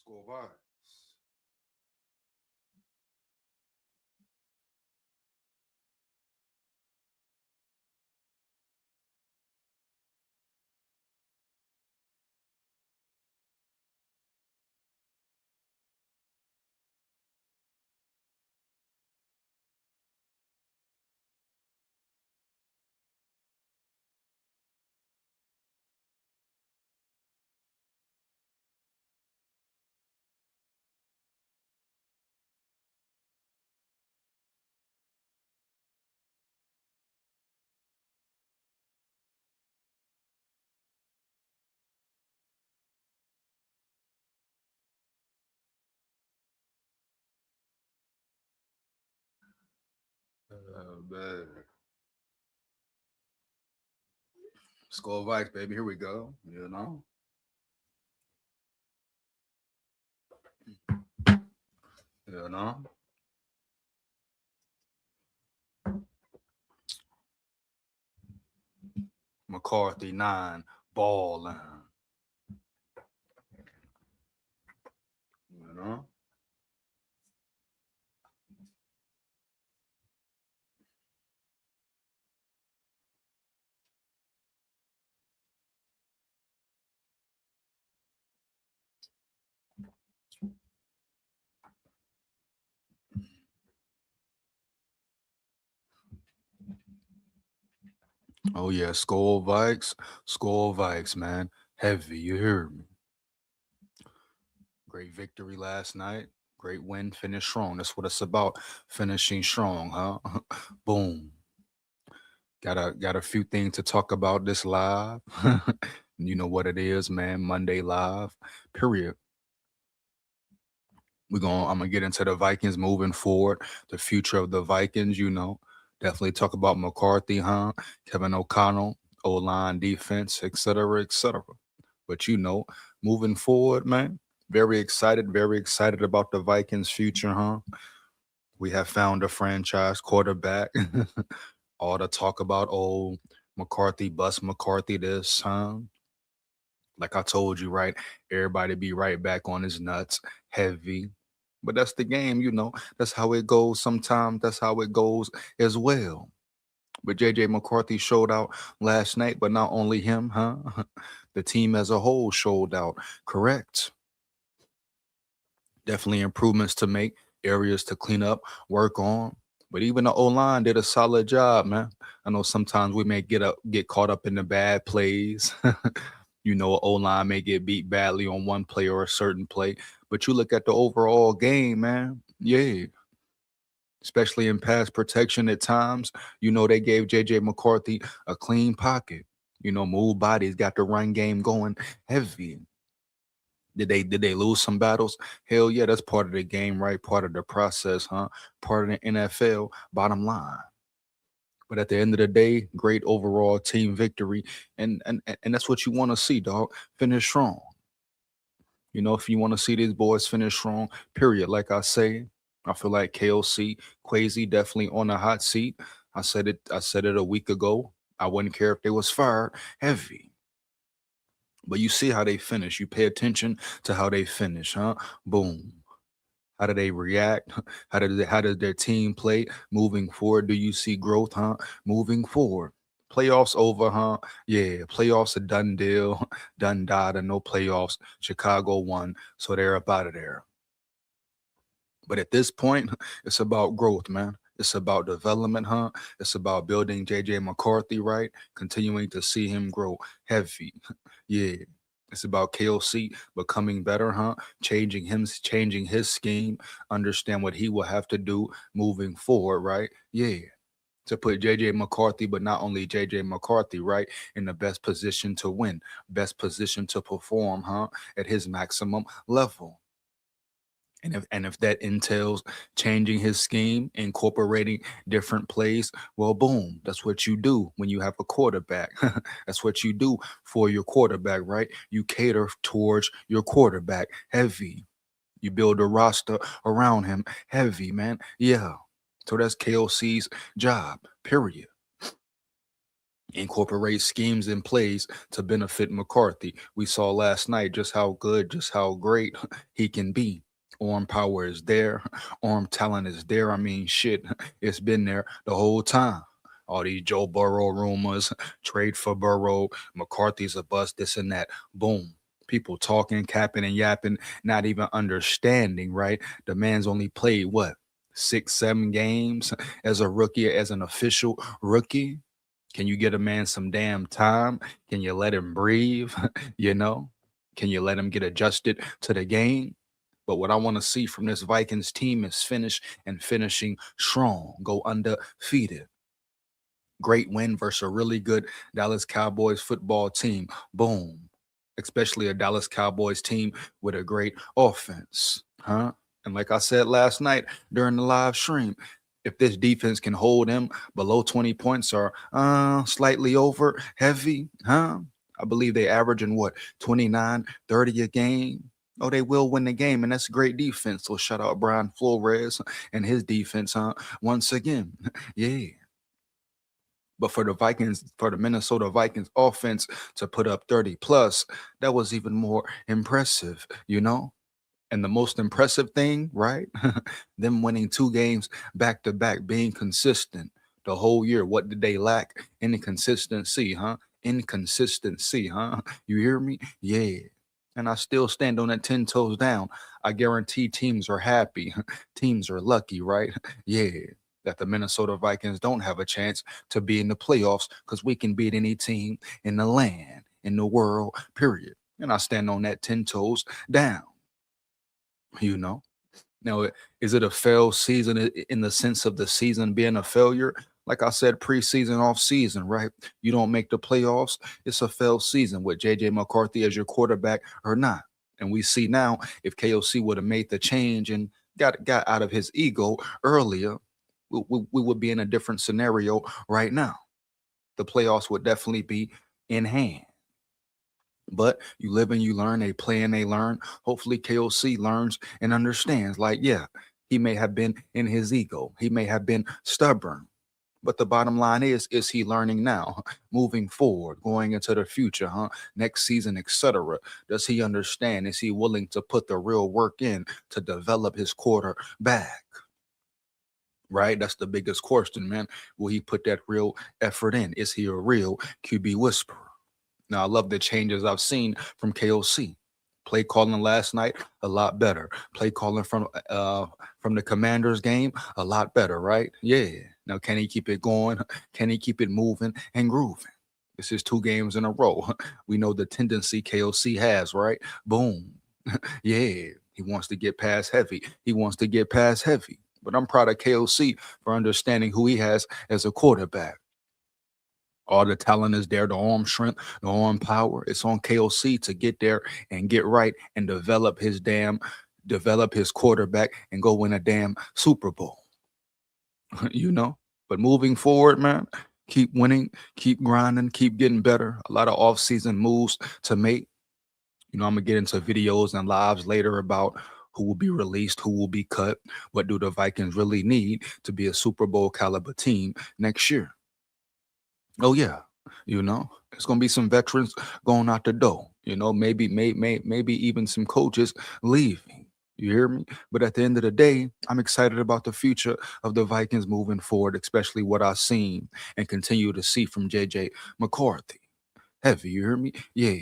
SKOL VIKES. Baby. SKOL VIKES, baby. Here we go. You know. McCarthy 9, balling. You know. Oh yeah, SKOL VIKES, man. Heavy, you hear me? Great victory last night. Great win, finish strong. That's what it's about. Finishing strong, huh? Boom. Got a few things to talk about this live. You know what it is, man. Monday live. Period. I'm gonna get into the Vikings moving forward, the future of the Vikings, Definitely talk about McCarthy, huh? Kevin O'Connell, O line defense, et cetera, et cetera. But moving forward, man, very excited about the Vikings' future, huh? We have found a franchise quarterback. All the talk about old McCarthy, bust McCarthy, this, huh? Like I told you, right? Everybody be right back on his nuts, heavy. But that's the game, That's how it goes. Sometimes that's how it goes as well. But JJ McCarthy showed out last night, but not only him, huh? The team as a whole showed out. Correct. Definitely improvements to make, areas to clean up, work on. But even the O line did a solid job, man. I know sometimes we may get caught up in the bad plays. O line may get beat badly on one play or a certain play. But you look at the overall game, man. Yeah. Especially in pass protection at times. They gave JJ McCarthy a clean pocket. Move bodies, got the run game going heavy. Did they lose some battles? Hell yeah, that's part of the game, right? Part of the process, huh? Part of the NFL, bottom line. But at the end of the day, great overall team victory. And that's what you want to see, dog. Finish strong. If you want to see these boys finish strong, period. Like I say, I feel like KOC, Quasi definitely on the hot seat. I said it a week ago. I wouldn't care if they was fired. Heavy. But you see how they finish. You pay attention to how they finish, huh? Boom. How do they react? How does their team play moving forward? Do you see growth, huh? Moving forward. Playoffs over, huh? Yeah, playoffs a done deal, done data, no playoffs. Chicago won, so they're up out of there. But at this point, it's about growth, man. It's about development, huh? It's about building JJ McCarthy, right? Continuing to see him grow heavy. Yeah. It's about KOC becoming better, huh? Changing his scheme, understand what he will have to do moving forward, right? Yeah. To put JJ McCarthy, but not only JJ McCarthy, right? In the best position to win, best position to perform, huh? At his maximum level. And if that entails changing his scheme, incorporating different plays, well, boom, that's what you do when you have a quarterback. That's what you do for your quarterback, right? You cater towards your quarterback heavy. You build a roster around him heavy, man. Yeah. So that's KOC's job, period. incorporate schemes and plays to benefit McCarthy. We saw last night just how good, just how great he can be. Arm power is there, arm talent is there. I mean, shit, it's been there the whole time. All these Joe Burrow rumors, trade for Burrow, McCarthy's a bust, this and that. Boom. People talking, capping, and yapping, not even understanding, right? The man's only played what? 6, 7 games as a rookie, as an official rookie. Can you get a man some damn time? Can you let him breathe? you know? Can you let him get adjusted to the game? But what I want to see from this Vikings team is finish and finishing strong, go undefeated. Great win versus a really good Dallas Cowboys football team. Boom. Especially a Dallas Cowboys team with a great offense. Huh? And like I said last night during the live stream, if this defense can hold them below 20 points or slightly over heavy, huh? I believe they average in what, 29, 30 a game. Oh, they will win the game, and that's great defense. So shout out Brian Flores and his defense, huh? Once again. yeah. But for the Vikings, for the Minnesota Vikings offense to put up 30 plus, that was even more impressive, you know? And the most impressive thing, right? Them winning 2 games back to back, being consistent the whole year. What did they lack? Inconsistency, huh? Inconsistency, huh? You hear me? Yeah. And I still stand on that 10 toes down. I guarantee teams are happy. teams are lucky, right? yeah. That the Minnesota Vikings don't have a chance to be in the playoffs because we can beat any team in the land, in the world, period. And I stand on that 10 toes down, you know? Now, is it a failed season in the sense of the season being a failure? Like I said, preseason, off season, right? You don't make the playoffs, it's a failed season with JJ McCarthy as your quarterback or not. And we see now if KOC would have made the change and got out of his ego earlier, we would be in a different scenario right now. The playoffs would definitely be in hand. But you live and you learn, they play and they learn. Hopefully, KOC learns and understands. Like, yeah, he may have been in his ego, he may have been stubborn. But the bottom line is he learning now, moving forward, going into the future, huh? Next season, etc. Does he understand? Is he willing to put the real work in to develop his quarterback? Right? That's the biggest question, man. Will he put that real effort in? Is he a real QB whisperer? Now, I love the changes I've seen from KOC. Play calling last night, a lot better. Play calling from the Commanders game, a lot better, right? Yeah. Now, can he keep it going? Can he keep it moving and grooving? This is 2 games in a row. We know the tendency KOC has, right? Boom. yeah. He wants to get past heavy. He wants to get past heavy. But I'm proud of KOC for understanding who he has as a quarterback. All the talent is there, the arm strength, the arm power. It's on KOC to get there and get right and develop his quarterback and go win a damn Super Bowl. you know? But moving forward, man, keep winning, keep grinding, keep getting better. A lot of off-season moves to make. I'm gonna get into videos and lives later about who will be released, who will be cut. What do the Vikings really need to be a Super Bowl caliber team next year? Oh yeah, it's gonna be some veterans going out the door. Maybe even some coaches leaving. You hear me? But at the end of the day, I'm excited about the future of the Vikings moving forward, especially what I've seen and continue to see from JJ McCarthy. Heavy, you hear me? Yeah.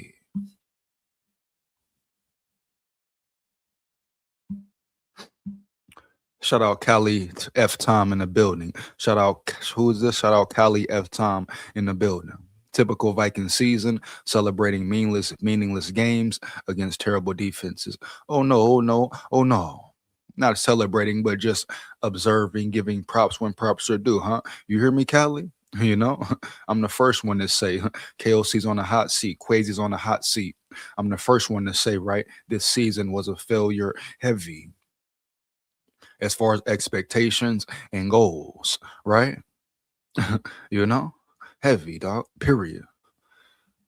Shout out Cali F Tom in the building. Shout out, who is this? Shout out Cali F Tom in the building. Typical Viking season, celebrating meaningless games against terrible defenses. Oh no, oh no, oh no. Not celebrating, but just observing, giving props when props are due, huh? You hear me, Cali? I'm the first one to say KOC's on the hot seat, Quasi's on the hot seat. I'm the first one to say, right, this season was a failure heavy as far as expectations and goals, right? you know, heavy, dog, period.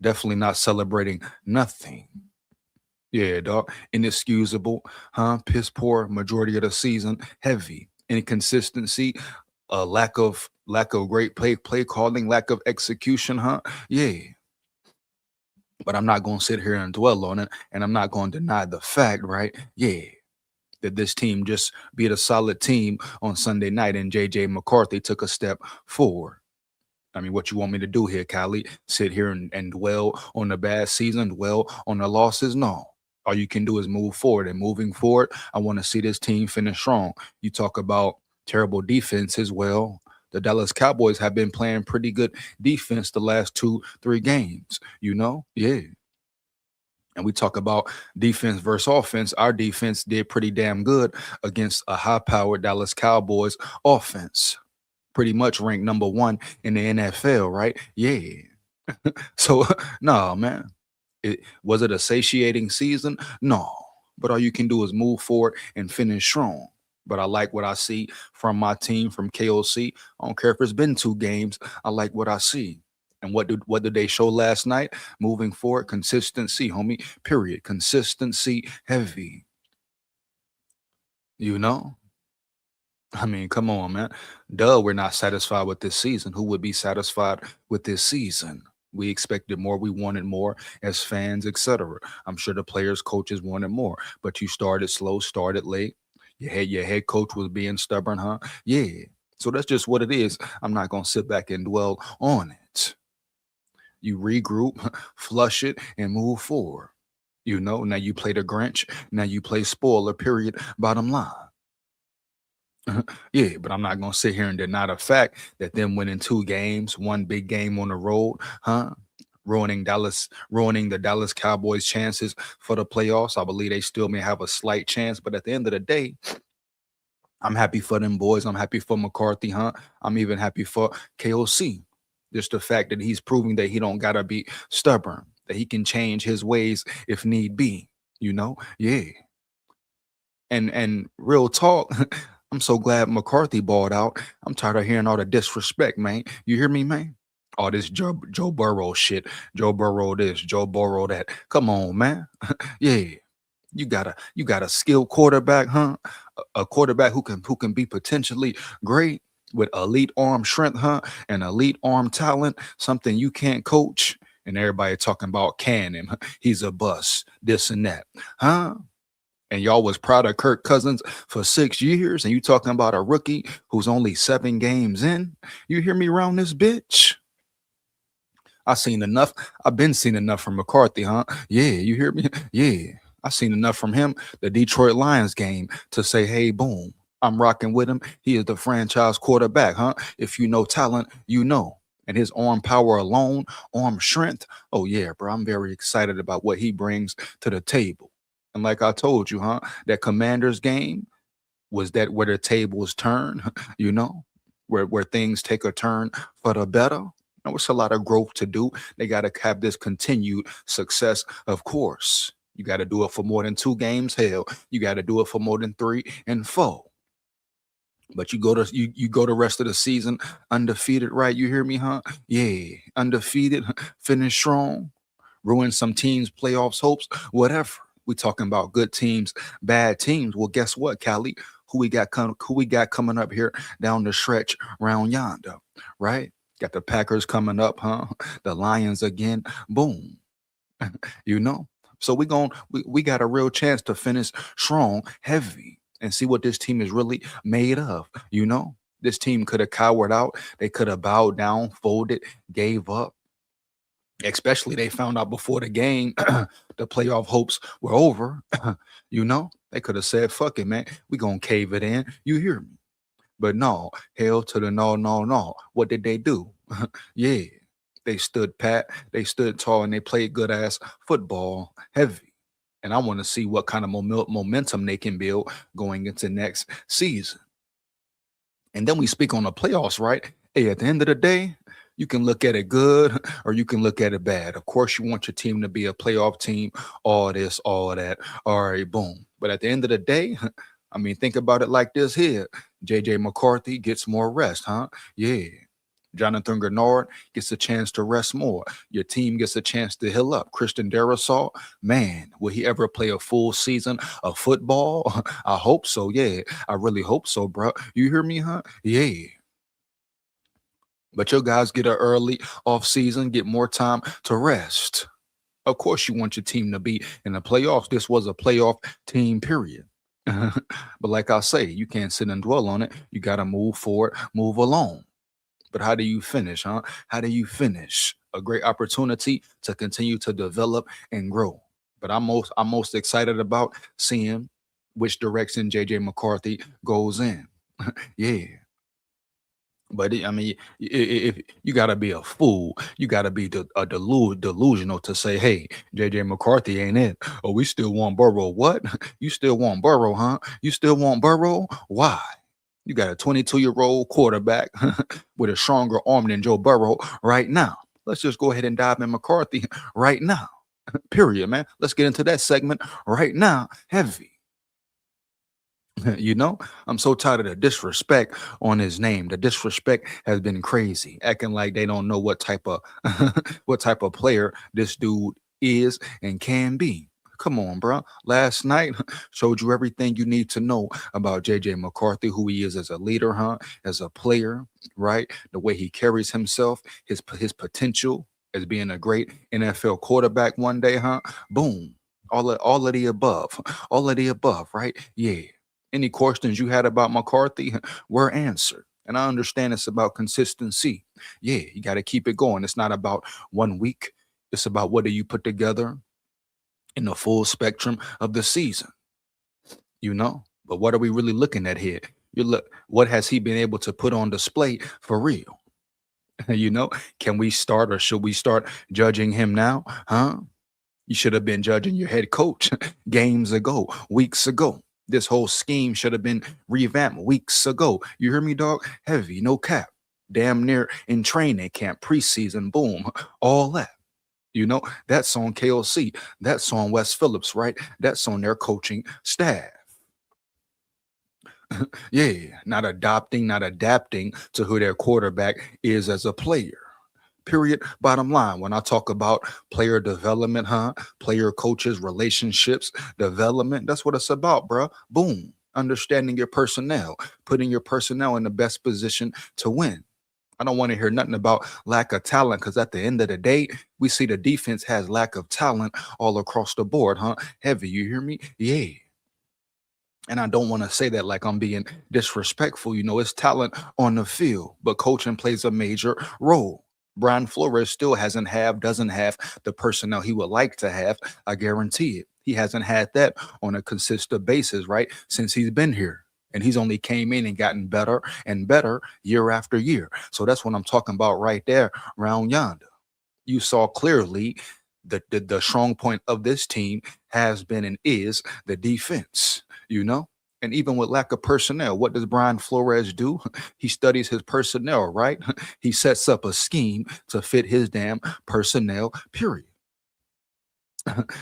Definitely not celebrating nothing. Yeah, dog, inexcusable, huh? Piss poor majority of the season, heavy. Inconsistency, a lack of great play calling, lack of execution, huh? Yeah, but I'm not gonna sit here and dwell on it, and I'm not gonna deny the fact, right? Yeah, that this team just beat a solid team on Sunday night, and JJ McCarthy took a step forward. I mean, what you want me to do here, Kylie? Sit here and dwell on the bad season, dwell on the losses? No. All you can do is move forward. And moving forward, I want to see this team finish strong. You talk about terrible defense as well. The Dallas Cowboys have been playing pretty good defense the last 2, 3 games, you know? Yeah. And we talk about defense versus offense. Our defense did pretty damn good against a high powered Dallas Cowboys offense, pretty much ranked number 1 in the NFL, right? Yeah. So, no, man. Was it a satiating season? No. But all you can do is move forward and finish strong. But I like what I see from my team, from KOC. I don't care if it's been 2 games. I like what I see. And what did they show last night? Moving forward, consistency, homie. Period. Consistency heavy. You know? I mean, come on, man. Duh, we're not satisfied with this season. Who would be satisfied with this season? We expected more, we wanted more as fans, etc. I'm sure the players, coaches wanted more, but you started slow, started late. Your head coach was being stubborn, huh? Yeah. So that's just what it is. I'm not gonna sit back and dwell on it. You regroup, flush it, and move forward. Now you play the Grinch, now you play spoiler, period. Bottom line. Yeah, but I'm not gonna sit here and deny the fact that them winning 2 games, one big game on the road, huh? Ruining the Dallas Cowboys' chances for the playoffs. I believe they still may have a slight chance, but at the end of the day, I'm happy for them boys. I'm happy for McCarthy, huh? I'm even happy for KOC. Just the fact that he's proving that he don't gotta be stubborn, that he can change his ways if need be. Yeah. And real talk, I'm so glad McCarthy balled out. I'm tired of hearing all the disrespect, man. You hear me, man? All this Joe Burrow shit. Joe Burrow this, Joe Burrow that. Come on, man. Yeah. You got a skilled quarterback, huh? A quarterback who can be potentially great with elite arm strength, huh? And elite arm talent, something you can't coach. And everybody talking about can him. He's a bust, this and that. Huh? And y'all was proud of Kirk Cousins for 6 years, and you talking about a rookie who's only 7 games in? You hear me around this bitch? I seen enough. I've been seen enough from McCarthy, huh? Yeah, you hear me? Yeah. I seen enough from him, the Detroit Lions game, to say, hey, boom, I'm rocking with him. He is the franchise quarterback, huh? If you know talent, you know. And his arm power alone, arm strength. Oh, yeah, bro. I'm very excited about what he brings to the table. And like I told you, huh? That Commanders game was that where the tables turn, where things take a turn for the better. Now, it's a lot of growth to do. They got to have this continued success, of course. You got to do it for more than 2 games. Hell, you got to do it for more than 3 and 4. But you go the rest of the season undefeated, right? You hear me, huh? Yeah, undefeated, finish strong, ruin some teams' playoffs hopes, whatever. We talking about good teams, bad teams. Well, guess what, Callie? Who we got coming up here down the stretch round yonder, right? Got the Packers coming up, huh? The Lions again. Boom. you know. So we got a real chance to finish strong, heavy, and see what this team is really made of. This team could have cowered out, they could have bowed down, folded, gave up. Especially they found out before the game the playoff hopes were over. They could have said, fuck it, man. We gonna cave it in. You hear me? But no, hell to the no, no, no. What did they do? Yeah. They stood pat, they stood tall, and they played good ass football heavy. And I want to see what kind of momentum they can build going into next season. And then we speak on the playoffs, right? Hey, at the end of the day, you can look at it good or you can look at it bad. Of course, you want your team to be a playoff team, all this, all that. All right, boom. But at the end of the day, I mean, think about it like this here. JJ McCarthy gets more rest, huh? Yeah. Jonathan Grenard gets a chance to rest more. Your team gets a chance to heal up. Christian Darrisaw, man, will he ever play a full season of football? I hope so. Yeah, I really hope so, bro. You hear me, huh? Yeah. But your guys get an early off season, get more time to rest. Of course, you want your team to be in the playoffs. This was a playoff team, period. But like I say, you can't sit and dwell on it. You got to move forward, move along. But how do you finish, huh? How do you finish? A great opportunity to continue to develop and grow. But I'm most excited about seeing which direction JJ McCarthy goes in. Yeah. But I mean, if you got to be a fool, you got to be delusional to say, "Hey, JJ McCarthy ain't it." Oh, we still want Burrow. What? You still want Burrow, huh? You still want Burrow? Why? You got a 22-year-old quarterback with a stronger arm than Joe Burrow right now. Let's just go ahead and dive in McCarthy right now. Period, man. Let's get into that segment right now. Heavy. You know, I'm so tired of the disrespect on his name. The disrespect has been crazy, acting like they don't know what type of what type of player this dude is and can be. Come on, bro. Last night showed you everything you need to know about JJ McCarthy, who he is as a leader, huh? As a player, right? The way he carries himself, his potential as being a great NFL quarterback one day, huh? Boom. All of the above. All of the above, right? Yeah. Any questions you had about McCarthy were answered. And I understand it's about consistency. Yeah, you got to keep it going. It's not about 1 week. It's about what do you put together in the full spectrum of the season, you know? But what are we really looking at here? You look, what has he been able to put on display for real? You know, can we start or should we start judging him now? Huh? You should have been judging your head coach games ago, weeks ago. This whole scheme should have been revamped weeks ago. You hear me, dog? Heavy, no cap. Damn near in training camp, preseason, boom, all that. You know, that's on KOC. That's on Wes Phillips, right? That's on their coaching staff. Yeah, not adopting, not adapting to who their quarterback is as a player. Period. Bottom line, when I talk about player development, huh? Player coaches, relationships, development, that's what it's about, bro. Boom. Understanding your personnel, putting your personnel in the best position to win. I don't want to hear nothing about lack of talent because at the end of the day, we see the defense has lack of talent all across the board, huh? Heavy, you hear me? Yeah. And I don't want to say that like I'm being disrespectful. You know, it's talent on the field, but coaching plays a major role. Brian Flores still doesn't have the personnel he would like to have. I guarantee it. He hasn't had that on a consistent basis, right? Since he's been here. And he's only came in and gotten better and better year after year. So that's what I'm talking about right there, round yonder. You saw clearly the strong point of this team has been and is the defense, you know? And even with lack of personnel, what does Brian Flores do? He studies his personnel, right? He sets up a scheme to fit his damn personnel, period.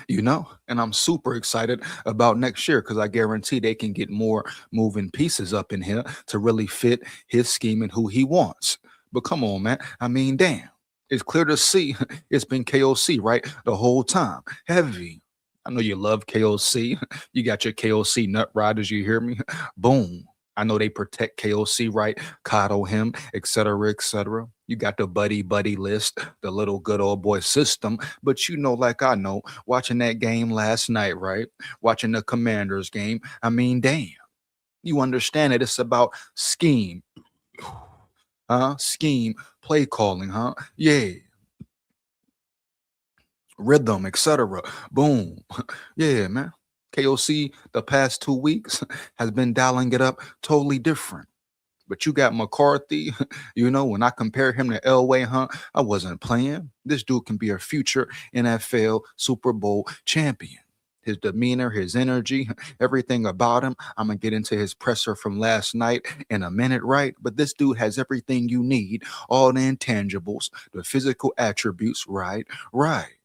You know, and I'm super excited about next year because I guarantee they can get more moving pieces up in here to really fit his scheme and who he wants. But come on, man. I mean, damn, it's clear to see it's been KOC, right? The whole time. Heavy. I know you love KOC. You got your KOC nut riders, you hear me? Boom. I know they protect KOC, right? Coddle him, et cetera, et cetera. You got the buddy list, the little good old boy system. But you know, like I know, watching that game last night, right? Watching the Commanders game. I mean, damn. You understand it. It's about scheme, huh? Scheme, play calling, huh? Yeah, rhythm, etc. Boom. Yeah, man. KOC the past 2 weeks has been dialing it up totally different. But you got McCarthy, you know, when I compare him to Elway Hunt, I wasn't playing. This dude can be a future NFL Super Bowl champion. His demeanor, his energy, everything about him. I'm going to get into his presser from last night in a minute, right? But this dude has everything you need, all the intangibles, the physical attributes, right? Right.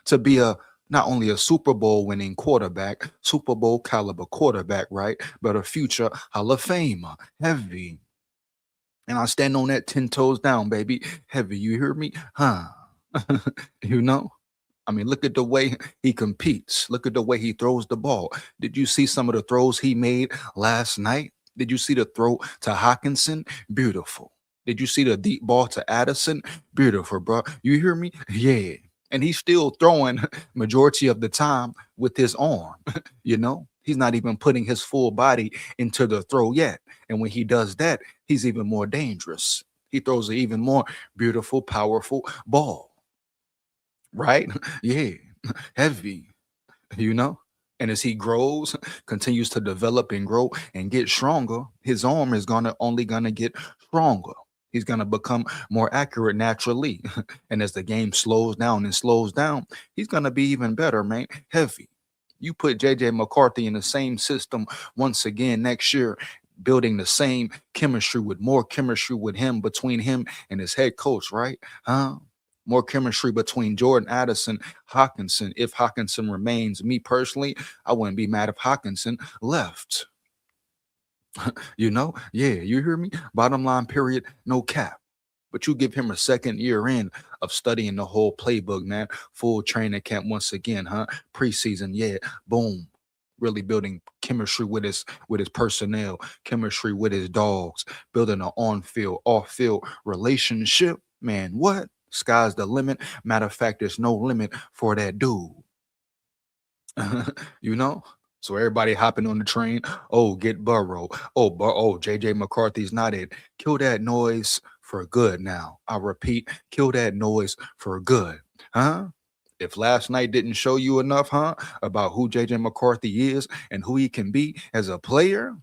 To be a not only a Super Bowl winning quarterback, Super Bowl caliber quarterback, right? But a future Hall of Famer. Heavy. And I stand on that 10 toes down, baby. Heavy. You hear me? Huh? You know? I mean, look at the way he competes. Look at the way he throws the ball. Did you see some of the throws he made last night? Did you see the throw to Hawkinson? Beautiful. Did you see the deep ball to Addison? Beautiful, bro. You hear me? Yeah. And he's still throwing majority of the time with his arm. He's not even putting his full body into the throw yet. And when he does that, he's even more dangerous. He throws an even more beautiful, powerful ball, right? Yeah. Heavy, you know? And as he grows, continues to develop and grow and get stronger, his arm is only gonna get stronger. He's gonna become more accurate naturally. And as the game slows down and slows down, he's gonna be even better, man. Heavy. You put JJ McCarthy in the same system once again next year, building the same chemistry with more chemistry with him between him and his head coach, right? Huh? More chemistry between Jordan Addison, Hawkinson. If Hawkinson remains, me personally, I wouldn't be mad if Hawkinson left. Yeah, you hear me? Bottom line, period, no cap. But you give him a second year in of studying the whole playbook, man. Full training camp once again, huh? Preseason, yeah, boom. Really building chemistry with his personnel, chemistry with his dogs, building an on-field, off-field relationship. Man, what? Sky's the limit. Matter of fact, there's no limit for that dude. you know? So everybody hopping on the train. Oh, get Burrow. Oh, JJ McCarthy's not it. Kill that noise for good now. I repeat, kill that noise for good. Huh? If last night didn't show you enough, huh, about who JJ McCarthy is and who he can be as a player,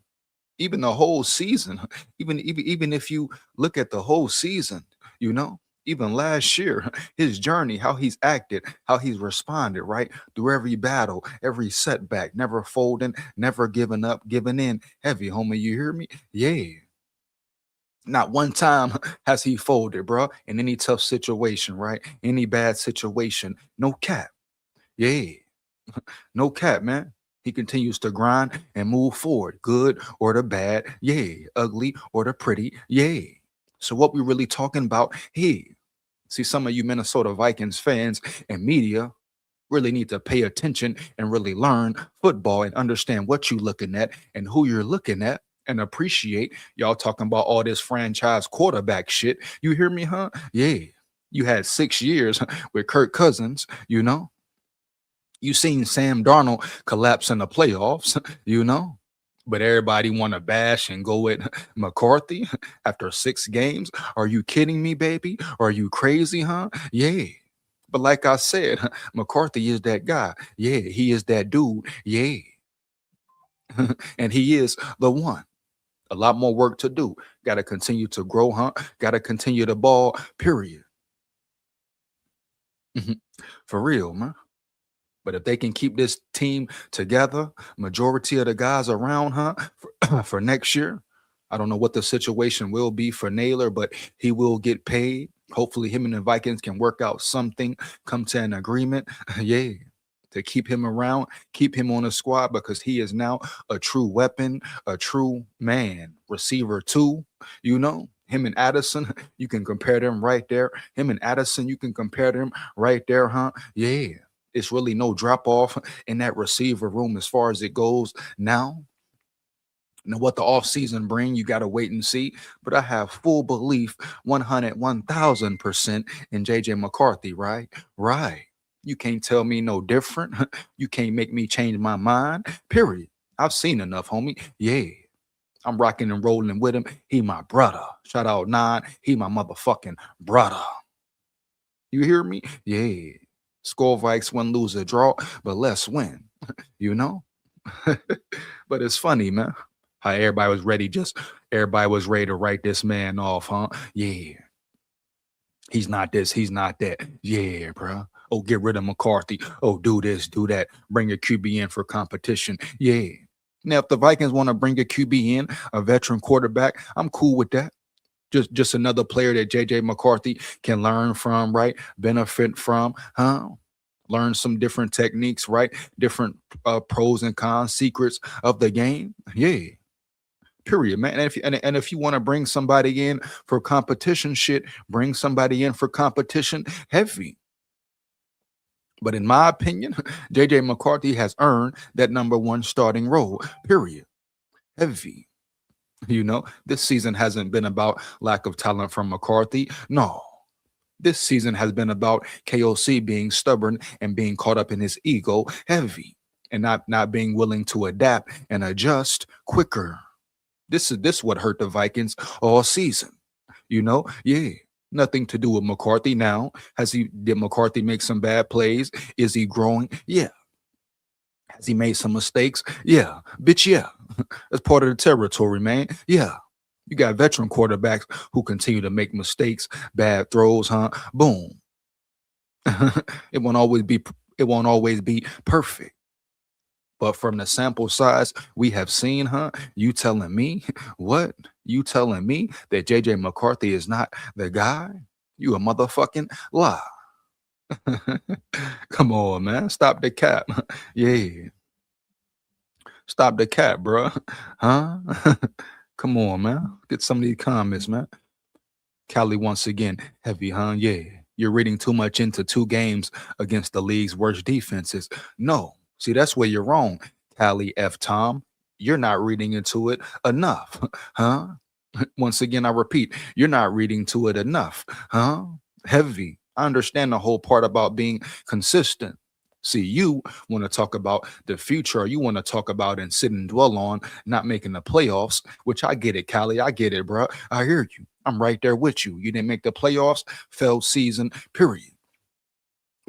even the whole season, even if you look at the whole season, you know, even last year, his journey, how he's acted, how he's responded, right? Through every battle, every setback, never folding, never giving up, giving in. Heavy, homie, you hear me? Yeah. Not one time has he folded, bro, in any tough situation, right? Any bad situation. No cap. Yeah. No cap, man. He continues to grind and move forward, good or the bad, yeah, ugly or the pretty, yeah. So what we really talking about here? See, some of you Minnesota Vikings fans and media really need to pay attention and really learn football and understand what you're looking at and who you're looking at and appreciate y'all talking about all this franchise quarterback shit. You hear me, huh? Yeah. You had 6 years with Kirk Cousins, you seen Sam Darnold collapse in the playoffs, but everybody want to bash and go with McCarthy after 6 games. Are you kidding me, baby? Are you crazy, huh? Yeah. But like I said, McCarthy is that guy. Yeah, he is that dude. Yeah. And he is the one. A lot more work to do. Got to continue to grow, huh? Got to continue the ball, period. For real, man. But if they can keep this team together, majority of the guys around, huh, for next year, I don't know what the situation will be for Naylor, but he will get paid. Hopefully, him and the Vikings can work out something, come to an agreement. Yeah. To keep him around, keep him on the squad because he is now a true weapon, a true man, receiver too. Him and Addison, you can compare them right there. Him and Addison, you can compare them right there, huh? Yeah. It's really no drop off in that receiver room as far as it goes now. Now, what the offseason bring, you got to wait and see. But I have full belief, 100, 1000% in JJ McCarthy, right? Right. You can't tell me no different. You can't make me change my mind, period. I've seen enough, homie. Yeah. I'm rocking and rolling with him. He my brother. Shout out Nine. He my motherfucking brother. You hear me? Yeah. SKOL Vikes win, lose, or draw, but let's win. you know? But it's funny, man. How everybody was ready to write this man off, huh? Yeah. He's not this, he's not that. Yeah, bro. Oh, get rid of McCarthy. Oh, do this, do that. Bring a QB in for competition. Yeah. Now, if the Vikings want to bring a QB in, a veteran quarterback, I'm cool with that. Just another player that JJ McCarthy can learn from, right? Benefit from, huh? Learn some different techniques, right? Different pros and cons, secrets of the game. Yeah. Period, man. And if you want to bring somebody in for competition shit, bring somebody in for competition heavy. But in my opinion, JJ McCarthy has earned that number one starting role. Period. Heavy. This season hasn't been about lack of talent from McCarthy. No, this season has been about KOC being stubborn and being caught up in his ego heavy and not being willing to adapt and adjust quicker. This what hurt the Vikings all season. Yeah. Nothing to do with McCarthy now. Did McCarthy make some bad plays? Is he growing? Yeah. Has he made some mistakes? Yeah. Bitch, yeah. That's part of the territory, man. Yeah. You got veteran quarterbacks who continue to make mistakes, bad throws, huh? Boom. it won't always be it won't always be perfect. But from the sample size we have seen, huh? You telling me what? You telling me that JJ McCarthy is not the guy? You a motherfucking lie. Come on, man. Stop the cap. Yeah. Stop the cap, bro. Huh? Come on, man. Get some of these comments, man. Cali once again, heavy, huh? Yeah. You're reading too much into 2 games against the league's worst defenses. No. See, that's where you're wrong, Cali F. Tom. You're not reading into it enough, huh? Once again, I repeat, you're not reading to it enough, huh? Heavy. I understand the whole part about being consistent. See, you want to talk about the future, or you want to talk about and sit and dwell on not making the playoffs, which I get it, Callie. I get it, bro. I hear you. I'm right there with you. You didn't make the playoffs, failed season, period.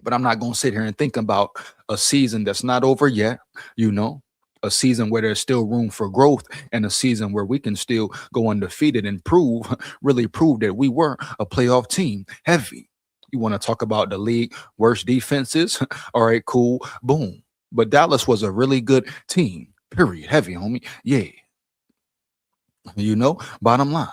But I'm not going to sit here and think about a season that's not over yet, a season where there's still room for growth and a season where we can still go undefeated and really prove that we were a playoff team. Heavy. You want to talk about the league worst defenses? All right, cool. Boom. But Dallas was a really good team. Period. Heavy, homie. Yeah. Bottom line.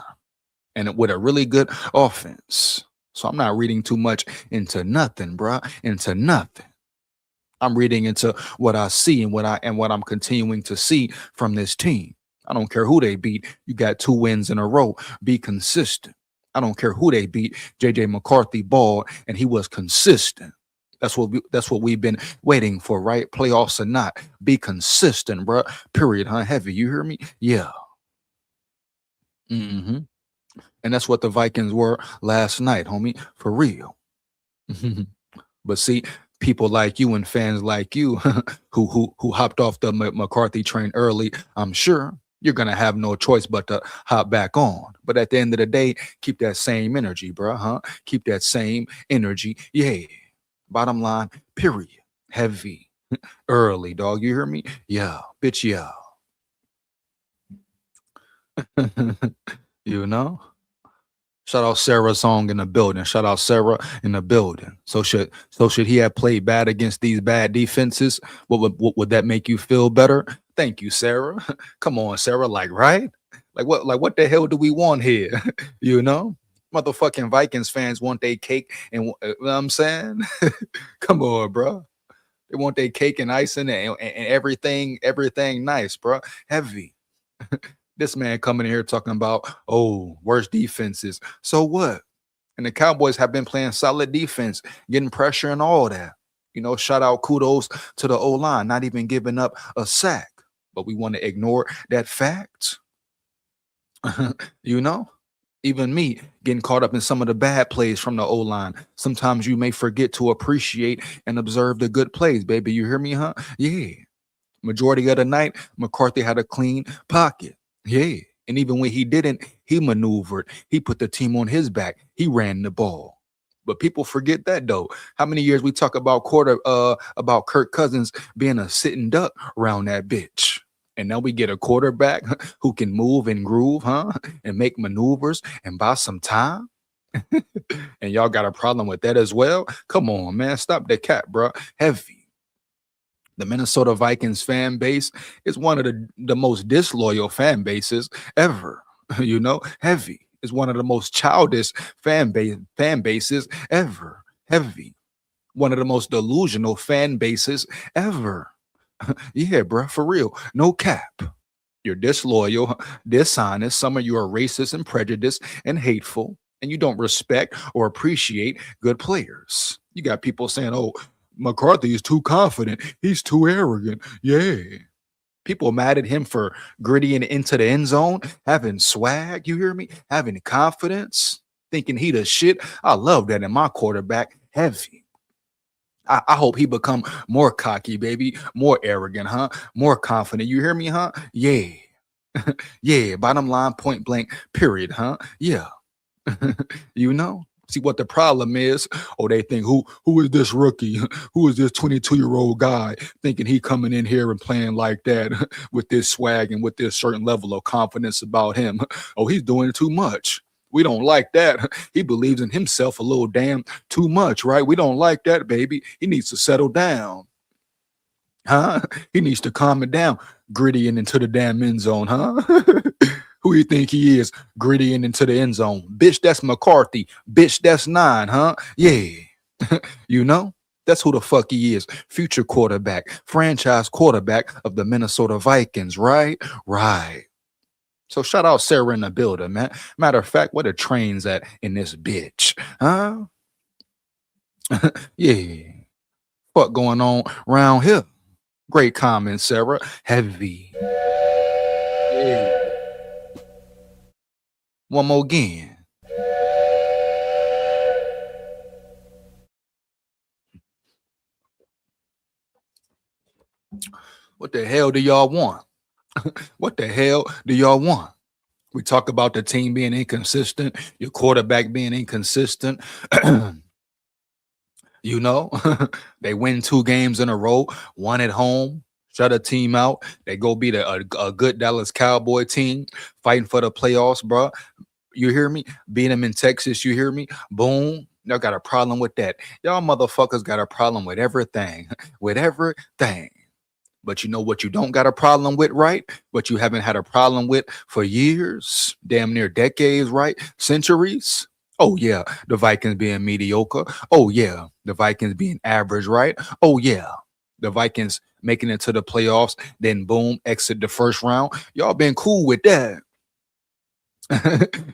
And with a really good offense. So I'm not reading too much into nothing, bruh. Into nothing. I'm reading into what I see and what I'm continuing to see from this team. I don't care who they beat. You got 2 wins in a row. Be consistent. I don't care who they beat. JJ McCarthy balled and he was consistent. That's what we've been waiting for, right? Playoffs or not. Be consistent, bruh. Period, huh? Heavy. You hear me? Yeah. Mm-hmm. And that's what the Vikings were last night, homie. For real. But see, people like you and fans like you who hopped off the McCarthy train early, I'm sure you're gonna have no choice but to hop back on. But at the end of the day, keep that same energy, bro, huh? Keep that same energy. Yeah. Bottom line, period. Heavy. Early, dog. You hear me? Yeah. Bitch, yeah. you know? Shout out Sarah Song in the building. Shout out Sarah in the building. So should he have played bad against these bad defenses? What would that make you feel better? Thank you, Sarah. Come on, Sarah. Like, right? Like what the hell do we want here? you know? Motherfucking Vikings fans want their cake and you know what I'm saying? Come on, bro. They want their cake and icing and everything nice, bro. Heavy. This man coming in here talking about, worst defenses. So what? And the Cowboys have been playing solid defense, getting pressure and all that. Shout out kudos to the O-line, not even giving up a sack. But we want to ignore that fact. you know? Even me getting caught up in some of the bad plays from the O-line. Sometimes you may forget to appreciate and observe the good plays, baby. You hear me, huh? Yeah. Majority of the night, McCarthy had a clean pocket. Yeah. And even when he didn't, he maneuvered. He put the team on his back. He ran the ball. But people forget that though. How many years we talk about about Kirk Cousins being a sitting duck around that bitch. And now we get a quarterback who can move and groove, huh? And make maneuvers and buy some time. And y'all got a problem with that as well? Come on, man. Stop the cat, bro. Heavy. The Minnesota Vikings fan base is one of the most disloyal fan bases ever. Heavy is one of the most childish fan bases ever. Heavy. One of the most delusional fan bases ever. Yeah, bro, for real. No cap. You're disloyal, dishonest. Some of you are racist and prejudiced and hateful, and you don't respect or appreciate good players. You got people saying, McCarthy is too confident. He's too arrogant. Yeah. People mad at him for grittying into the end zone, having swag, you hear me? Having confidence, thinking he the shit. I love that in my quarterback. Heavy. I hope he become more cocky, baby, more arrogant, huh? More confident. You hear me, huh? Yeah. Yeah. Bottom line, point blank, period, huh? Yeah. You know? See what the problem is? Oh, they think who is this rookie? Who is this 22-year-old guy thinking he coming in here and playing like that with this swag and with this certain level of confidence about him? Oh, he's doing too much. We don't like that. He believes in himself a little damn too much, right? We don't like that, baby. He needs to settle down. Huh? He needs to calm it down, grittying into the damn end zone, huh? Who you think he is, grittying into the end zone? Bitch, that's McCarthy. Bitch, that's 9, huh? Yeah. You know? That's who the fuck he is. Future quarterback, franchise quarterback of the Minnesota Vikings, right? Right. So shout out Sarah in the building, man. Matter of fact, where the trains at in this bitch? Huh? Yeah. What going on around here? Great comment, Sarah. Heavy. Yeah. One more again. What the hell do y'all want? What the hell do y'all want? We talk about the team being inconsistent, your quarterback being inconsistent. You know, they win 2 games in a row, one at home, shut a team out. They go beat a good Dallas Cowboy team, fighting for the playoffs, bro. You hear me? Beat them in Texas, you hear me? Boom. Y'all got a problem with that. Y'all motherfuckers got a problem with everything, with everything. But you know what you don't got a problem with, right? What you haven't had a problem with for years, damn near decades, right? Centuries. Oh, yeah, the Vikings being mediocre. Oh, yeah, the Vikings being average, right? Oh, yeah, the Vikings making it to the playoffs, then boom, exit the first round. Y'all been cool with that.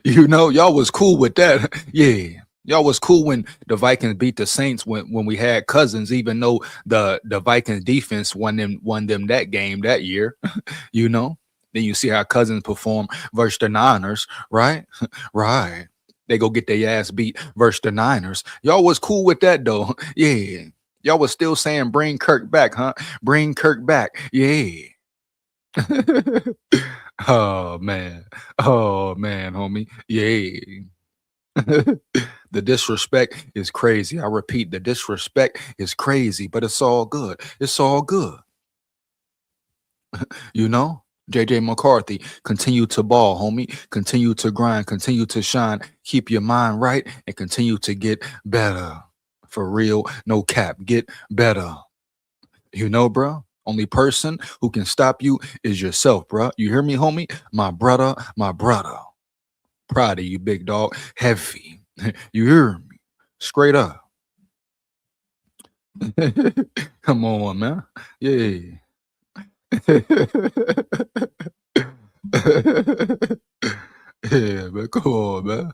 You know, y'all was cool with that. Yeah. Y'all was cool when the Vikings beat the Saints when we had Cousins, even though the Vikings defense won them that game that year, you know. Then you see how Cousins perform versus the Niners, right? Right. They go get their ass beat versus the Niners. Y'all was cool with that though. Yeah. Y'all was still saying bring Kirk back, huh? Bring Kirk back. Yeah. Oh man. Oh man, homie. Yeah. The disrespect is crazy. I repeat, the disrespect is crazy, but it's all good. It's all good. You know? JJ McCarthy, continue to ball, homie. Continue to grind, continue to shine. Keep your mind right and continue to get better. For real, no cap. Get better. You know, bro? Only person who can stop you is yourself, bro. You hear me, homie? My brother, my brother. Proud of you, big dog. Heavy. You hear me? Straight up. Come on, man. Yeah. Yeah, man. Come on, man.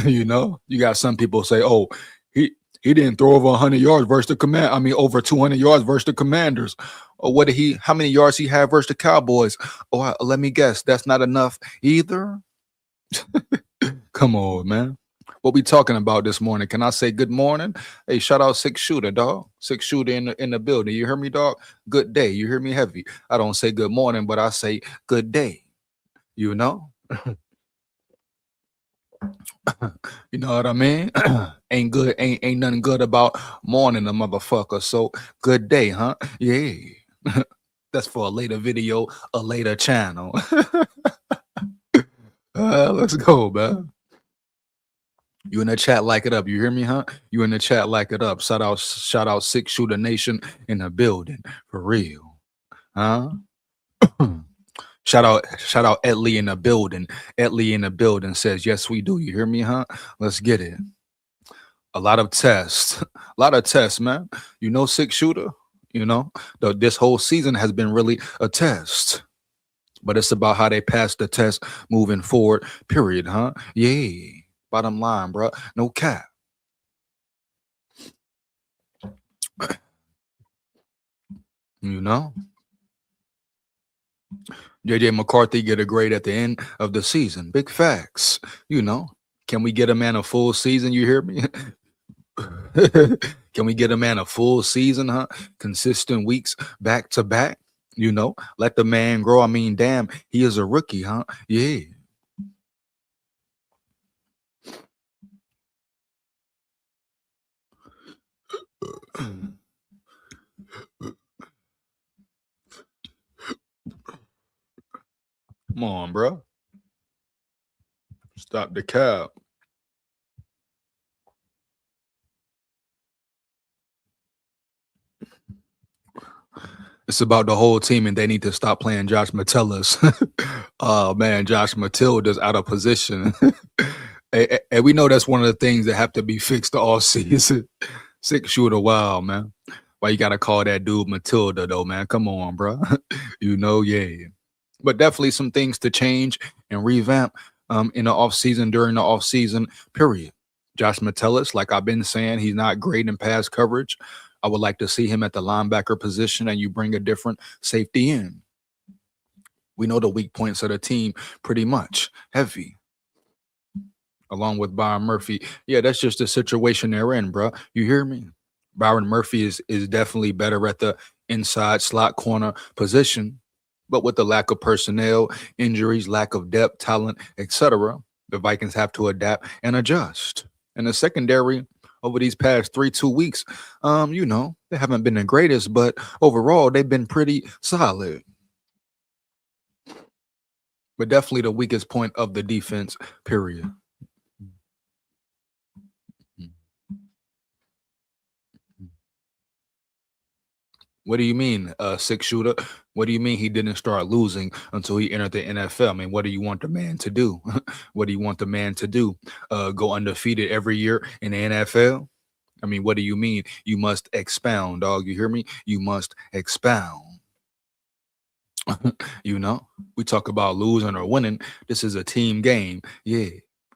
You know, you got some people say, "Oh, he he didn't throw over 100 yards versus the command. I mean, over 200 yards versus the Commanders. Or what did he? How many yards he had versus the Cowboys? Oh, let me guess. That's not enough either. Come on, man. What we talking about this morning? Can I say good morning? Hey, shout out Six Shooter, dog. Six Shooter in the building. You hear me, dog? Good day. You hear me heavy. I don't say good morning, but I say good day. You know? You know what I mean? Ain't good, ain't nothing good about morning a motherfucker. So good day, huh? Yeah. That's for a later video, a later channel. Let's go, man. You in the chat, like it up. You hear me, huh? You in the chat, like it up. Shout out Six Shooter Nation in the building. For real. Huh? Shout out Etley in the building. Etley in the building says, yes, we do. You hear me, huh? Let's get it. A lot of tests. A lot of tests, man. You know, Six Shooter, you know, this whole season has been really a test. But it's about how they pass the test moving forward, period, huh? Yeah. Bottom line, bro. No cap. You know? JJ McCarthy get a grade at the end of the season. Big facts. You know, can we get a man a full season? You hear me? Can we get a man a full season, huh? Consistent weeks back to back. Let the man grow. I mean, damn, he is a rookie, huh? Yeah. Come on, bro. Stop the cap. It's about the whole team, and they need to stop playing Josh Metellus. Oh man, Josh Matilda's out of position, and we know that's one of the things that have to be fixed all season. 6 shooter, wow, man. Why you gotta call that dude Matilda though, man? Come on, bro. Yeah. But definitely some things to change and revamp in the off season during the off season period. Josh Metellus, like I've been saying, he's not great in pass coverage. I would like to see him at the linebacker position, and you bring a different safety in. We know the weak points of the team pretty much heavy, along with Byron Murphy. Yeah, that's just the situation they're in, bro. You hear me? Byron Murphy is definitely better at the inside slot corner position, but with the lack of personnel, injuries, lack of depth, talent, etc., the Vikings have to adapt and adjust. And the secondary over these past 2 weeks, they haven't been the greatest, but overall they've been pretty solid. But definitely the weakest point of the defense, period. What do you mean, 6 shooter? What do you mean he didn't start losing until he entered the NFL? I mean, what do you want the man to do? What do you want the man to do? Go undefeated every year in the NFL? I mean, what do you mean? You must expound, dog. You hear me? You must expound. We talk about losing or winning. This is a team game. Yeah,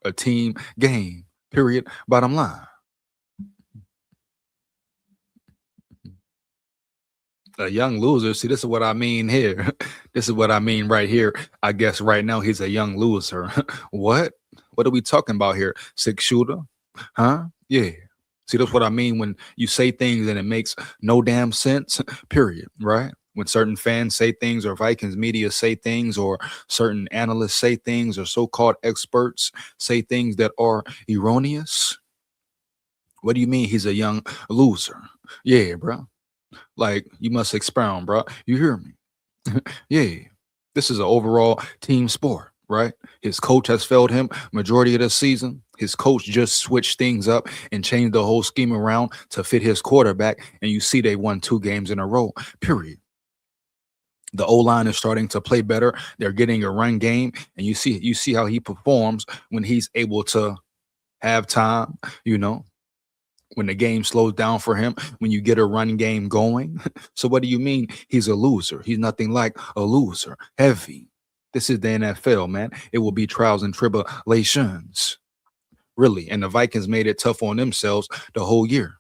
a team game. Period. Bottom line. A young loser. See, this is what I mean here. This is what I mean right here. I guess right now he's a young loser. What? What are we talking about here? 6 shooter? Huh? Yeah. See, that's what I mean when you say things and it makes no damn sense, period, right? When certain fans say things or Vikings media say things or certain analysts say things or so-called experts say things that are erroneous. What do you mean he's a young loser? Yeah, bro. Like you must expound, bro. You hear me? Yeah. This is an overall team sport, right? His coach has failed him majority of the season. His coach just switched things up and changed the whole scheme around to fit his quarterback. And you see they won 2 games in a row, period. The O-line is starting to play better. They're getting a run game. And you see how he performs when he's able to have time, when the game slows down for him, when you get a run game going. So what do you mean he's a loser? He's nothing like a loser. Heavy. This is the NFL, man. It will be trials and tribulations. Really. And the Vikings made it tough on themselves the whole year.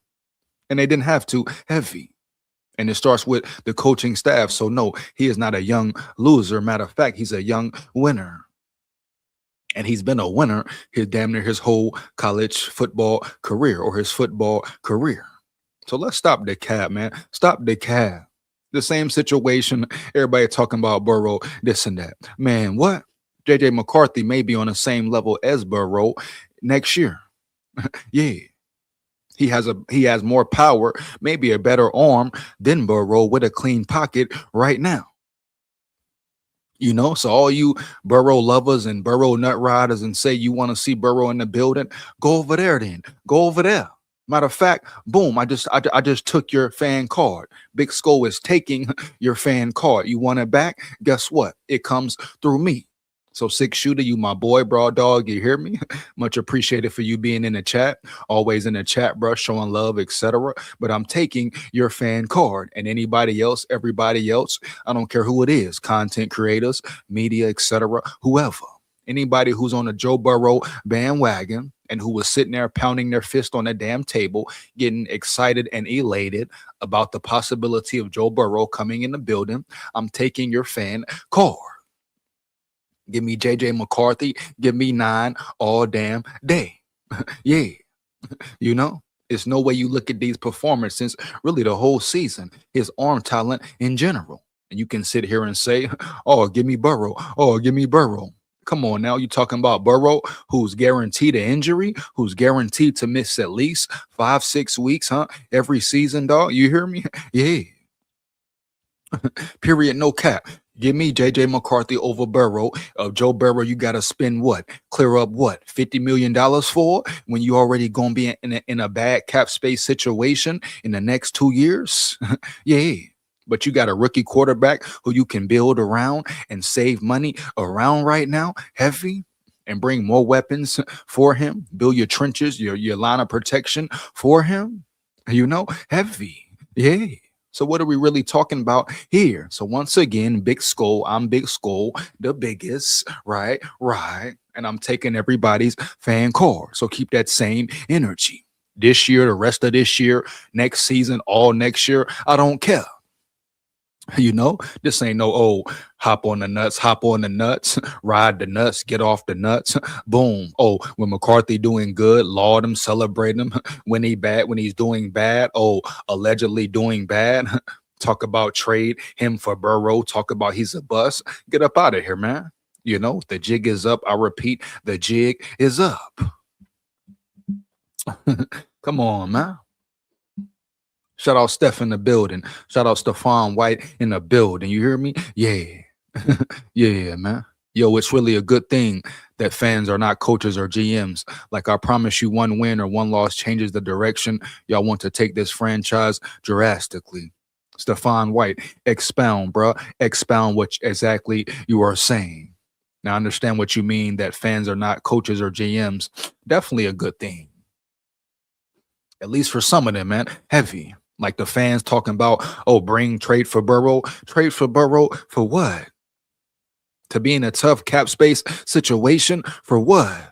And they didn't have to. Heavy. And it starts with the coaching staff. So no, he is not a young loser. Matter of fact, he's a young winner. And he's been a winner his damn near his whole college football career or his football career. So let's stop the cap, man. Stop the cap. The same situation. Everybody talking about Burrow, this and that. Man, what? JJ McCarthy may be on the same level as Burrow next year. Yeah. He has more power, maybe a better arm than Burrow with a clean pocket right now. So all you Burrow lovers and Burrow nut riders and say you want to see Burrow in the building, go over there then. Go over there. Matter of fact, boom, I just took your fan card. Big SKOL is taking your fan card. You want it back? Guess what? It comes through me. So 6 shooter, you my boy, bro, dog. You hear me? Much appreciated for you being in the chat. Always in the chat, bro, showing love, etc. But I'm taking your fan card, and anybody else, everybody else, I don't care who it is, content creators, media, etc. Whoever, anybody who's on the Joe Burrow bandwagon and who was sitting there pounding their fist on the damn table, getting excited and elated about the possibility of Joe Burrow coming in the building, I'm taking your fan card. Give me JJ McCarthy. Give me 9 all damn day. Yeah. You know, it's no way you look at these performances, really the whole season, his arm talent in general. And you can sit here and say, oh, give me Burrow. Oh, give me Burrow. Come on now, you talking about Burrow, who's guaranteed an injury, who's guaranteed to miss at least 5-6 weeks, huh? Every season, dog. You hear me? Yeah. Period. No cap. Give me JJ McCarthy over Burrow. Joe Burrow, you got to spend what? Clear up what? $50 million for when you already going to be in a bad cap space situation in the next 2 years? Yeah. But you got a rookie quarterback who you can build around and save money around right now, heavy, and bring more weapons for him. Build your trenches, your line of protection for him. Heavy. Yeah. So what are we really talking about here? So once again, Big SKOL, I'm Big SKOL, the biggest, right? Right. And I'm taking everybody's fan card. So keep that same energy. This year, the rest of this year, next season, all next year, I don't care. This ain't no hop on the nuts, ride the nuts, get off the nuts, boom. Oh, when McCarthy doing good, laud him, celebrate him. When he's doing bad, allegedly doing bad. Talk about trade him for Burrow. Talk about he's a bust. Get up out of here, man. The jig is up. I repeat, the jig is up. Come on, man. Shout out Steph in the building. Shout out Stephon White in the building. You hear me? Yeah. Yeah, man. Yo, it's really a good thing that fans are not coaches or GMs. Like I promise you, one win or one loss changes the direction y'all want to take this franchise drastically. Stephon White, expound, bro. Expound what exactly you are saying. Now, I understand what you mean that fans are not coaches or GMs. Definitely a good thing. At least for some of them, man. Heavy. Like the fans talking about, trade for Burrow. Trade for Burrow for what? To be in a tough cap space situation for what?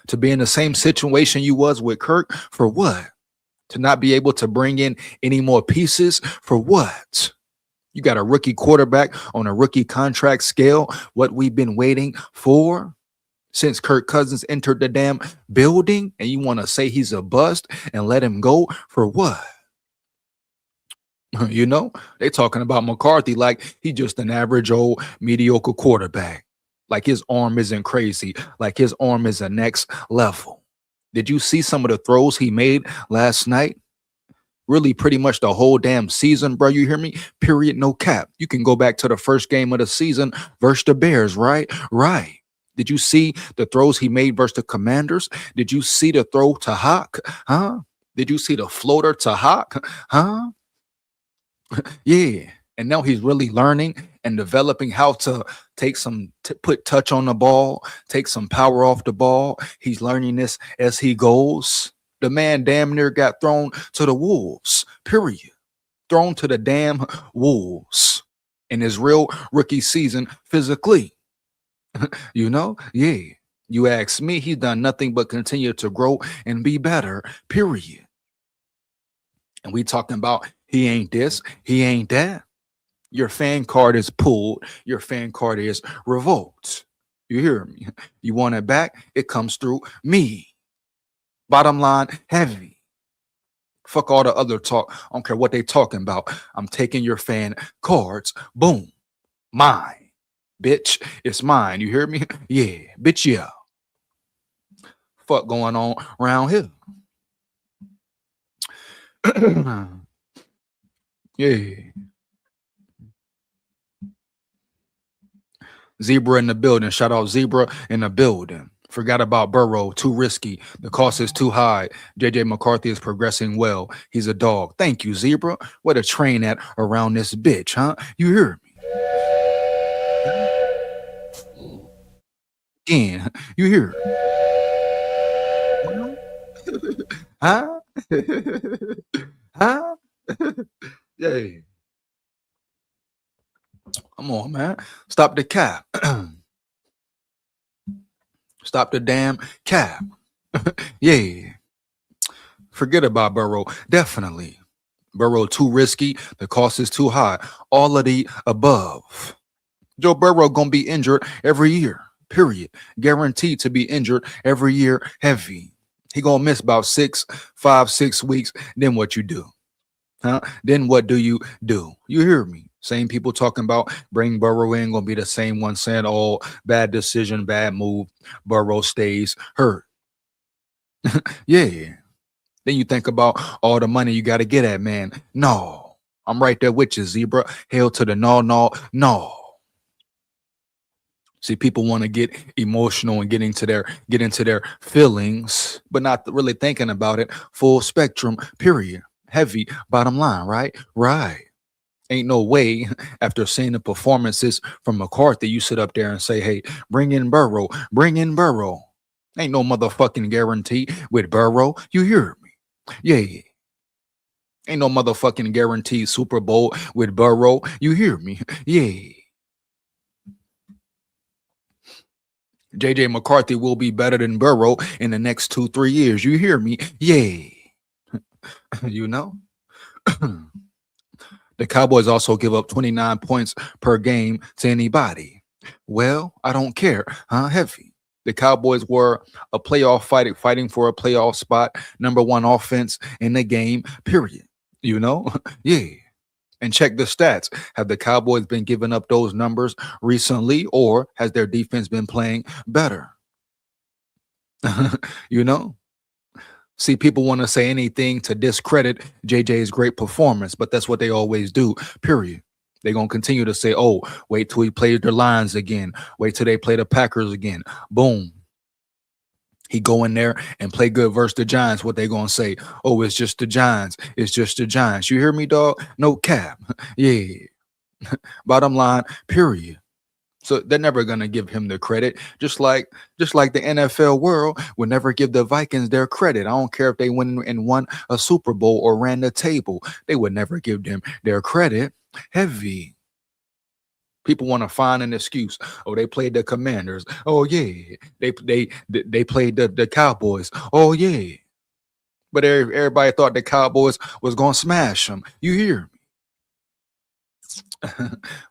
To be in the same situation you was with Kirk for what? To not be able to bring in any more pieces for what? You got a rookie quarterback on a rookie contract scale. What we've been waiting for since Kirk Cousins entered the damn building, and you want to say he's a bust and let him go for what? They talking about McCarthy like he just an average old mediocre quarterback. Like his arm isn't crazy. Like his arm is a next level. Did you see some of the throws he made last night? Really pretty much the whole damn season, bro. You hear me? Period. No cap. You can go back to the first game of the season versus the Bears, right? Right. Did you see the throws he made versus the Commanders? Did you see the throw to Hawk? Huh? Did you see the floater to Hawk? Huh? Yeah. And now he's really learning and developing how to put touch on the ball, take some power off the ball. He's learning this as he goes. The man damn near got thrown to the wolves, period. Thrown to the damn wolves in his real rookie season physically. Yeah. You ask me, he's done nothing but continue to grow and be better, period. And we talking about he ain't this, he ain't that. Your fan card is pulled. Your fan card is revoked. You hear me? You want it back? It comes through me. Bottom line, heavy. Fuck all the other talk. I don't care what they talking about. I'm taking your fan cards. Boom. Mine. Bitch, it's mine. You hear me? Yeah. Bitch, yeah. Fuck going on around here? Yeah. Zebra in the building. Shout out Zebra in the building. Forgot about Burrow. Too risky. The cost is too high. JJ McCarthy is progressing well. He's a dog. Thank you, Zebra. Where to train at around this bitch, huh? You hear me? Again, you hear me? Huh? Huh? Yeah. Come on, man. Stop the cap. Stop the damn cap. Yeah. Forget about Burrow. Definitely. Burrow too risky. The cost is too high. All of the above. Joe Burrow gonna be injured every year. Period. Guaranteed to be injured every year. Heavy. He gonna miss about 5, 6 weeks. Then what you do? Huh? Then what do you do? You hear me? Same people talking about bring Burrow in, gonna be the same one saying, "Oh, bad decision, bad move. Burrow stays hurt." Yeah. Then you think about all the money you got to get at, man. No, I'm right there with you, zebra. Hail to the no, no, no. See, people want to get emotional and get into their feelings, but not really thinking about it. Full spectrum, period. Heavy, bottom line, right? Right. Ain't no way after seeing the performances from McCarthy, you sit up there and say, hey, bring in Burrow, bring in Burrow. Ain't no motherfucking guarantee with Burrow. You hear me? Yeah. Ain't no motherfucking guaranteed Super Bowl with Burrow. You hear me? Yeah. JJ McCarthy will be better than Burrow in the next 2, 3 years. You hear me? Yeah. You know? The Cowboys also give up 29 points per game to anybody. Well, I don't care, huh? Heavy. The Cowboys were a playoff fighting for a playoff spot, number one offense in the game, period. You know? Yeah. And check the stats. Have the Cowboys been giving up those numbers recently, or has their defense been playing better? You know? See, people want to say anything to discredit JJ's great performance, but that's what they always do, period. They're going to continue to say, oh, wait till he plays the Lions again. Wait till they play the Packers again. Boom. He go in there and play good versus the Giants. What they going to say? Oh, it's just the Giants. It's just the Giants. You hear me, dog? No cap. Yeah. Bottom line, period. So they're never gonna give him the credit, just like the NFL world would never give the Vikings their credit. I don't care if they went and won a Super Bowl or ran the table, they would never give them their credit. Heavy. People want to find an excuse. Oh, they played the Commanders. Oh yeah, they played the Cowboys. Oh yeah, but everybody thought the Cowboys was gonna smash them. You hear me?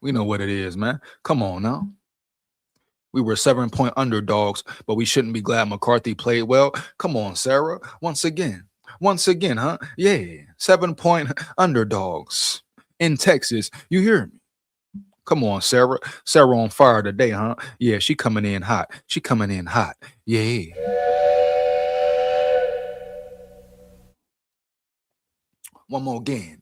We know what it is, man. Come on now. We were 7-point underdogs, but we shouldn't be glad McCarthy played well. Come on, Sarah. Once again, huh? Yeah, 7-point underdogs in Texas. You hear me? Come on, Sarah. Sarah on fire today, huh? Yeah, she coming in hot. She coming in hot. Yeah. One more again.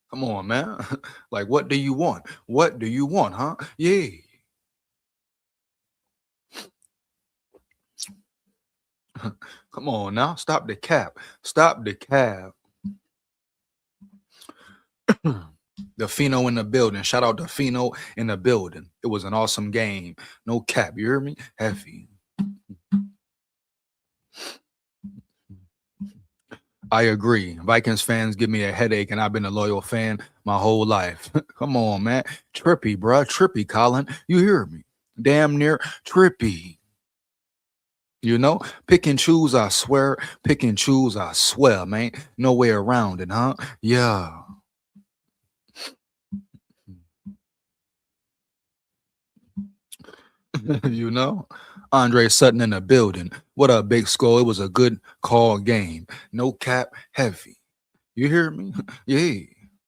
Come on, man. Like, what do you want? What do you want, huh? Yeah. Come on now. Stop the cap. Stop the cap. The Fino in the building. Shout out to Fino in the building. It was an awesome game. No cap. You hear me? Heavy. I agree. Vikings fans give me a headache, and I've been a loyal fan my whole life. Come on, man. Trippy, bruh. Trippy, Colin. You hear me? Damn near trippy. You know, pick and choose, I swear. Pick and choose, I swear, man. No way around it, huh? Yeah. You know? Andre Sutton in the building. What up, Big Skull? It was a good call game. No cap, heavy. You hear me? Yeah.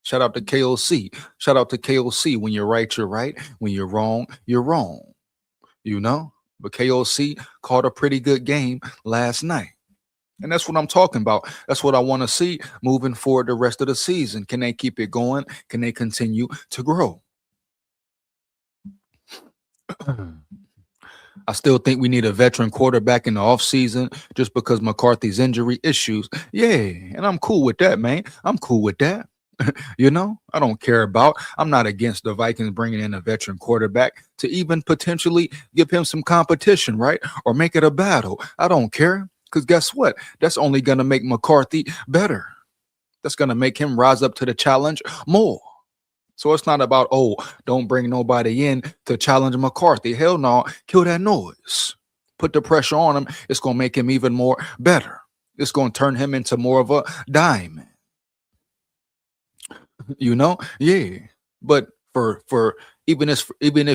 Shout out to KOC. Shout out to KOC. When you're right, you're right. When you're wrong, you're wrong. You know? But KOC called a pretty good game last night. And that's what I'm talking about. That's what I want to see moving forward the rest of the season. Can they keep it going? Can they continue to grow? I still think we need a veteran quarterback in the offseason just because McCarthy's injury issues. Yeah, and I'm cool with that, man. I'm cool with that. You know, I don't care about. I'm not against the Vikings bringing in a veteran quarterback to even potentially give him some competition, right? Or make it a battle. I don't care because guess what? That's only going to make McCarthy better. That's going to make him rise up to the challenge more. So it's not about, oh, don't bring nobody in to challenge McCarthy. Hell no, kill that noise. Put the pressure on him. It's going to make him even more better. It's going to turn him into more of a diamond. You know? Yeah. But for even if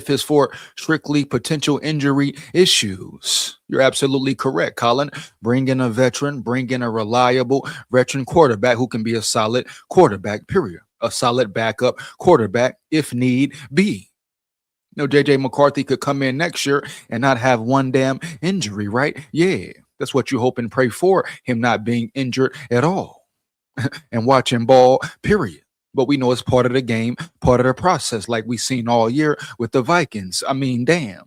it's for strictly potential injury issues, you're absolutely correct, Colin. Bring in a veteran, bring in a reliable veteran quarterback who can be a solid quarterback, period. A solid backup quarterback if need be. JJ McCarthy could come in next year and not have one damn injury, right? Yeah. That's what you hope and pray for, him not being injured at all and watching ball, period. But we know it's part of the game, part of the process, like we've seen all year with the Vikings. I mean, damn,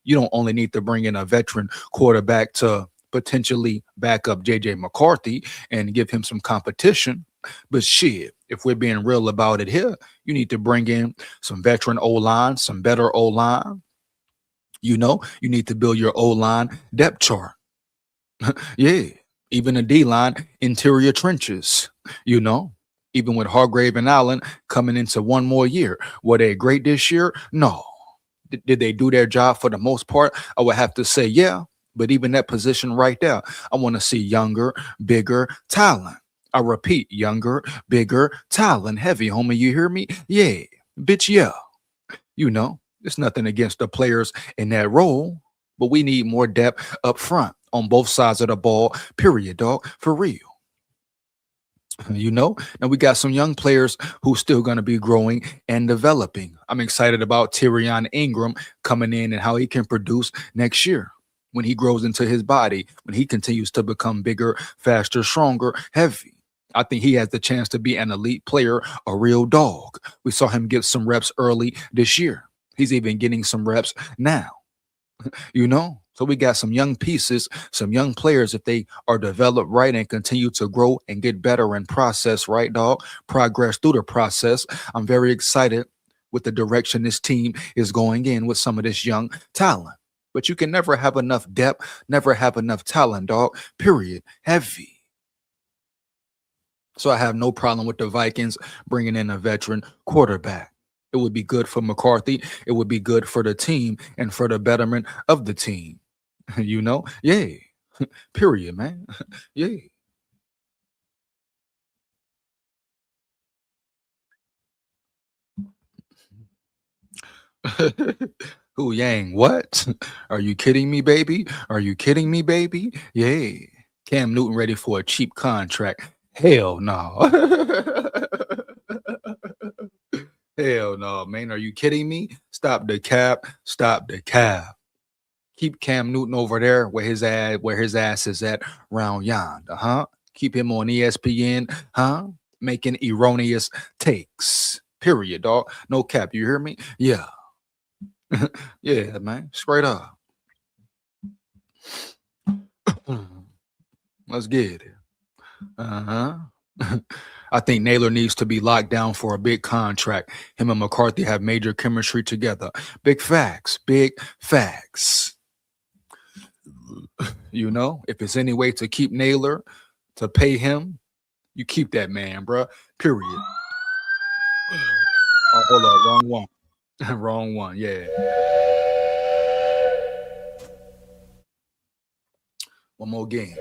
you don't only need to bring in a veteran quarterback to potentially back up JJ McCarthy and give him some competition. But shit, if we're being real about it here, you need to bring in some veteran O line, some better O line. You need to build your O line depth chart. Yeah, even the D line, interior trenches, you know, even with Hargrave and Allen coming into one more year. Were they great this year? No. Did they do their job for the most part? I would have to say, yeah. But even that position right there, I want to see younger, bigger talent. I repeat, younger, bigger talent. Heavy, homie, you hear me? Yeah. Bitch, yeah. It's nothing against the players in that role, but we need more depth up front on both sides of the ball, period, dog, for real. And we got some young players who's still going to be growing and developing. I'm excited about Tyrion Ingram coming in and how he can produce next year when he grows into his body, when he continues to become bigger, faster, stronger, heavy. I think he has the chance to be an elite player, a real dog. We saw him get some reps early this year. He's even getting some reps now. So we got some young pieces, some young players. If they are developed right and continue to grow and get better and process right, dog, progress through the process. I'm very excited with the direction this team is going in with some of this young talent. But you can never have enough depth, never have enough talent, dog, period. Heavy. So I have no problem with the Vikings bringing in a veteran quarterback. It would be good for McCarthy. It would be good for the team and for the betterment of the team. Yeah. Period, man. Yeah. Who Yang? What? Are you kidding me, baby? Are you kidding me, baby? Yeah. Cam Newton ready for a cheap contract. Hell no. Hell no, man. Are you kidding me? Stop the cap. Stop the cap. Keep Cam Newton over there where his ass is at round yonder, huh? Keep him on ESPN, huh? Making erroneous takes. Period, dog. No cap. You hear me? Yeah. Yeah, man. Straight up. Let's get it. Uh-huh. I think Naylor needs to be locked down for a big contract. Him and McCarthy have major chemistry together. Big facts. Big facts. If it's any way to keep Naylor, to pay him, you keep that man, bruh. Period. Oh, hold up. Wrong one. Wrong one. Yeah. One more game.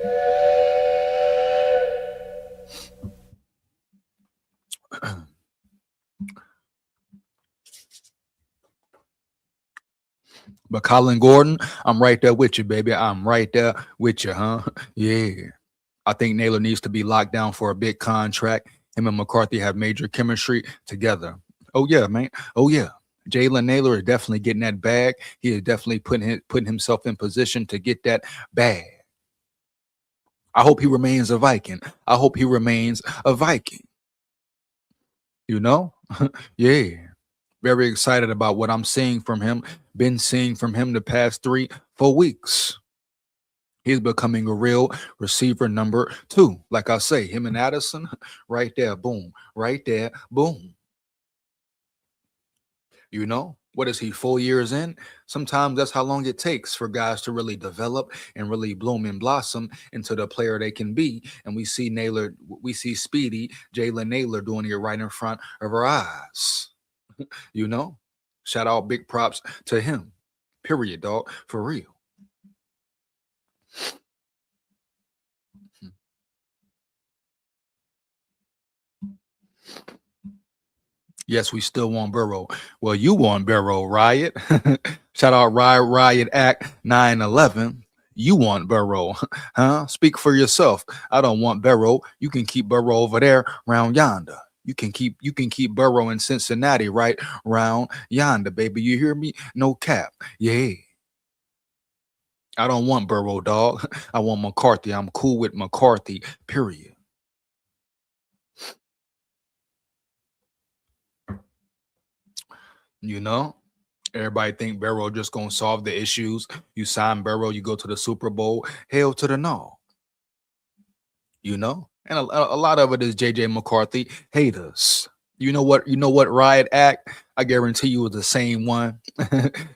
But Colin Gordon, I'm right there with you, baby. I'm right there with you, huh? Yeah. I think Naylor needs to be locked down for a big contract. Him and McCarthy have major chemistry together. Oh yeah, man. Oh yeah. Jalen Naylor is definitely getting that bag. He is definitely putting himself in position to get that bag. I hope he remains a Viking. I hope he remains a Viking. You know? Yeah. Very excited about what I'm seeing from him. Been seeing from him the past 3-4 weeks. He's becoming a real receiver number two. Like I say, him and Addison, right there, boom. Right there, boom. What is he, 4 years in? Sometimes that's how long it takes for guys to really develop and really bloom and blossom into the player they can be. And we see Speedy, Jalen Naylor doing it right in front of our eyes. you know? Shout out, big props to him. Period, dog. For real. Yes, we still want Burrow. Well, you want Burrow, Riot. Shout out Riot Act 911. You want Burrow, huh? Speak for yourself. I don't want Burrow. You can keep Burrow over there round yonder. You can keep Burrow in Cincinnati, right? Round yonder, baby. You hear me? No cap. Yeah. I don't want Burrow, dog. I want McCarthy. I'm cool with McCarthy. Period. You know? Everybody think Burrow just gonna solve the issues. You sign Burrow, you go to the Super Bowl. Hell to the no, you know. And a lot of it is JJ McCarthy haters. You know what? You know what? Riot Act. I guarantee you was the same one.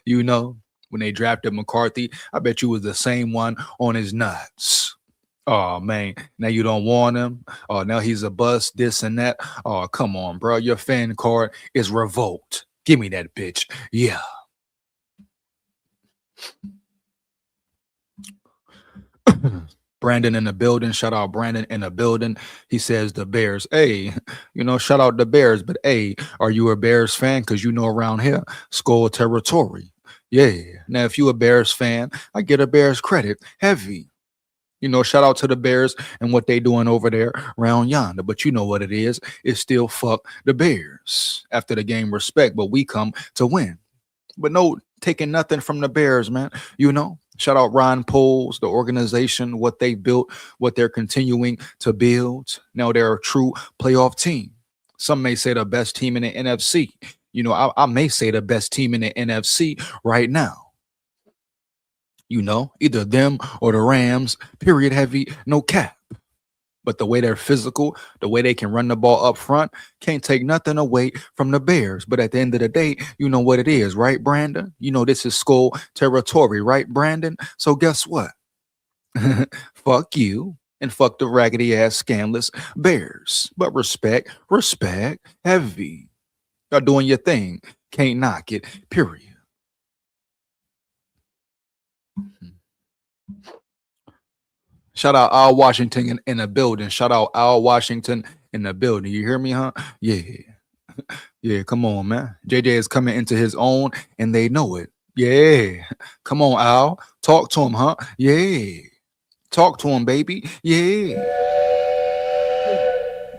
You know when they drafted McCarthy, I bet you was the same one on his nuts. Oh man, now you don't want him. Oh, now he's a bust. This and that. Oh, come on, bro. Your fan card is revoked. Give me that bitch. Yeah. Brandon in the building. Shout out Brandon in the building. He says the Bears. Hey, shout out the Bears. But hey, are you a Bears fan? Because around here, SKOL territory. Yeah. Now, if you a Bears fan, I get a Bears credit. Heavy. Shout out to the Bears and what they doing over there around yonder. But you know what it is. It's still fuck the Bears. After the game, respect, but we come to win. But no taking nothing from the Bears, man. Shout out Ron Poles, the organization, what they built, what they're continuing to build. Now they're a true playoff team. Some may say the best team in the NFC. I may say the best team in the NFC right now. Either them or the Rams, period, heavy, no cap. But the way they're physical, the way they can run the ball up front, can't take nothing away from the Bears. But at the end of the day, you know what it is, right, Brandon? This is SKOL territory, right, Brandon? So guess what? Fuck you and fuck the raggedy ass scamless Bears. But respect, heavy. Y'all doing your thing. Can't knock it, period. Shout out Al Washington in the building. Shout out Al Washington in the building. You hear me, huh? Yeah. Yeah, come on, man. JJ is coming into his own and they know it. Yeah. Come on, Al. Talk to him, huh? Yeah. Talk to him, baby. Yeah.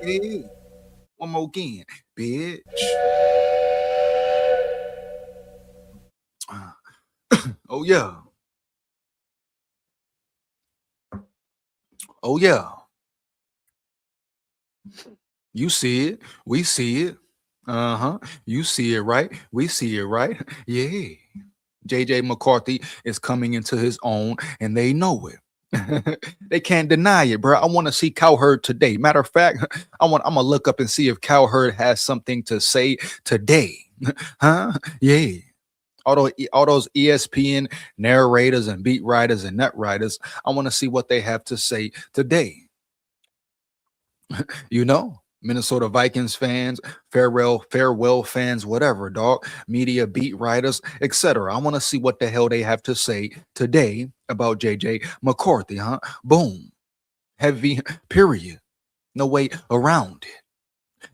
Yeah. One more again, bitch. Oh, yeah. Oh, yeah. You see it. We see it. Uh-huh. You see it, right? We see it, right? Yeah. JJ McCarthy is coming into his own and they know it. They can't deny it, bro. I want to see Cowherd today. Matter of fact, I'm gonna look up and see if Cowherd has something to say today. Huh? Yeah. All those ESPN narrators and beat writers and net writers, I want to see what they have to say today. Minnesota Vikings fans, farewell fans, whatever, dog, media beat writers, etc. I want to see what the hell they have to say today about JJ McCarthy, huh? Boom. Heavy, period. No way around it.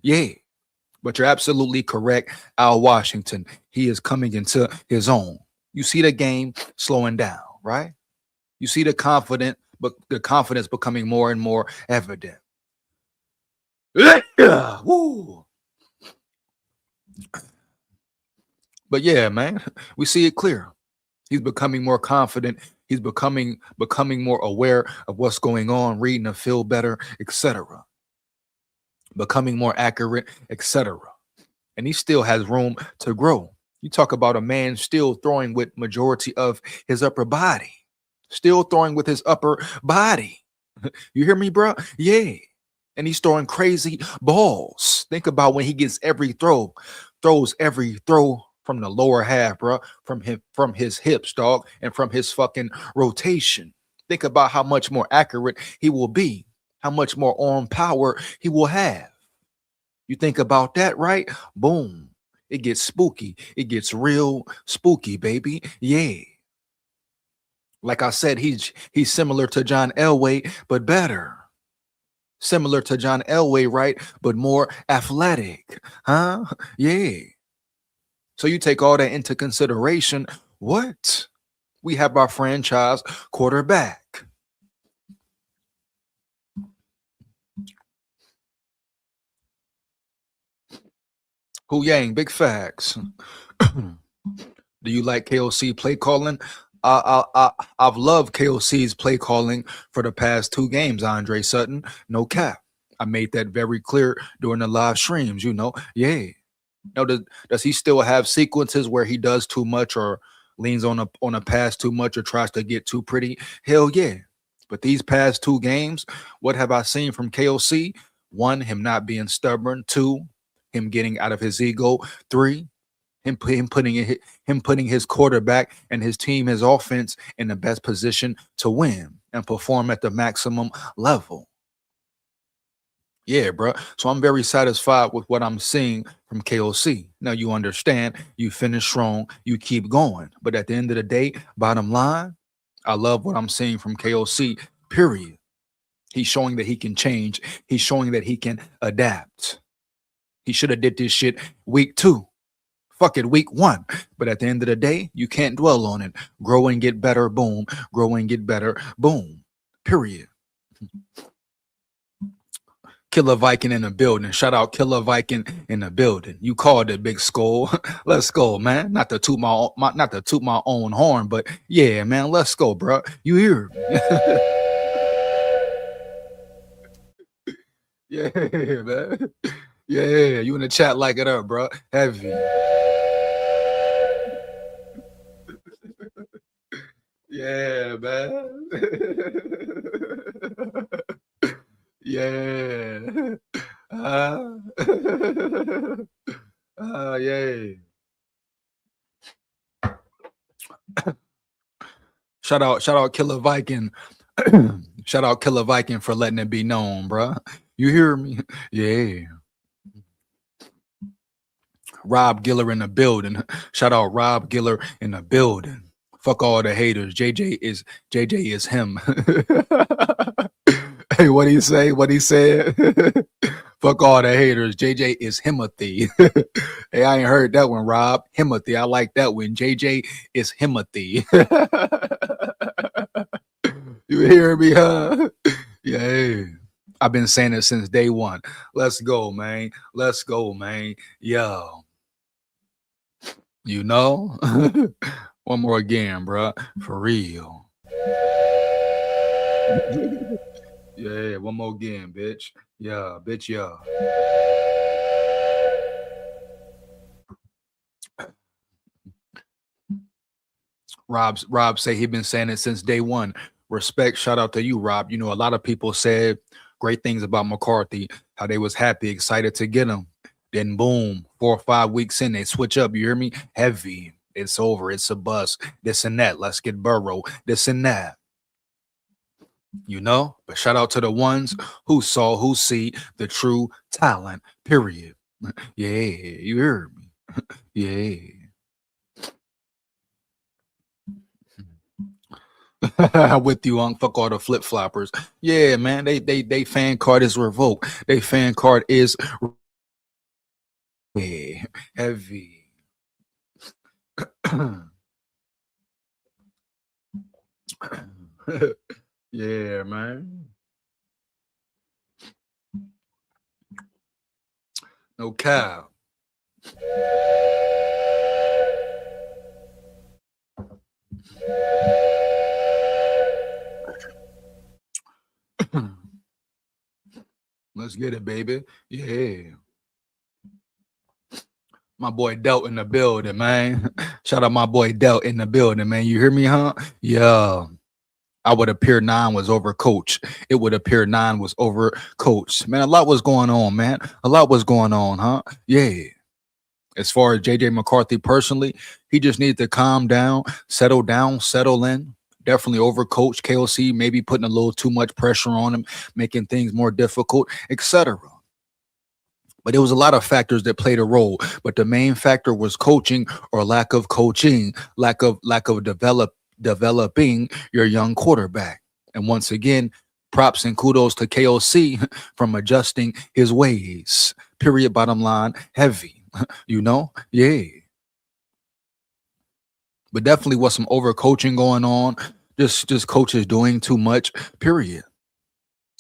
Yeah. But you're absolutely correct. Al Washington, he is coming into his own. You see the game slowing down, right? You see the confidence becoming more and more evident. Woo. But yeah, man, we see it clear. He's becoming more confident. He's becoming more aware of what's going on, reading the field better, etc. Becoming more accurate, etc. And he still has room to grow. You talk about a man still throwing with majority of his upper body. Still throwing with his upper body. You hear me, bro? Yeah. And he's throwing crazy balls. Think about when he gets throws every throw from the lower half, bro, from his hips, dog, and from his fucking rotation. Think about how much more accurate he will be, how much more arm power he will have. You think about that, right? Boom. It gets spooky. It gets real spooky, baby. Yeah. Like I said, he's similar to John Elway, but better. Similar to John Elway, right? But more athletic, huh? Yeah. So you take all that into consideration. What? We have our franchise quarterback. Hu Yang, big facts. Do you like KOC play calling? I've loved KOC's play calling for the past two games, Andre Sutton. No cap. I made that very clear during the live streams, you know. Yeah. Now, does he still have sequences where he does too much or leans on a pass too much or tries to get too pretty? Hell yeah. But these past two games, what have I seen from KOC? One, him not being stubborn. Two, him getting out of his ego. Three, him putting his quarterback and his team, his offense in the best position to win and perform at the maximum level. Yeah, bro. So I'm very satisfied with what I'm seeing from KOC. Now you understand, you finish strong, you keep going. But at the end of the day, bottom line, I love what I'm seeing from KOC, period. He's showing that he can change. He's showing that he can adapt. He should have did this shit week 2. Fuck it, week 1. But at the end of the day, you can't dwell on it. Grow and get better, boom. Grow and get better, boom. Period. Killer Viking in the building. Shout out Killer Viking in the building. You called it, Big SKOL. Let's go, man. Not to toot my own horn, but yeah, man. Let's go, bro. You hear me? Yeah, man. Yeah, you in the chat like it up, bro. Heavy. Yeah, man. Yeah. Uh, yeah. Shout out Killer Viking. Shout out Killer Viking for letting it be known, bro. You hear me? Yeah. Rob Giller in the building. Shout out Rob Giller in the building. Fuck all the haters. JJ is him. Hey, what he say? What he said? Fuck all the haters. JJ is Himothy. Hey, I ain't heard that one, Rob. Himothy. I like that one. JJ is Himothy. You hear me, huh? Yeah. I've been saying it since day one. Let's go, man. Let's go, man. Yo. You know? One more again, bro. For real. Yeah, one more again, bitch. Yeah, bitch, yeah. Rob say he been saying it since day one. Respect, shout out to you, Rob. You know, a lot of people said great things about McCarthy, how they was happy, excited to get him. Then boom, 4 or 5 weeks in, they switch up. You hear me? Heavy. It's over. It's a bust. This and that. Let's get Burrow. This and that. You know? But shout out to the ones who saw, who see the true talent. Period. Yeah, you heard me. Yeah. With you on fuck all the flip floppers. Yeah, man. They fan card is revoked. They fan card is heavy. Yeah, man. No cow. Let's get it, baby. Yeah. My boy Delt in the building, man. Shout out my boy Delt in the building, man. You hear me, huh? Yeah. I would appear 9 was over coach. It would appear 9 was over coach. Man, a lot was going on, man. A lot was going on, huh? Yeah. As far as JJ McCarthy personally, he just needed to calm down, settle in. Definitely overcoach KOC, maybe putting a little too much pressure on him, making things more difficult, etc. But there was a lot of factors that played a role. But the main factor was coaching or lack of coaching, lack of developing your young quarterback. And once again, Props and kudos to KOC from adjusting his ways. Period. Bottom line, heavy. You know? Yeah. But definitely was some overcoaching going on. Just coaches doing too much. Period.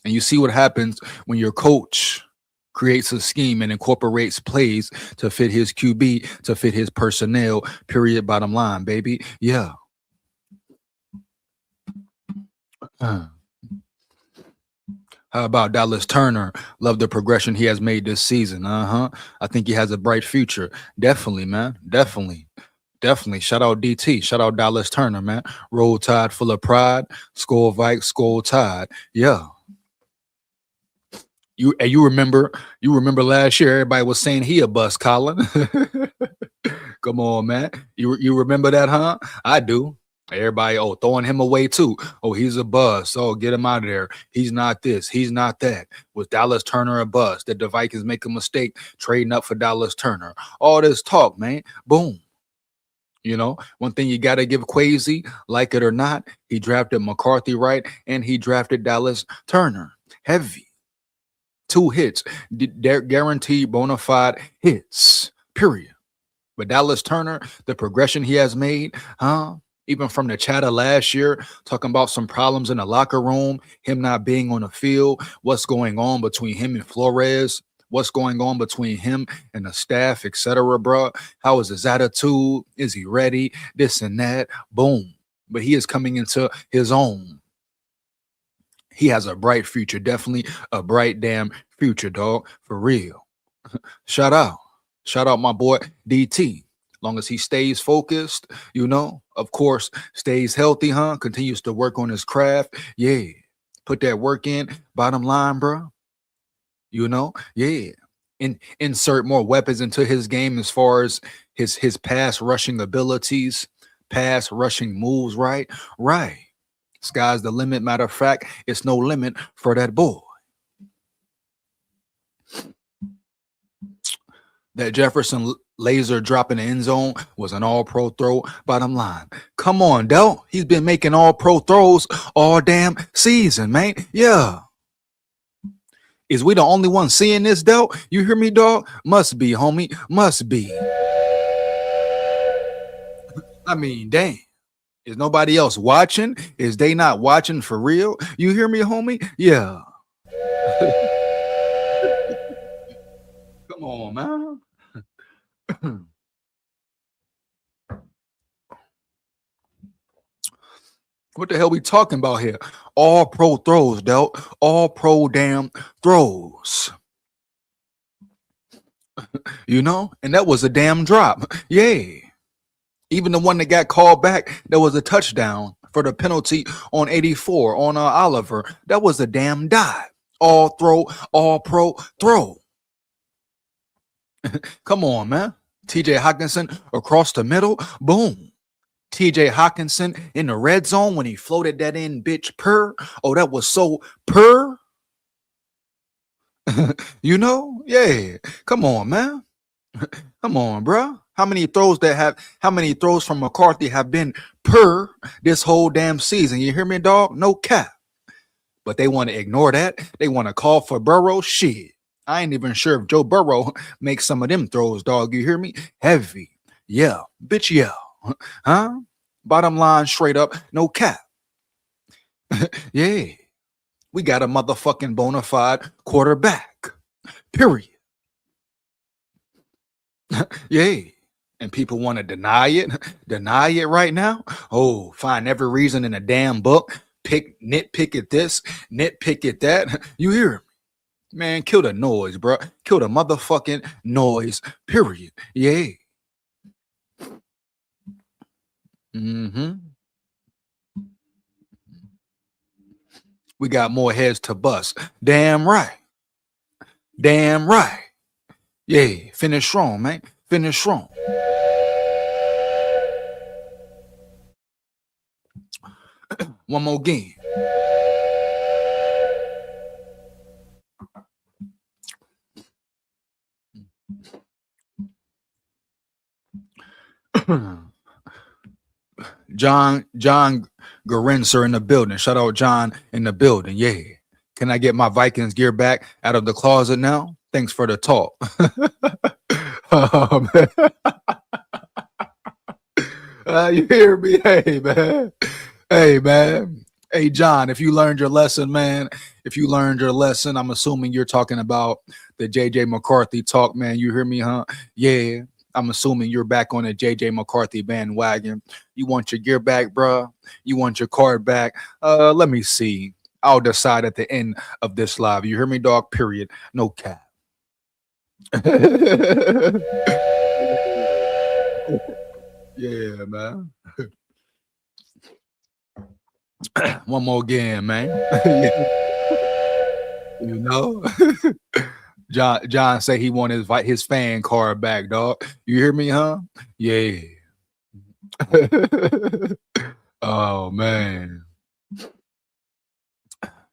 And you see what happens when your coach creates a scheme and incorporates plays to fit his QB, to fit his personnel. Period. Bottom line, baby. Yeah. Uh, How about Dallas Turner? Love the progression he has made this season. I think he has a bright future. Definitely, man. Definitely. Definitely. Shout out DT. Shout out Dallas Turner, man. Roll Tide full of pride. SKOL Vikes, SKOL Tide. Yeah. You remember last year everybody was saying he a bust, Colin. Come on, man. You remember that, huh? I do. Everybody, throwing him away too. Oh, he's a bust. Oh, get him out of there. He's not this. He's not that. Was Dallas Turner a bust? Did the Vikings make a mistake trading up for Dallas Turner? All this talk, man. Boom. You know, one thing you got to give Quasi, like it or not, he drafted McCarthy right, and he drafted Dallas Turner. Heavy. 2 hits. They're guaranteed bona fide hits. Period. But Dallas Turner, the progression he has made, even from the chatter last year, talking about some problems in the locker room, him not being on the field, what's going on between him and Flores, what's going on between him and the staff, etc., bro. How is his attitude? Is he ready? This and that. Boom. But he is coming into his own. He has a bright future, definitely a bright damn future, dog, for real. Shout out. Shout out my boy DT. Long as he stays focused, you know, of course, stays healthy, continues to work on his craft. Yeah. Put that work in. Bottom line, bro. You know, yeah. Insert more weapons into his game as far as his pass rushing abilities, pass rushing moves, right? Right. Sky's the limit. Matter of fact, it's no limit for that boy. That Jefferson laser drop in the end zone was an all-pro throw. Bottom line. Come on, Del. He's been making all-pro throws all damn season, man. Yeah. Is we the only one seeing this, Del? You hear me, dog? Must be, homie. Must be. I mean, dang. Is nobody else watching? Is they not watching for real? You hear me, homie? Yeah. Come on, man. What the hell we talking about here? All pro throws, Delt. All pro damn throws. You know? And that was a damn drop. Yeah. Even the one that got called back, that was a touchdown for the penalty on 84 on Oliver. That was a damn dive. All throw, all pro throw. Come on, man. TJ Hawkinson across the middle. Boom. TJ Hawkinson in the red zone when he floated that in, bitch, purr. Oh, that was so purr. You know? Yeah. Come on, man. Come on, bro. How many throws from McCarthy have been per this whole damn season? You hear me, dog? No cap. But they want to ignore that. They want to call for Burrow. Shit. I ain't even sure if Joe Burrow makes some of them throws, dog. You hear me? Heavy. Yeah. Bitch, yeah. Huh? Bottom line, straight up, no cap. Yeah. We got a motherfucking bona fide quarterback. Period. Yeah. And people want to deny it right now. Oh, find every reason in a damn book. Nitpick at this, nitpick at that. You hear me? Man, kill the noise, bro. Kill the motherfucking noise. Period. Yeah. Mm-hmm. We got more heads to bust. Damn right. Damn right. Yeah. Finish strong, man. Finish strong. One more game. John Garenser in the building. Shout out John in the building. Yeah. Can I get my Vikings gear back out of the closet now? Thanks for the talk. Man. You hear me? Hey, man. Hey, man. Hey, John, if you learned your lesson, man, if you learned your lesson, I'm assuming you're talking about the JJ McCarthy talk, man. You hear me, huh? Yeah. I'm assuming you're back on the JJ McCarthy bandwagon. You want your gear back, bruh? You want your card back? Let me see. I'll decide at the end of this live. You hear me, dog? Period. No cap. Yeah, man. One more game, man. You know, John say he want his fan card back, dog. You hear me, huh? Yeah. Oh man.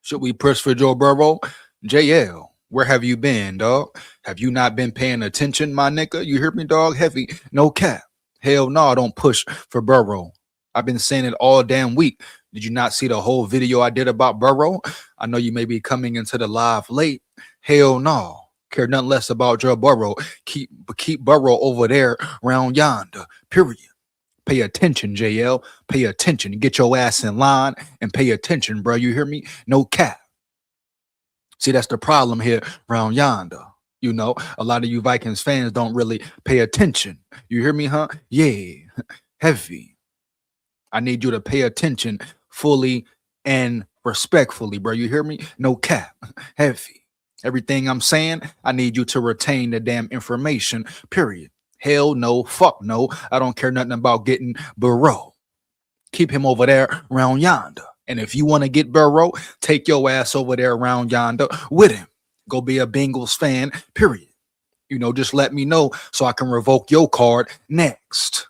Should we push for Joe Burrow? JL, where have you been, dog? Have you not been paying attention, my nigga? You hear me, dog? Heavy, no cap. Hell no, I don't push for Burrow. I've been saying it all damn week. Did you not see the whole video I did about Burrow? I know you may be coming into the live late. Hell no. Care nothing less about Joe Burrow. Keep Burrow over there around yonder. Period. Pay attention, JL. Pay attention. Get your ass in line and pay attention, bro. You hear me? No cap. See, that's the problem here around yonder. You know, a lot of you Vikings fans don't really pay attention. You hear me, huh? Yeah. Heavy. I need you to pay attention fully and respectfully, bro. You hear me? No cap. Heavy. Everything I'm saying, I need you to retain the damn information, period. Hell no, fuck no. I don't care nothing about getting Burrow. Keep him over there around yonder. And if you want to get Burrow, take your ass over there around yonder with him. Go be a Bengals fan, period. You know, just let me know so I can revoke your card next.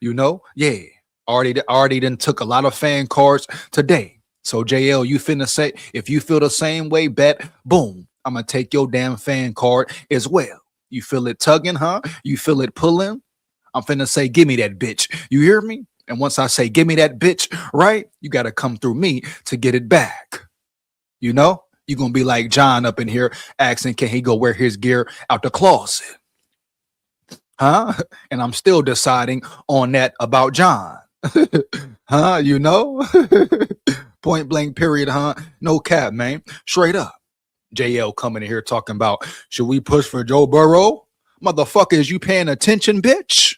You know? Yeah. Already done took a lot of fan cards today. So JL, you finna say, if you feel the same way, bet, boom, I'm gonna take your damn fan card as well. You feel it tugging, huh? You feel it pulling? I'm finna say, give me that bitch. You hear me? And once I say, give me that bitch, right? You gotta come through me to get it back. You know? You're gonna be like John up in here asking, can he go wear his gear out the closet? Huh? And I'm still deciding on that about John. Huh? You know? Point blank period, huh? No cap, man. Straight up. JL coming in here talking about, should we push for Joe Burrow? Motherfucker, is you paying attention, bitch?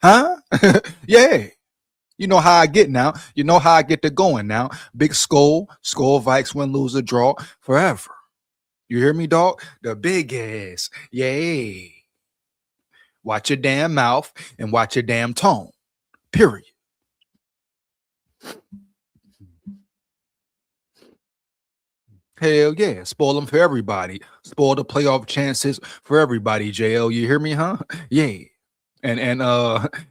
Huh? Yeah. You know how I get now. You know how I get to going now. Big SKOL, Vikes, win, lose, or draw forever. You hear me, dog? The big ass. Yay. Watch your damn mouth and watch your damn tone. Period. Hell yeah. Spoil them for everybody. Spoil the playoff chances for everybody, JL. You hear me, huh? Yeah. And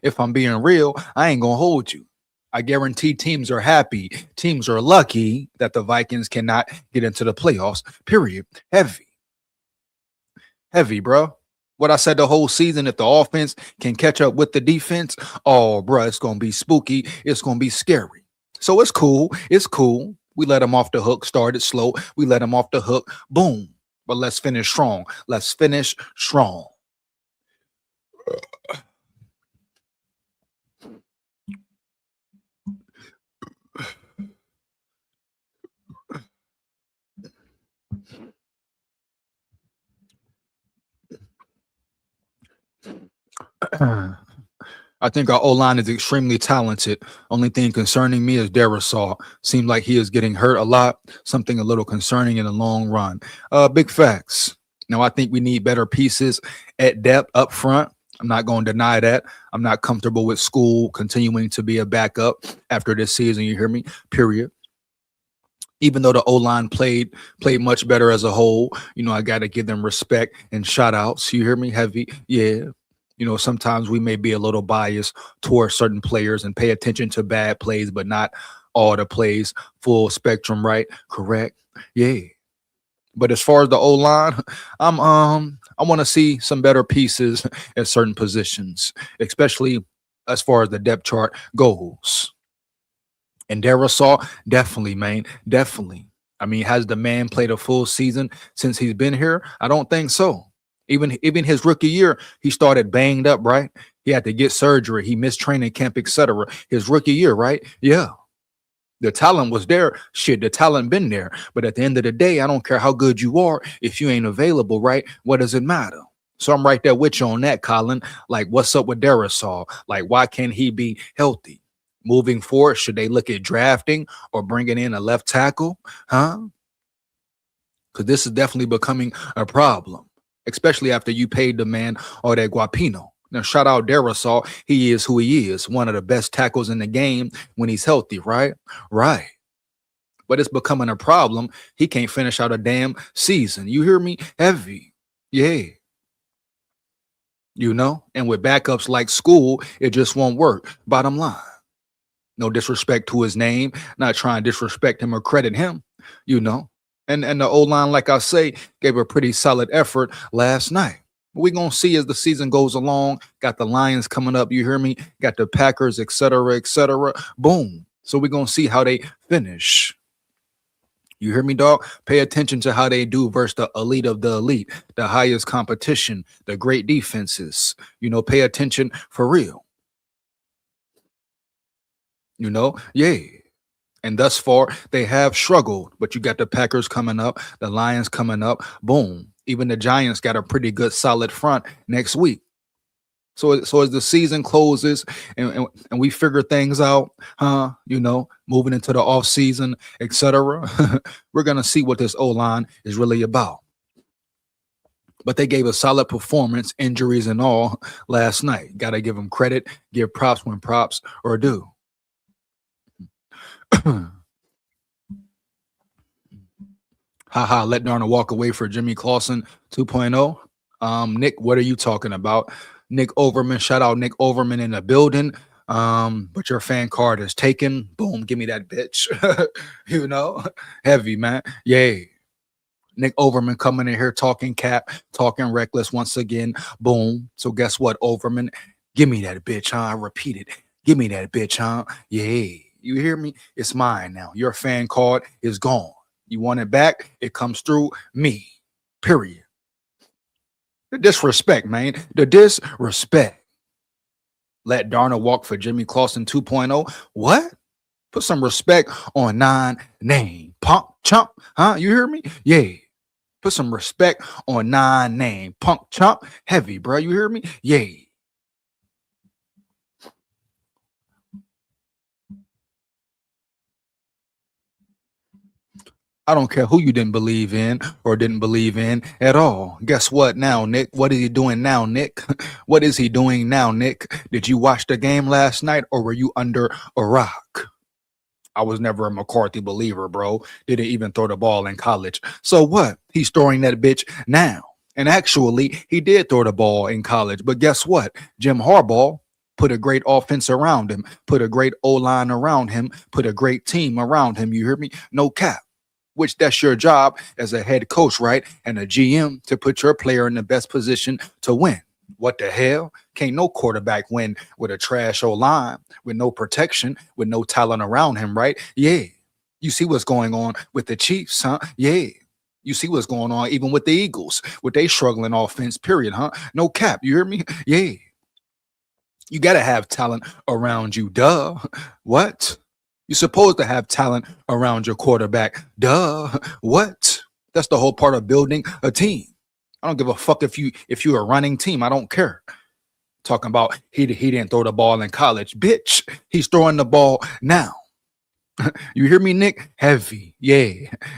if I'm being real, I ain't gonna hold you. I guarantee teams are happy. Teams are lucky that the Vikings cannot get into the playoffs. Period. Heavy, bro. What I said the whole season, if the offense can catch up with the defense, oh, bro, it's gonna be spooky. It's gonna be scary. So it's cool. It's cool. We let them off the hook. Started slow. We let them off the hook. Boom. But let's finish strong. Let's finish strong. I think our O-line is extremely talented. Only thing concerning me is Darisaw. Seems like he is getting hurt a lot. Something a little concerning in the long run. Big facts. Now, I think we need better pieces at depth up front. I'm not going to deny that. I'm not comfortable with SKOL continuing to be a backup after this season. You hear me? Period. Even though the O-line played much better as a whole, you know, I got to give them respect and shout outs. You hear me? Heavy. Yeah. You know, sometimes we may be a little biased towards certain players and pay attention to bad plays, but not all the plays, full spectrum, right? Correct. Yeah. But as far as the O-line, I want to see some better pieces at certain positions, especially as far as the depth chart goes. And Darisaw, definitely, man, definitely. I mean, has the man played a full season since he's been here? I don't think so. Even his rookie year, he started banged up, right? He had to get surgery. He missed training camp, etc. His rookie year, right? Yeah. The talent was there. Shit, the talent been there. But at the end of the day, I don't care how good you are. If you ain't available, right? What does it matter? So I'm right there with you on that, Colin. Like, what's up with Darasol? Like, why can't he be healthy? Moving forward, should they look at drafting or bringing in a left tackle? Huh? Because this is definitely becoming a problem, especially after you paid the man all that guapino. Now, shout out Darasol. He is who he is, one of the best tackles in the game when he's healthy, right? Right. But it's becoming a problem. He can't finish out a damn season. You hear me? Heavy. Yeah. You know? And with backups like SKOL, it just won't work. Bottom line. No disrespect to his name, not trying to disrespect him or credit him, you know. And the O-line, like I say, gave a pretty solid effort last night. We're gonna see as the season goes along. Got the Lions coming up, you hear me? Got the Packers, etc., etc. Boom. So we're gonna see how they finish. You hear me, dog? Pay attention to how they do versus the elite of the elite, the highest competition, the great defenses. You know, pay attention for real. You know, yeah. And thus far, they have struggled. But you got the Packers coming up, the Lions coming up. Boom. Even the Giants got a pretty good, solid front next week. So as the season closes and we figure things out, you know, moving into the off season, etc., we're gonna see what this O-line is really about. But they gave a solid performance, injuries and all, last night. Gotta give them credit, give props when props are due. Haha, let Darnold walk away for Jimmy Clausen 2.0. Nick, what are you talking about? Nick Overman, shout out Nick Overman in the building. But your fan card is taken. Boom, give me that bitch. You know, heavy, man. Yay. Nick Overman coming in here talking cap, talking reckless once again. Boom. So guess what, Overman? Give me that bitch, huh? I repeat it. Give me that bitch, huh? Yay. You hear me? It's mine now. Your fan card is gone. You want it back? It comes through me. Period. The disrespect, man. The disrespect. Let Darnold walk for Jimmy Clausen 2.0. What? Put some respect on 9 name. Punk chump. Huh? You hear me? Yeah. Put some respect on 9 name. Punk chump. Heavy, bro. You hear me? Yeah. I don't care who you didn't believe in or didn't believe in at all. Guess what now, Nick? What is he doing now, Nick? What is he doing now, Nick? Did you watch the game last night or were you under a rock? I was never a McCarthy believer, bro. Didn't even throw the ball in college. So what? He's throwing that bitch now. And actually, he did throw the ball in college. But guess what? Jim Harbaugh put a great offense around him, put a great O-line around him, put a great team around him. You hear me? No cap. Which that's your job as a head coach, right? And a GM to put your player in the best position to win. What the hell? Can't no quarterback win with a trash O-line, with no protection, with no talent around him, right? Yeah. You see what's going on with the Chiefs, huh? Yeah. You see what's going on even with the Eagles, with they struggling offense, period, huh? No cap. You hear me? Yeah. You got to have talent around you, duh. What? You're supposed to have talent around your quarterback. Duh. What? That's the whole part of building a team. I don't give a fuck if you're a running team. I don't care. Talking about he didn't throw the ball in college. Bitch, he's throwing the ball now. You hear me, Nick? Heavy. Yeah.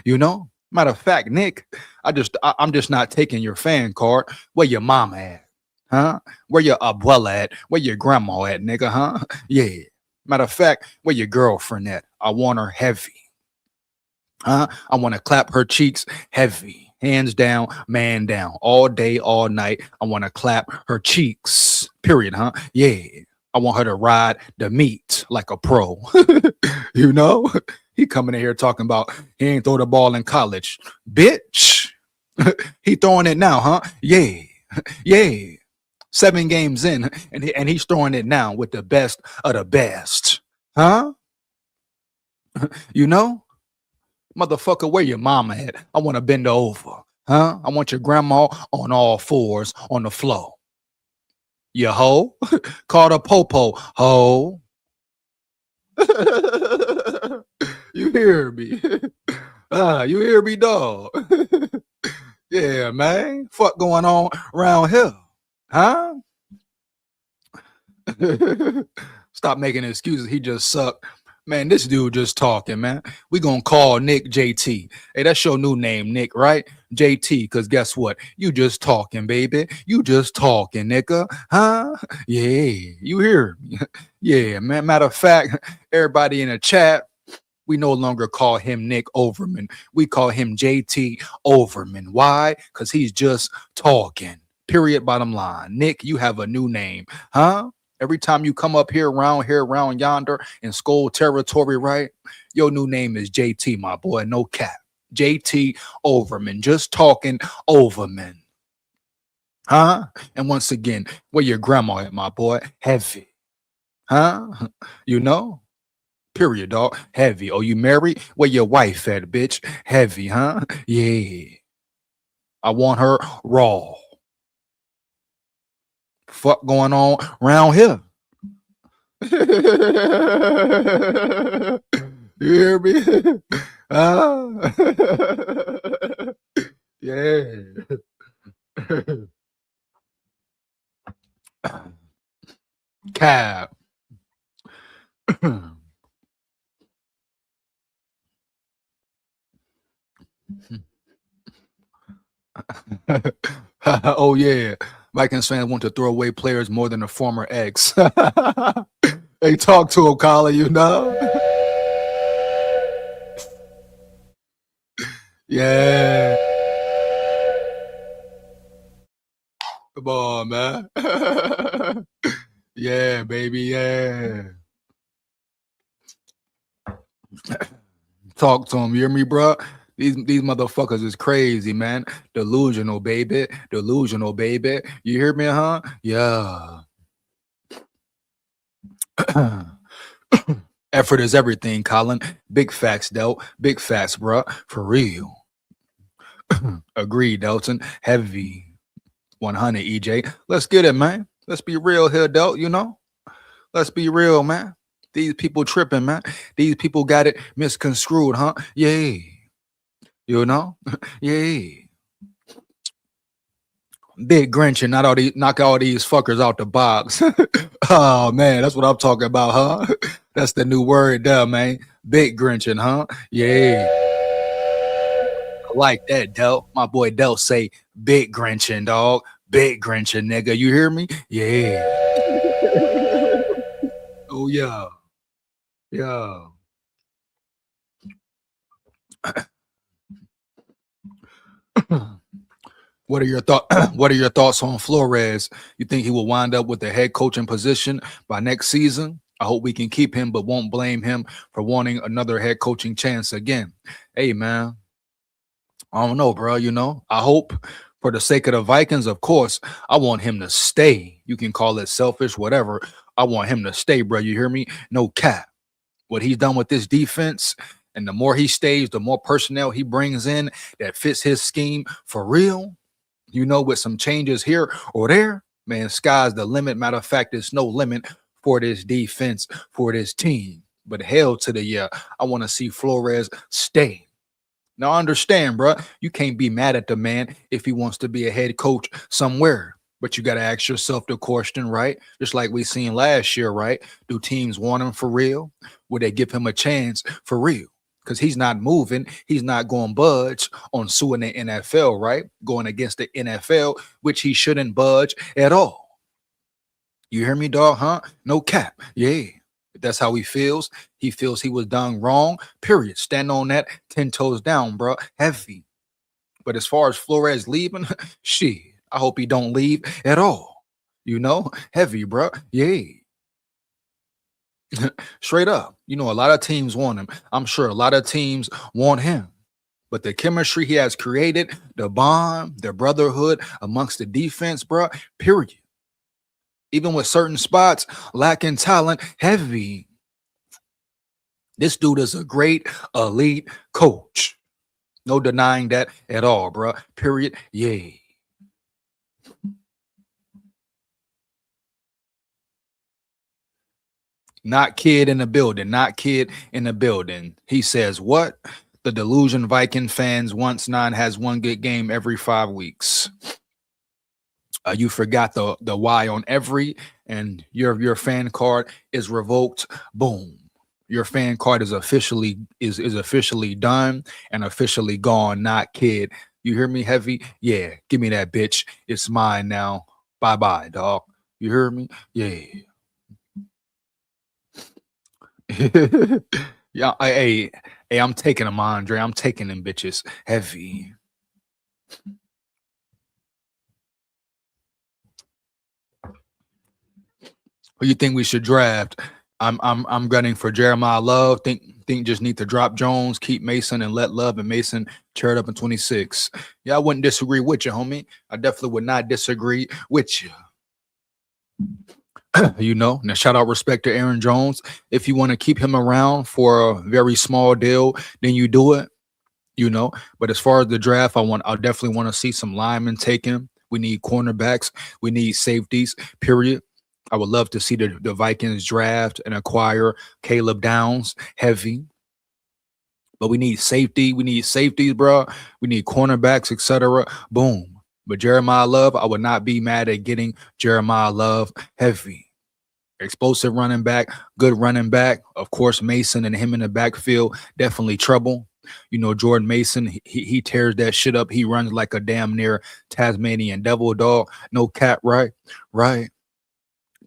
You know? Matter of fact, Nick, I'm just not taking your fan card. Where your mama at? Huh? Where your abuela at? Where your grandma at, nigga? Huh? Yeah. Matter of fact, where your girlfriend at? I want her heavy. Huh? I want to clap her cheeks heavy. Hands down, man down. All day, all night. I want to clap her cheeks. Period, huh? Yeah. I want her to ride the meat like a pro. You know? He coming in here talking about he ain't throw the ball in college. Bitch. He throwing it now, huh? Yeah. Yeah. 7 games in, and he's throwing it now with the best of the best. Huh? You know? Motherfucker, where your mama at? I want to bend over. Huh? I want your grandma on all fours on the floor. You hoe? Call the popo. Hoe. You hear me? You hear me, dog? Yeah, man. Fuck going on around here? Huh? Stop making excuses. He just sucked. Man, this dude just talking, man. We gonna call Nick JT. Hey, that's your new name, Nick, right? JT, because guess what? You just talking, baby. You just talking, nigga. Huh? Yeah, you hear me. Yeah, man. Matter of fact, everybody in the chat, we no longer call him Nick Overman. We call him JT Overman. Why? Because he's just talking. Period. Bottom line. Nick, you have a new name. Huh? Every time you come up here, around yonder in SKOL territory, right? Your new name is JT, my boy. No cap. JT Overman. Just talking Overman. Huh? And once again, where your grandma at, my boy? Heavy. Huh? You know? Period, dog. Heavy. Oh, you married? Where your wife at, bitch? Heavy, huh? Yeah. I want her raw. Fuck going on around here? You hear me? Yeah. Cab. Oh yeah, Vikings fans want to throw away players more than a former ex. Hey, talk to him, Colin. You know. Yeah. Come on, man. Yeah, baby. Yeah. Talk to him. You hear me, bro? These motherfuckers is crazy, man. Delusional, baby. Delusional, baby. You hear me, huh? Yeah. Effort is everything, Colin. Big facts, though. Big facts, bro. For real. Agreed, Delton. Heavy. 100, EJ. Let's get it, man. Let's be real here, Del. You know? Let's be real, man. These people tripping, man. These people got it misconstrued, huh? Yeah. You know? Yeah. Big Grinch not all these knock all these fuckers out the box. Oh man, that's what I'm talking about, huh? That's the new word there, man. Big Grinch, huh? Yeah. I like that, Del. My boy Del say big Grinch, dog. Big Grinch, nigga. You hear me? Yeah. Oh yeah. Yeah. What are your what are your thoughts on Flores? You think he will wind up with the head coaching position by next season? I hope we can keep him, but won't blame him for wanting another head coaching chance again. Hey man, I don't know, bro. You know, I hope for the sake of the Vikings, of course, I want him to stay. You can call it selfish, whatever. I want him to stay, bro. You hear me? No cap. What he's done with this defense, and the more he stays, the more personnel he brings in that fits his scheme for real. You know, with some changes here or there, man, sky's the limit. Matter of fact, there's no limit for this defense, for this team. But hell to the yeah, I want to see Flores stay. Now, understand, bro, you can't be mad at the man if he wants to be a head coach somewhere. But you got to ask yourself the question, right? Just like we seen last year, right? Do teams want him for real? Would they give him a chance for real? Because he's not moving. He's not going budge on suing the NFL, right? Going against the NFL, which he shouldn't budge at all. You hear me, dog, huh? No cap. Yeah. If that's how he feels he was done wrong, period. Stand on that 10 toes down, bro. Heavy. But as far as Flores leaving, shit, I hope he don't leave at all. You know, heavy, bro. Yeah. Straight up. You know, a lot of teams want him. I'm sure a lot of teams want him. But the chemistry he has created, the bond, the brotherhood amongst the defense, bro, period. Even with certain spots lacking talent, heavy. This dude is a great elite coach. No denying that at all, bro. Period. Yay. Not kid in the building. Not kid in the building. He says, what? The delusion Viking fans once nine has one good game every 5 weeks. You forgot the Y on every, and your fan card is revoked. Boom. Your fan card is officially done and officially gone. Not kid. You hear me, heavy? Yeah, give me that bitch. It's mine now. Bye bye, dog. You hear me? Yeah. Yeah. Hey, I'm taking them, Andre. I'm taking them bitches heavy. Who you think we should draft? I'm gunning for Jeremiah Love. Think just need to drop Jones, keep Mason, and let Love and Mason tear it up in 26. Yeah, I wouldn't disagree with you, homie. I definitely would not disagree with you. Now shout out respect to Aaron Jones. If you want to keep him around for a very small deal, then you do it. But as far as the draft, I definitely want to see some linemen taken. We need cornerbacks. We need safeties. Period. I would love to see the Vikings draft and acquire Caleb Downs, heavy. But we need safety. We need safeties, bro. We need cornerbacks, etc. Boom. But Jeremiah Love, I would not be mad at getting Jeremiah Love, heavy. Explosive running back, good running back. Of course, Mason and him in the backfield, definitely trouble. Jordan Mason, he tears that shit up. He runs like a damn near Tasmanian devil dog. No cat, right? Right.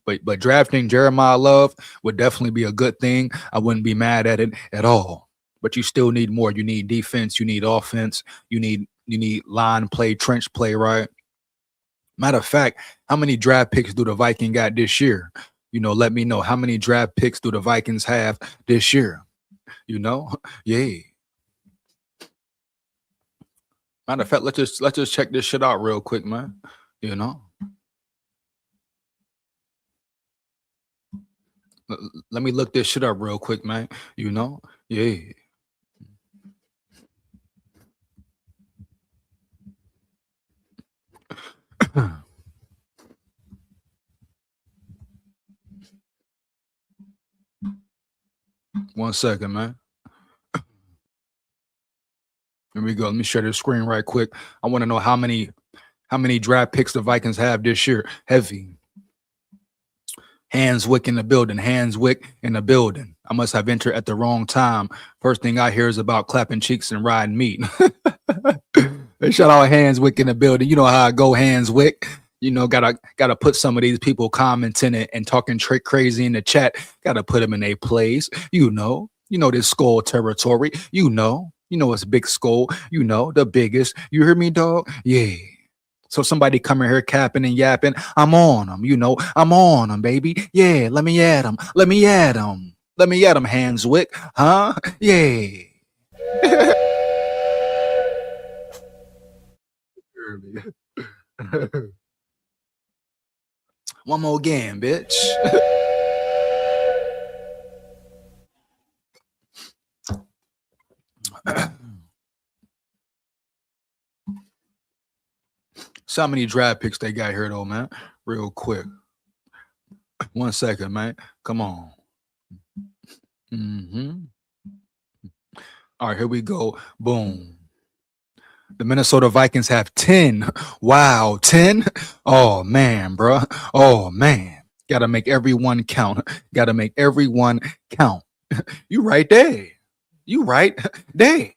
But drafting Jeremiah Love would definitely be a good thing. I wouldn't be mad at it at all. But you still need more. You need defense. You need offense. You need line play, trench play, right? Matter of fact, how many draft picks do the Vikings got this year? Let me know how many draft picks do the Vikings have this year? Yeah. Matter of fact, let's just check this shit out real quick, man. Let me look this shit up real quick, man. Yeah. One second, man. Here we go. Let me share the screen right quick. I want to know how many draft picks the Vikings have this year. Heavy. Hanswick in the building. Hanswick in the building. I must have entered at the wrong time. First thing I hear is about clapping cheeks and riding meat. Shout out Hanswick in the building. You know how I go, Hanswick. Gotta put some of these people commenting and talking crazy in the chat. Gotta put them in a place. This SKOL territory. It's big SKOL. The biggest. You hear me, dog? Yeah. So somebody coming here capping and yapping, I'm on them. I'm on them, baby. Yeah, let me at them. Let me at them. Let me at them, Hanswick. Huh? Yeah. One more game, bitch. So many draft picks they got here, though, man. Real quick. 1 second, man. Come on. All right, here we go. Boom. The Minnesota Vikings have 10. Wow, 10? Oh, man, bro. Oh, man. Got to make everyone count. Got to make everyone count. You right there. You right there.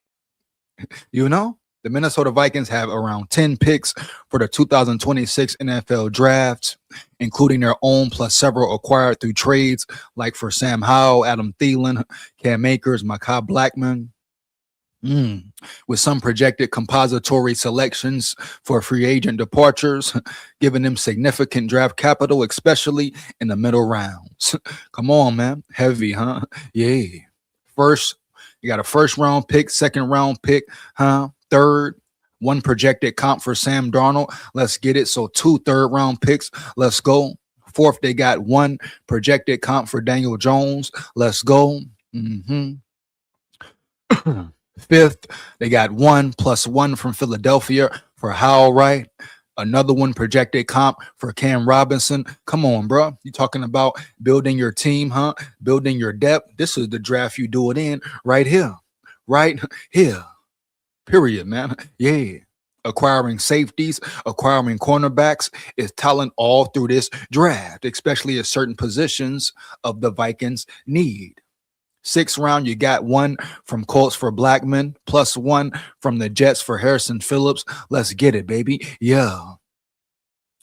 The Minnesota Vikings have around 10 picks for the 2026 NFL draft, including their own plus several acquired through trades like for Sam Howell, Adam Thielen, Cam Akers, Mekhi Blackmon. With some projected compository selections for free agent departures, giving them significant draft capital, especially in the middle rounds. Come on, man. Heavy, huh? Yeah. You got a first round pick, second round pick, huh? Third, one projected comp for Sam Darnold. Let's get it. So 2 third-round picks. Let's go. Fourth, they got one projected comp for Daniel Jones. Let's go. Mm-hmm. Fifth, they got 1+1 from Philadelphia for Howell Wright. Another one projected comp for Cam Robinson. Come on, bro. You talking about building your team, huh? Building your depth. This is the draft you do it in right here. Right here. Period, man. Yeah. Acquiring safeties, acquiring cornerbacks is talent all through this draft, especially at certain positions of the Vikings need. Sixth round, you got one from Colts for Blackman, +1 from the Jets for Harrison Phillips. Let's get it, baby. Yeah.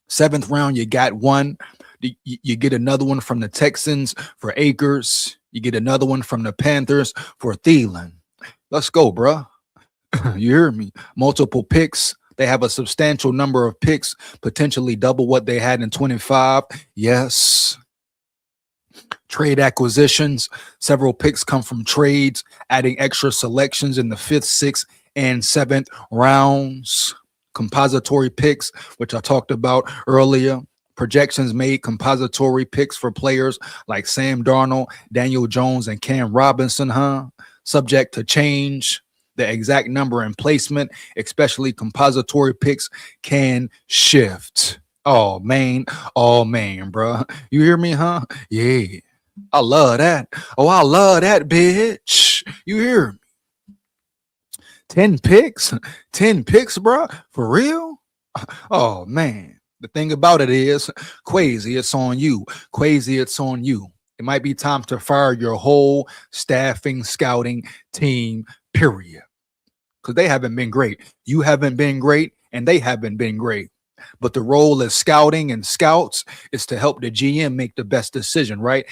Seventh round, you got one. You get another one from the Texans for Akers. You get another one from the Panthers for Thielen. Let's go, bro. You hear me? Multiple picks. They have a substantial number of picks, potentially double what they had in 25. Yes. Trade acquisitions. Several picks come from trades, adding extra selections in the 5th, 6th, and 7th rounds. Compository picks, which I talked about earlier. Projections made compository picks for players like Sam Darnold, Daniel Jones, and Cam Robinson, huh? Subject to change. The exact number and placement, especially compository picks, can shift. Oh, man. Oh, man, bro. You hear me, huh? Yeah. I love that. Oh, I love that, bitch. You hear me? 10 picks? 10 picks, bro? For real? Oh, man. The thing about it is, Quasi, it's on you. Quasi, it's on you. It might be time to fire your whole staffing, scouting team, period. Because they haven't been great. You haven't been great, and they haven't been great. But the role of scouting and scouts is to help the GM make the best decision, right?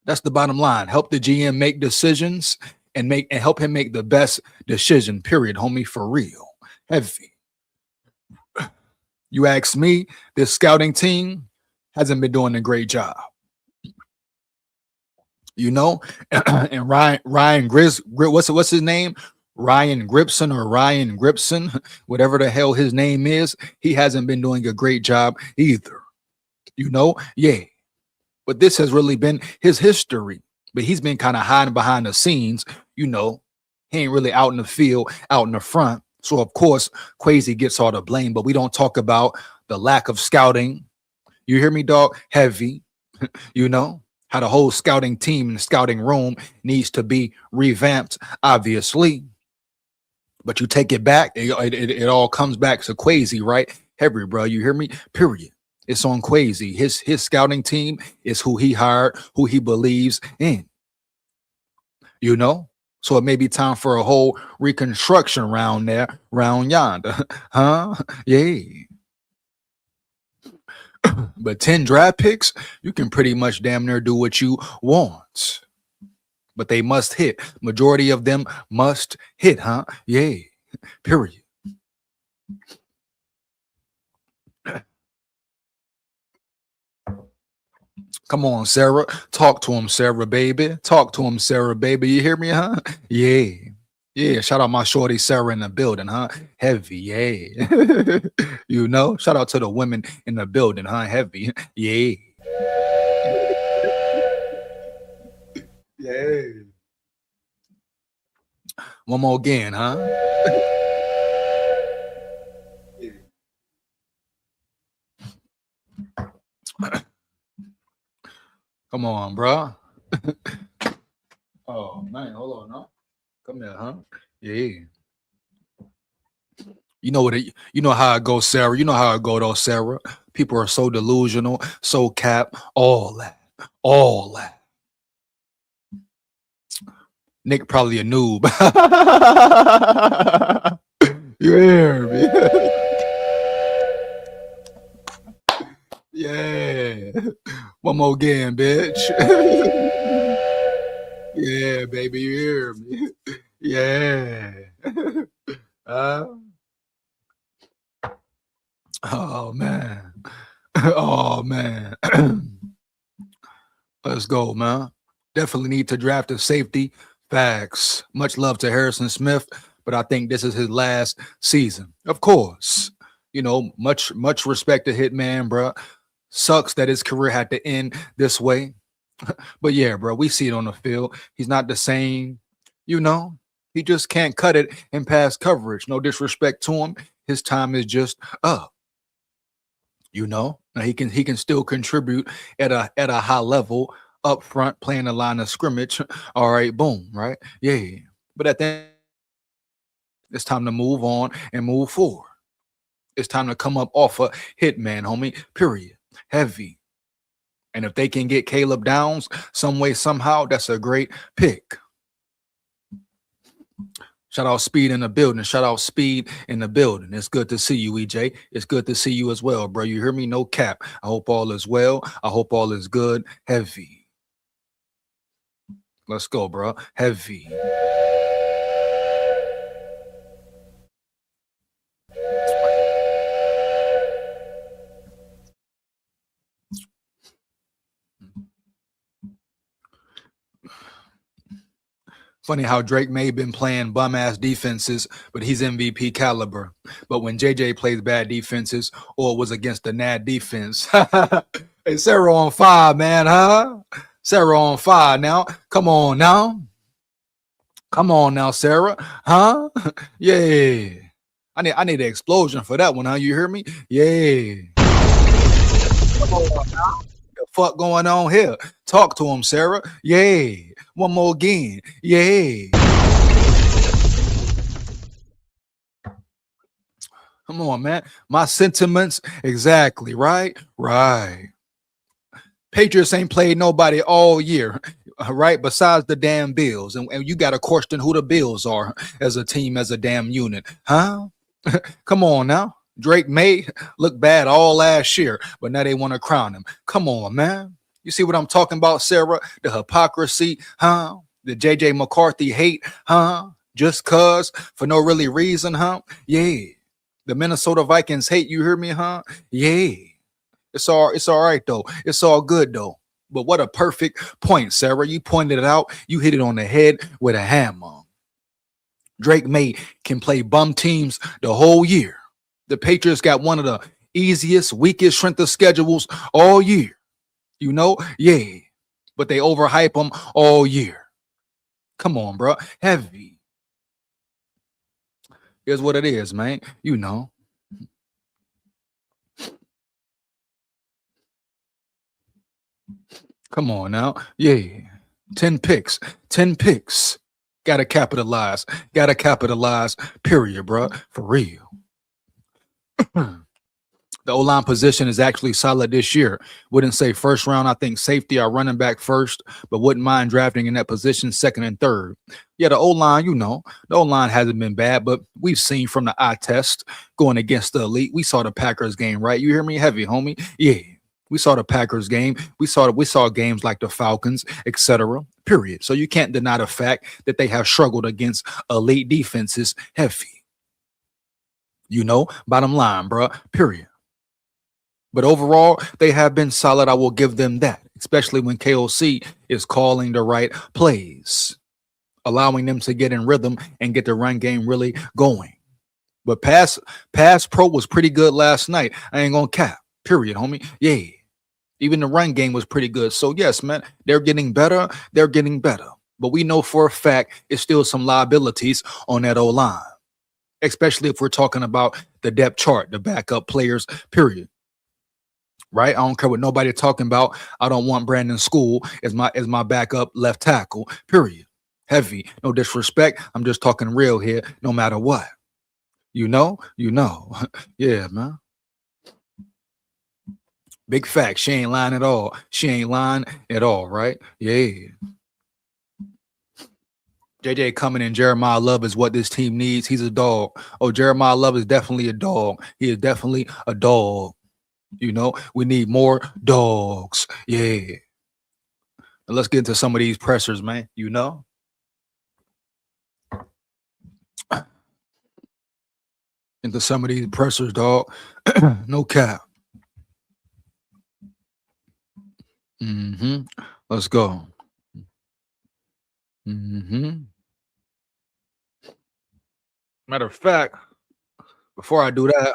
That's the bottom line. Help the GM make decisions and help him make the best decision, period, homie, for real. Heavy. You ask me, this scouting team hasn't been doing a great job. You know, and Ryan what's his name? Ryan Gripson or Ryan Gripson, whatever the hell his name is, he hasn't been doing a great job either. You know, yeah. But this has really been his history. But he's been kind of hiding behind the scenes. You know, he ain't really out in the field, out in the front. So of course, Quasi gets all the blame. But we don't talk about the lack of scouting. You hear me, dog? Heavy. You know, how the whole scouting team and scouting room needs to be revamped, obviously. But you take it back, it all comes back to Quasi, right? Heavy, bro. You hear me? Period. It's on Quasi. His scouting team is who he hired, who he believes in. You know? So it may be time for a whole reconstruction round there, round yonder. Huh? Yeah. But 10 draft picks, you can pretty much damn near do what you want. But they must hit. Majority of them must hit, huh? Yeah. Period. Come on, Sarah. Talk to him, Sarah, baby. Talk to him, Sarah, baby. You hear me, huh? Yeah. Yeah. Shout out my shorty Sarah in the building, huh? Heavy, yeah. You know, shout out to the women in the building, huh? Heavy. Yeah. Yeah. One more again, huh? Come on, bro. Oh man, hold on, no. Come here, huh? Yeah. You know what? You know how it goes, Sarah. You know how it go, though, Sarah. People are so delusional, so cap, all that, all that. Nick probably a noob. You hear me? Yeah. One more again, bitch. Yeah, baby, you hear me? Yeah. Uh, oh man. Oh man. Let's go, man. Definitely need to draft a safety. Facts. Much love to Harrison Smith, but I think this is his last season. Of course. You know, much respect to Hitman, bro. Sucks that his career had to end this way. But yeah, bro, we see it on the field. He's not the same, you know. He just can't cut it in pass coverage. No disrespect to him. His time is just up. Now he can still contribute at a high level up front, playing the line of scrimmage. All right, boom, right? Yeah. But at the end, it's time to move on and move forward. It's time to come up off a hitman, homie. Period. Heavy. And if they can get Caleb Downs some way, somehow, that's a great pick. Shout out Speed in the building. Shout out Speed in the building. It's good to see you, EJ. It's good to see you as well, bro. You hear me? No cap. I hope all is well. I hope all is good. Heavy. Let's go, bro. Heavy. Funny how Drake May been playing bum ass defenses, but he's MVP caliber. But when JJ plays bad defenses, or it was against the NAD defense, hey Sarah on fire, man, huh? Sarah on fire now. Come on now. Come on now, Sarah. Huh? Yeah. I need an explosion for that one, huh? You hear me? Yeah. Come on now. The fuck going on here? Talk to him, Sarah. Yeah. One more again. Yeah. Come on, man. My sentiments, exactly, right? Right. Patriots ain't played nobody all year, right? Besides the damn Bills. And you got to question who the Bills are as a team, as a damn unit. Huh? Come on now. Drake May look bad all last year, but now they want to crown him. Come on, man. You see what I'm talking about, Sarah? The hypocrisy, huh? The JJ McCarthy hate, huh? Just cuz for no really reason, huh? Yeah. The Minnesota Vikings hate, you hear me, huh? Yeah. It's all right though. It's all good though. But what a perfect point, Sarah. You pointed it out. You hit it on the head with a hammer. Drake May can play bum teams the whole year. The Patriots got one of the easiest, weakest strength of schedules all year. Yeah. But they overhype them all year. Come on, bro. Heavy. Here's what it is, man. Come on now. Yeah. 10 picks. 10 picks. Gotta capitalize. Gotta capitalize. Period, bro. For real. The O-line position is actually solid this year. Wouldn't say first round. I think safety or running back first, but wouldn't mind drafting in that position second and third. Yeah, the O-line, the O-line hasn't been bad, but we've seen from the eye test going against the elite. We saw the Packers game, right? You hear me? Heavy, homie. Yeah. We saw the Packers game. We saw games like the Falcons, etc. Period. So you can't deny the fact that they have struggled against elite defenses. Heavy. Bottom line, bro. Period. But overall, they have been solid. I will give them that, especially when KOC is calling the right plays, allowing them to get in rhythm and get the run game really going. But pass pro was pretty good last night. I ain't gonna cap. Period, homie. Yeah. Even the run game was pretty good. So yes, man, they're getting better. They're getting better. But we know for a fact it's still some liabilities on that O-line, especially if we're talking about the depth chart, the backup players, period. Right? I don't care what nobody talking about. I don't want Brandon School as my backup left tackle. Period. Heavy. No disrespect. I'm just talking real here, no matter what. You know? Yeah, man. Big fact. She ain't lying at all. She ain't lying at all, right? Yeah. JJ coming in, Jeremiah Love is what this team needs. He's a dog. Oh, Jeremiah Love is definitely a dog. He is definitely a dog. We need more dogs. Yeah. And let's get into some of these pressers, man. Into some of these pressers, dog. No cap. Let's go. Matter of fact, before I do that,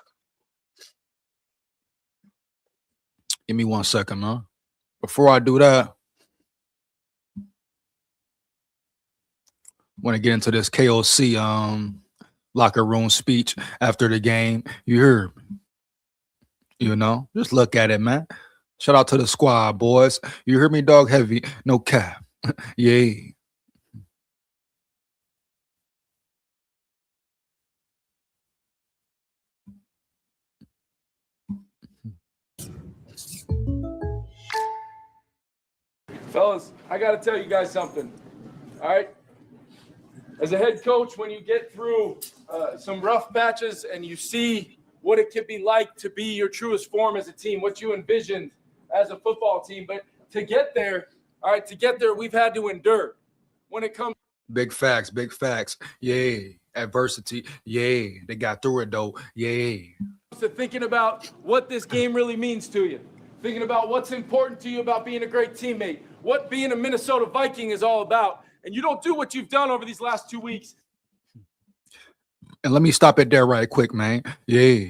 give me 1 second, man. Before I do that, Want to get into this KOC locker room speech after the game. You heard me, just look at it, man. Shout out to the squad, boys. You heard me, dog heavy, no cap. Yeah. Fellas, I got to tell you guys something. All right. As a head coach, when you get through some rough matches and you see what it could be like to be your truest form as a team, what you envisioned as a football team, but to get there, we've had to endure. When it comes Big facts, big facts. Yeah. Adversity. Yeah. They got through it though. Yeah. to thinking about what this game really means to you, thinking about what's important to you about being a great teammate, what being a Minnesota Viking is all about, and you don't do what you've done over these last 2 weeks. And let me stop it there right quick, man. Yeah.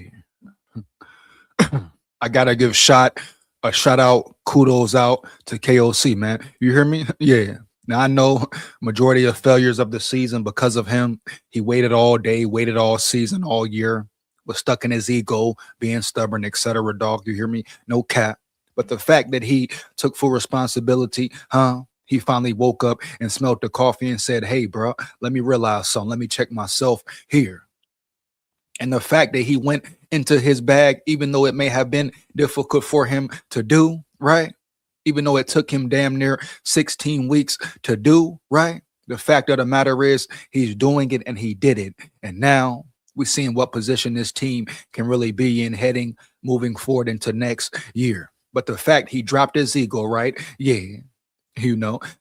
I gotta give a shout out, kudos out to KOC, man. You hear me? Yeah. Now I know majority of failures of the season because of him. He waited all day, waited all season, all year, was stuck in his ego, being stubborn, etc. Dog, you hear me? No cap. But the fact that he took full responsibility, he finally woke up and smelled the coffee and said, hey, bro, let me realize something. Let me check myself here. And the fact that he went into his bag, even though it may have been difficult for him to do, right? Even though it took him damn near 16 weeks to do, right? The fact of the matter is he's doing it and he did it. And now we're seeing what position this team can really be in heading, moving forward into next year. But the fact he dropped his ego, right? Yeah.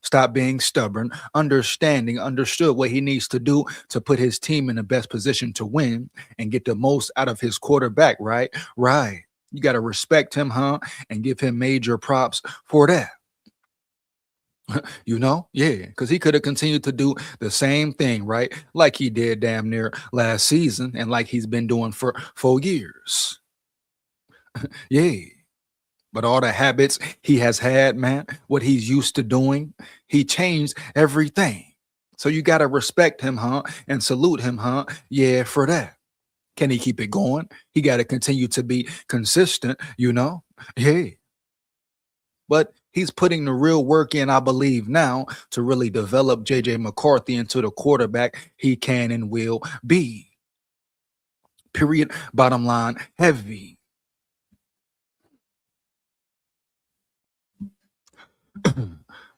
Stop being stubborn, understood what he needs to do to put his team in the best position to win and get the most out of his quarterback, right? Right. You got to respect him, and give him major props for that. Yeah, because he could have continued to do the same thing, right? Like he did damn near last season and like he's been doing for 4 years. Yeah. But all the habits he has had, man, what he's used to doing, he changed everything. So you got to respect him, and salute him, yeah, for that. Can he keep it going? He got to continue to be consistent, yeah. But he's putting the real work in, I believe, now to really develop J.J. McCarthy into the quarterback he can and will be. Period. Bottom line, heavy.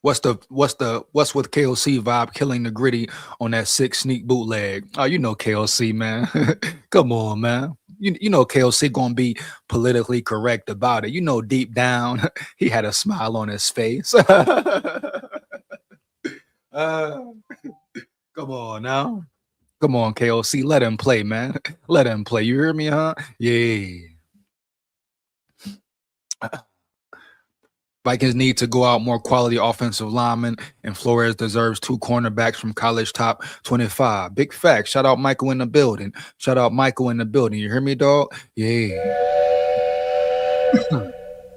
What's with KOC vibe killing the gritty on that 6 sneak bootleg? Oh, KOC, man. Come on, man. You know KOC gonna be politically correct about it. Deep down, he had a smile on his face. Come on now. Come on, KOC. Let him play, man. Let him play. You hear me, Yeah. Vikings need to go out more quality offensive linemen, and Flores deserves 2 cornerbacks from college top 25. Big facts. Shout out Michael in the building. You hear me, dog? Yeah.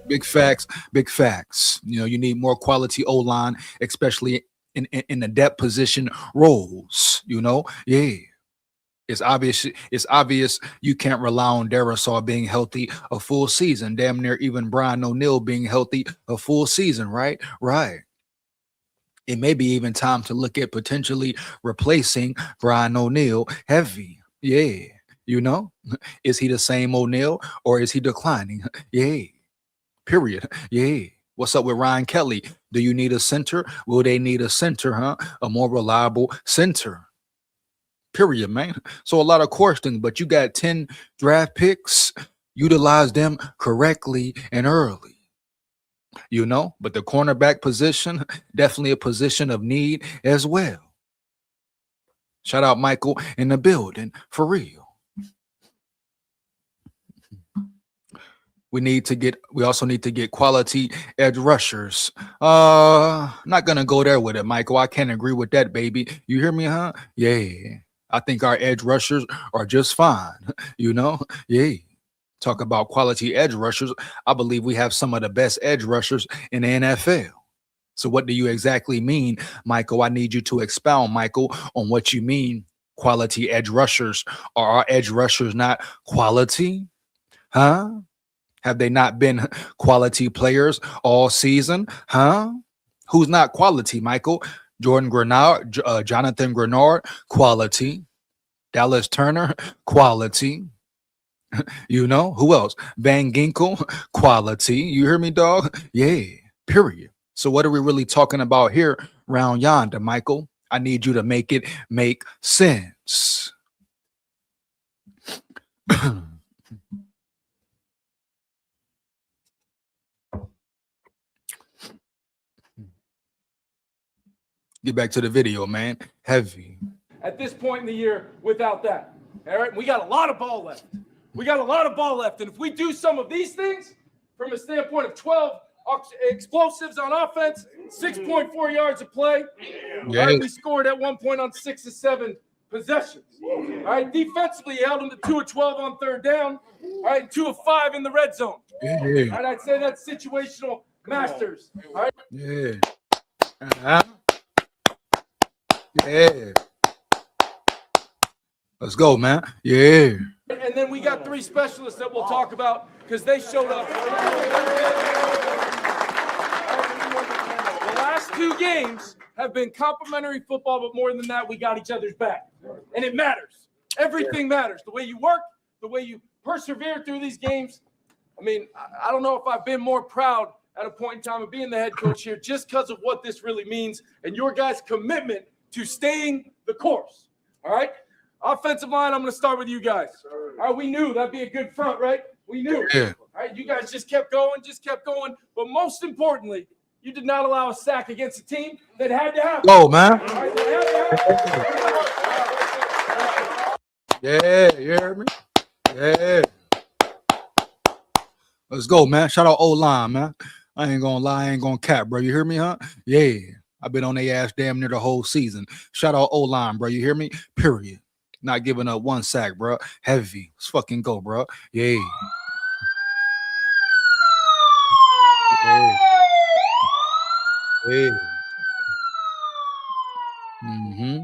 Big facts. Big facts. You need more quality O-line, especially in the depth position roles. Yeah. It's obvious you can't rely on Darisaw being healthy a full season. Damn near even Brian O'Neill being healthy a full season, right? Right. It may be even time to look at potentially replacing Brian O'Neill heavy. Yeah. Is he the same O'Neill or is he declining? Yeah. Period. Yeah. What's up with Ryan Kelly? Do you need a center? Will they need a center, A more reliable center. Period, man. So a lot of questions, but you got 10 draft picks. Utilize them correctly and early. But the cornerback position, definitely a position of need as well. Shout out Michael in the building, for real. We also need to get quality edge rushers. Not gonna go there with it, Michael. I can't agree with that, baby. You hear me, Yeah. I think our edge rushers are just fine. Yeah. Talk about quality edge rushers. I believe we have some of the best edge rushers in the NFL. So what do you exactly mean, Michael? I need you to expound, Michael, on what you mean. Quality edge rushers. Are our edge rushers not quality? Huh? Have they not been quality players all season? Huh? Who's not quality, Michael? Jordan Grenard, Jonathan Grenard, quality. Dallas Turner, quality. You know, who else? Van Ginkel, quality. You hear me, dog? Yeah, period. So what are we really talking about here round yonder, Michael? I need you to make it make sense. Get back to the video, man. Heavy. At this point in the year without that. All right, we got a lot of ball left. We got a lot of ball left. And if we do some of these things from a standpoint of 12 explosives on offense, 6.4 yards of play, Yeah. all right, we scored at one point on 6 of 7 possessions. All right, defensively, you held them to 2 of 12 on third down. All right, 2 of 5 in the red zone. Yeah. All right, I'd say that's situational masters. All right. Yeah. Uh-huh. Yeah. Let's go, man. Yeah. And then we got 3 specialists that we'll talk about because they showed up. The last 2 games have been complimentary football, but more than that, we got each other's back. And it matters. Everything matters. The way you work, the way you persevere through these games. I mean, I don't know if I've been more proud at a point in time of being the head coach here just because of what this really means and your guys' commitment to staying the course. All right? Offensive line, I'm going to start with you guys. All right, we knew that'd be a good front, right? We knew. Yeah. All right, you guys just kept going. But most importantly, you did not allow a sack against a team that had to happen. Go, man. All right, that had to happen. Yeah, you hear me? Yeah. Let's go, man. Shout out O-line, man. I ain't gonna lie, I ain't gonna cap, bro. You hear me, huh? Yeah. I've been on their ass damn near the whole season. Shout out O-line, bro. You hear me? Period. Not giving up 1 sack, bro. Heavy. Let's fucking go, bro. Yeah. Yeah. Yeah. Mm-hmm.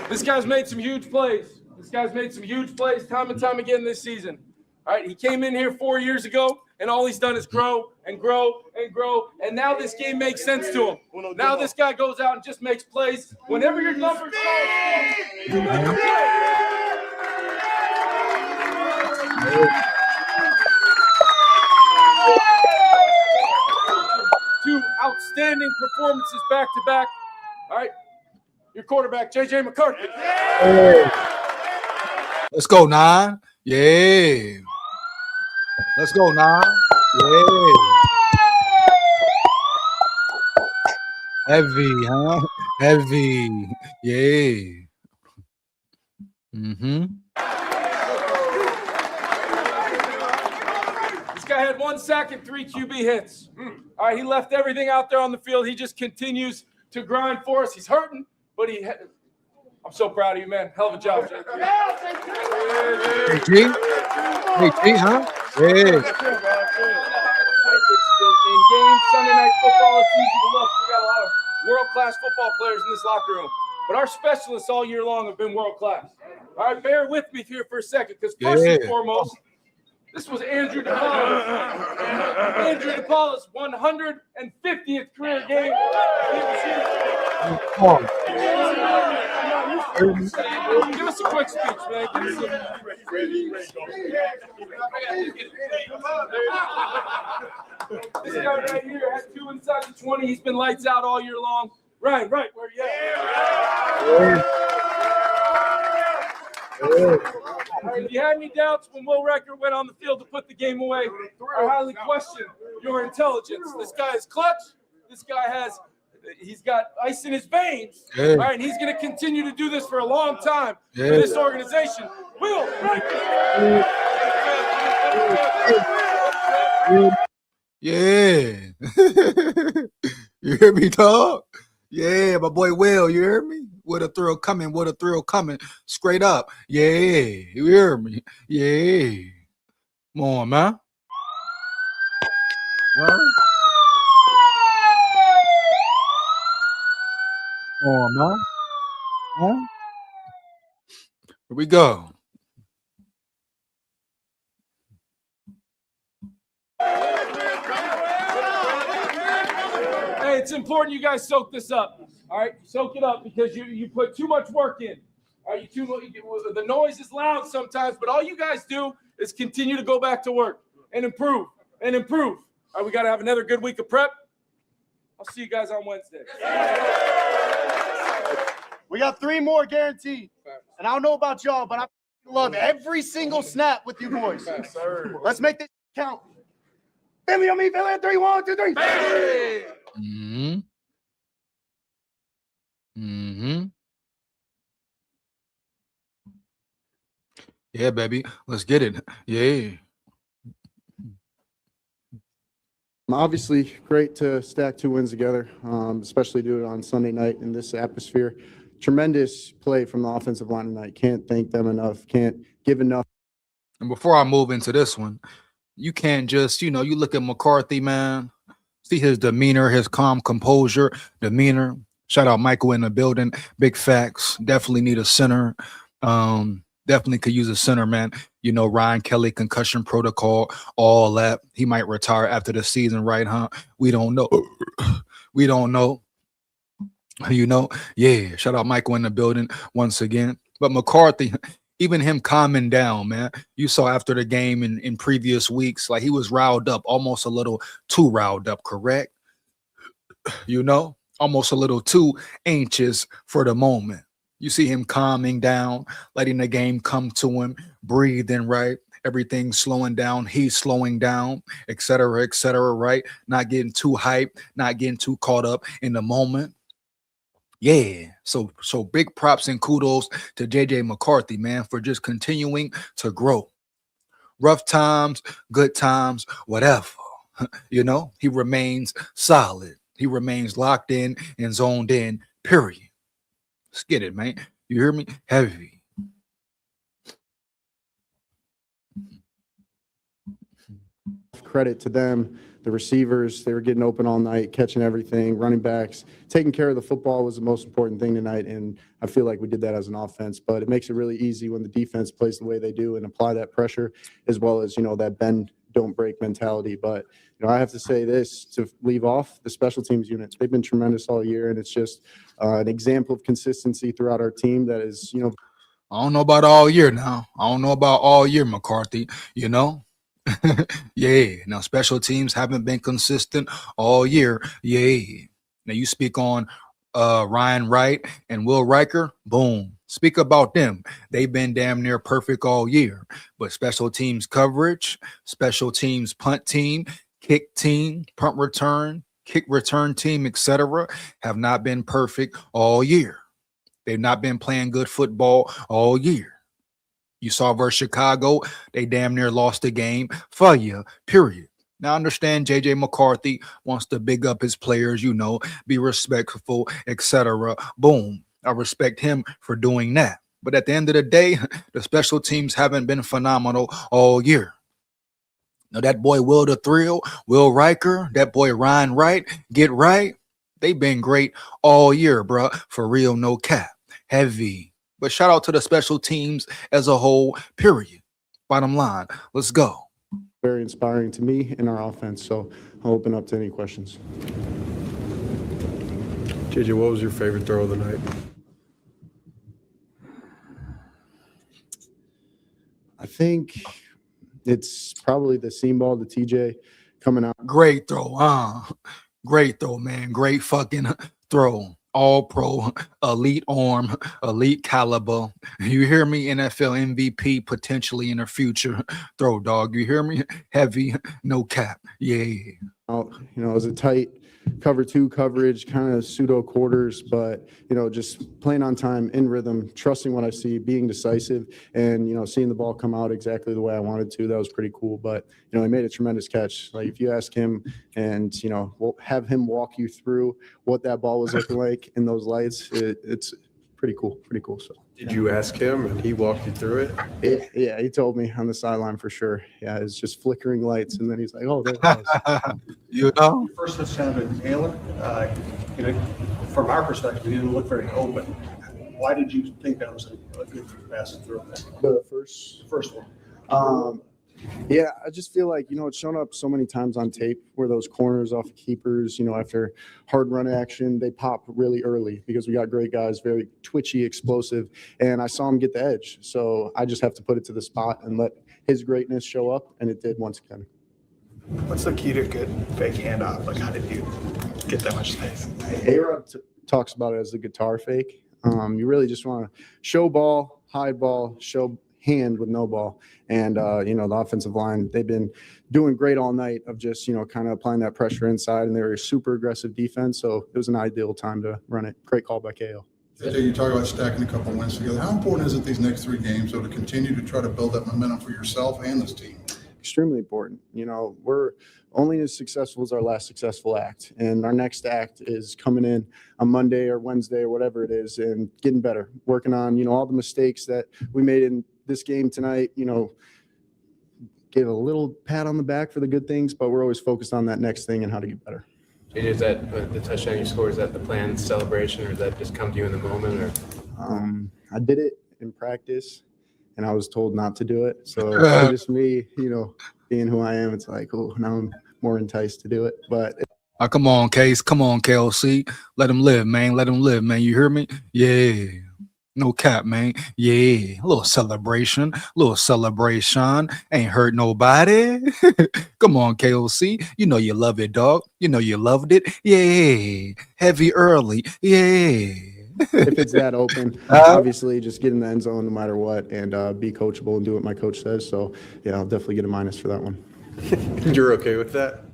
This guy's made some huge plays. Time and time again this season. All right, he came in here 4 years ago, and all he's done is grow and grow and grow. And now this game makes sense to him. Now this guy goes out and just makes plays. Whenever your numbers fall, you make a play. 2 outstanding performances back to back. All right, your quarterback, JJ McCarthy. Let's go, 9. Yeah. Let's go, 9. Yeah. Heavy, huh? Heavy. Yeah. Mm-hmm. This guy had 1 sack and 3 QB hits. All right, he left everything out there on the field. He just continues to grind for us. He's hurting, but I'm so proud of you, man. Hell of a job, Jay. Hey, G? Hey, G, huh? Yeah. In games, Sunday night football, it's easy to look. We got a lot of world-class football players in this locker room. But our specialists all year long have been world-class. All right, bear with me here for a second, because first and foremost, this was Andrew DePaula's 150th career game. Give us a quick speech, man. This guy right here has 2 inside the 20. He's been lights out all year long. Right, where you at? If you had any doubts when Will Recker went on the field to put the game away, I highly question your intelligence. This guy is clutch. This guy he's got ice in his veins. Yeah. All right, and he's going to continue to do this for a long time for this organization. Will Recker. Yeah. You hear me, dog? Yeah, my boy Will, you hear me? What a thrill coming, straight up. Yeah, you hear me? Yeah. Come on, man. Huh? Oh, man. Huh? Here we go. Hey, it's important you guys soak this up. All right, soak it up because you put too much work in. All right, the noise is loud sometimes, but all you guys do is continue to go back to work and improve and improve. All right, we got to have another good week of prep. I'll see you guys on Wednesday. We got 3 more guaranteed. And I don't know about y'all, but I love every single snap with you boys. Let's make this count. Family on me, family on 3, 1, 2, 3. Mm-hmm. Mm-hmm. Yeah, baby. Let's get it. Yeah. Obviously, great to stack 2 wins together, especially do it on Sunday night in this atmosphere. Tremendous play from the offensive line tonight. Can't thank them enough. Can't give enough. And before I move into this one, you can't just, you look at McCarthy, man. See his demeanor, his calm composure, demeanor. Shout out Michael in the building. Big facts. Definitely need a center. Definitely could use a center, man. Ryan Kelly, concussion protocol, all that. He might retire after the season, right, huh? We don't know. We don't know. Yeah. Shout out Michael in the building once again. But McCarthy, even him calming down, man. You saw after the game in previous weeks, like he was riled up, almost a little too riled up, correct? Almost a little too anxious for the moment. You see him calming down, letting the game come to him, breathing, right? Everything slowing down, he's slowing down, et cetera, right? Not getting too hyped, not getting too caught up in the moment. Yeah. So big props and kudos to JJ McCarthy, man, for just continuing to grow. Rough times, good times, whatever. He remains solid. He remains locked in and zoned in, period. Let's get it, man. You hear me? Heavy. Credit to them, the receivers. They were getting open all night, catching everything, running backs. Taking care of the football was the most important thing tonight, and I feel like we did that as an offense. But it makes it really easy when the defense plays the way they do and apply that pressure, as well as, that bend, don't break mentality. But, I have to say this to leave off the special teams unit. They've been tremendous all year, and it's just an example of consistency throughout our team that is, I don't know about all year now. I don't know about all year, McCarthy, Yeah. Now, special teams haven't been consistent all year. Yeah. Now, you speak on Ryan Wright and Will Riker. Boom. Speak about them. They've been damn near perfect all year. But special teams coverage, special teams punt team, kick team, punt return, kick return team, etc., have not been perfect all year. They've not been playing good football all year. You saw versus Chicago, they damn near lost the game for you, period. Now, I understand JJ McCarthy wants to big up his players, be respectful, etc. Boom. I respect him for doing that. But at the end of the day, the special teams haven't been phenomenal all year. Now, that boy Will the Thrill, Will Riker, that boy Ryan Wright, get right. They've been great all year, bruh. For real, no cap. Heavy. But shout out to the special teams as a whole, period. Bottom line, let's go. very inspiring to me in our offense. So I'll open up to any questions. JJ, what was your favorite throw of the night? I think it's probably the seam ball to TJ coming out. Great throw, great throw, man. Great fucking throw. All pro, elite arm, elite caliber. You hear me? NFL MVP potentially in the future. Throw, dog. You hear me? Heavy, no cap. Yeah. You know, it was a tight cover two coverage, kind of pseudo quarters, but, you know, just playing on time, in rhythm, trusting what I see, being decisive, and, you know, seeing the ball come out exactly the way I wanted to. That was pretty cool. But, you know, he made a tremendous catch. Like, if you ask him and, you know, we'll have him walk you through what that ball was looking like in those lights, it's pretty cool. So Did you ask him and he walked you through it? yeah, he told me on the sideline for sure. Yeah, it's just flickering lights, and then he's like, "Oh, there it was." You know? First touchdown to Taylor, from our perspective, he didn't look very open. Why did you think that was a good pass to throw? The First one. Yeah, I just feel like, it's shown up so many times on tape where those corners off keepers, after hard run action, they pop really early because we got great guys, very twitchy, explosive, and I saw him get the edge. So I just have to put it to the spot and let his greatness show up, and it did once again. What's the key to a good fake handoff? Like, how did you get that much space? A-Rod talks about it as the guitar fake. You really just want to show ball, hide ball, show hand with no ball. And, the offensive line, they've been doing great all night of just, kind of applying that pressure inside, and they're a super aggressive defense. So it was an ideal time to run it. Great call by KO. AJ, you talk about stacking a couple of wins together. How important is it these next 3 games, to continue to try to build that momentum for yourself and this team? Extremely important. We're only as successful as our last successful act, and our next act is coming in on Monday or Wednesday or whatever it is, and getting better, working on all the mistakes that we made in this game tonight. Give a little pat on the back for the good things, but we're always focused on that next thing and how to get better. Is that the touchdown you scored? Is that the planned celebration, or does that just come to you in the moment? Or I did it in practice, and I was told not to do it. So it's just me, being who I am. It's like, oh, now I'm more enticed to do it. But Come on, Case. Come on, KLC. Let him live, man. Let him live, man. You hear me? Yeah. No cap, man. Yeah. A little celebration. Ain't hurt nobody. Come on, KLC. You love it, dog. You loved it. Yeah. Heavy early. Yeah. if it's that open, obviously just get in the end zone no matter what, and be coachable and do what my coach says. So, yeah, I'll definitely get a minus for that one. You're okay with that?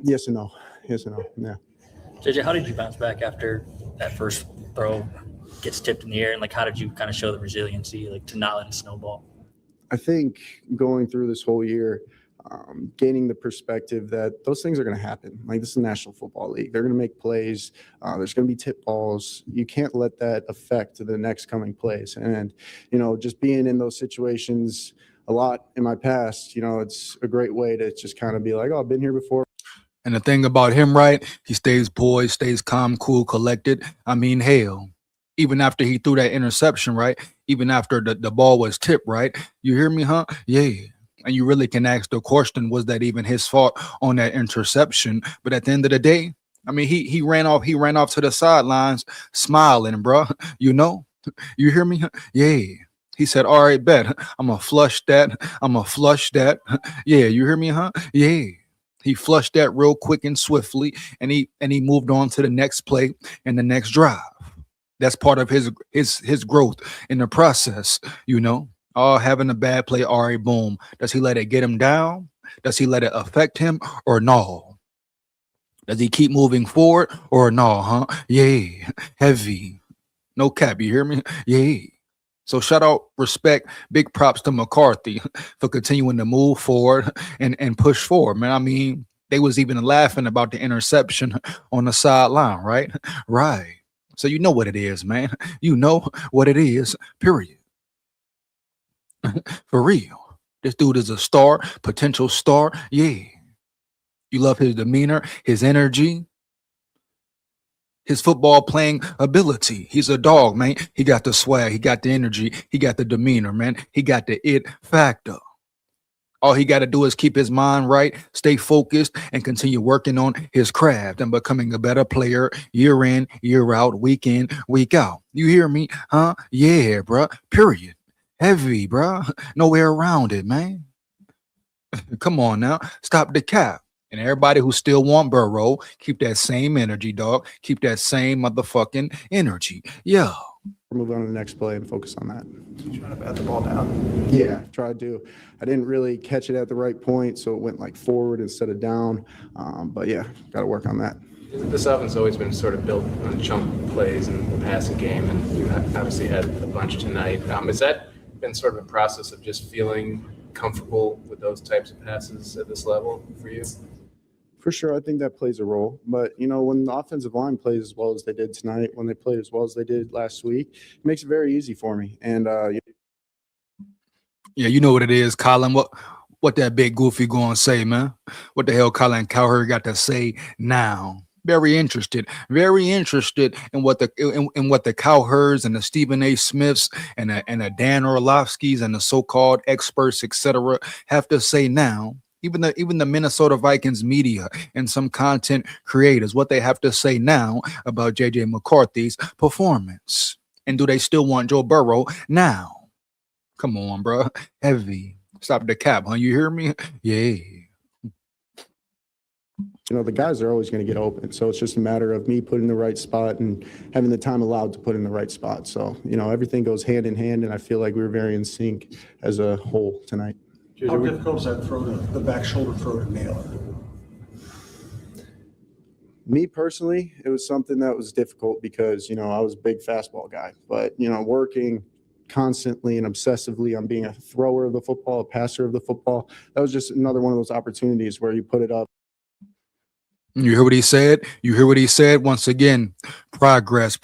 Yes and no. Yeah. JJ, how did you bounce back after that first throw gets tipped in the air, and how did you kind of show the resiliency, to not let it snowball? I think going through this whole year, gaining the perspective that those things are going to happen. This is the National Football League. They're going to make plays. There's going to be tip balls. You can't let that affect the next coming plays. And, just being in those situations a lot in my past, it's a great way to just kind of be like, oh, I've been here before. And the thing about him, right, he stays poised, stays calm, cool, collected. I mean, hell, even after he threw that interception, right, even after the ball was tipped, right, you hear me, huh? Yeah. And you really can ask the question, was that even his fault on that interception? But at the end of the day, I mean, he ran off to the sidelines smiling, bro. You hear me? Yeah. He said, all right, bet. I'm going to flush that. Yeah, you hear me, huh? Yeah. He flushed that real quick and swiftly, and he moved on to the next play and the next drive. That's part of his growth in the process, Oh, having a bad play, all right, boom. Does he let it get him down? Does he let it affect him or no? Does he keep moving forward or no, huh? Yeah, heavy. No cap, you hear me? Yeah. So shout out, respect, big props to McCarthy for continuing to move forward and push forward, man. I mean, they was even laughing about the interception on the sideline, right? Right. So you know what it is, man. You know what it is, period. For real. This dude is a star, potential star. Yeah. You love his demeanor, his energy, his football playing ability. He's a dog, man. He got the swag. He got the energy. He got the demeanor, man. He got the it factor. All he got to do is keep his mind right, stay focused, and continue working on his craft and becoming a better player year in, year out, week in, week out. You hear me? Huh? Yeah, bruh. Period. Heavy, bruh. Nowhere around it, man. Come on now. Stop the cap. And everybody who still want Burrow, keep that same energy, dog. Keep that same motherfucking energy. Yeah. Move on to the next play and focus on that. You trying to bat the ball down? Yeah, tried to. I didn't really catch it at the right point, so it went forward instead of down. But yeah, got to work on that. This offense has always been sort of built on chunk plays in the passing game, and you obviously had a bunch tonight. Has that been sort of a process of just feeling comfortable with those types of passes at this level for you? For sure, I think that plays a role. But, when the offensive line plays as well as they did tonight, when they played as well as they did last week, it makes it very easy for me. And Yeah, you know what it is, Colin. What that big goofy going to say, man? What the hell Colin Cowherd got to say now? Very interested in what the Cowherds and the Stephen A. Smiths and the Dan Orlovskis and the so-called experts, etc., have to say now. Even the Minnesota Vikings media and some content creators, what they have to say now about JJ McCarthy's performance. And do they still want Joe Burrow now? Come on, bro. Heavy. Stop the cap, huh? You hear me? Yeah. the guys are always going to get open. So it's just a matter of me putting the right spot and having the time allowed to put in the right spot. So, everything goes hand in hand, and I feel like we were very in sync as a whole tonight. How difficult is that throw to the back shoulder throw to nail it? Me personally, it was something that was difficult because, I was a big fastball guy. But, working constantly and obsessively on being a thrower of the football, a passer of the football, that was just another one of those opportunities where you put it up. You hear what he said? You hear what he said? Once again, progress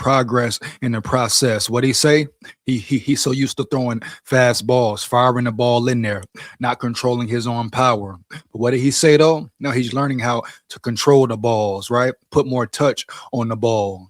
in the process. What he say? He's so used to throwing fast balls, firing the ball in there, not controlling his own power. But what did he say though? Now he's learning how to control the balls, right? Put more touch on the ball.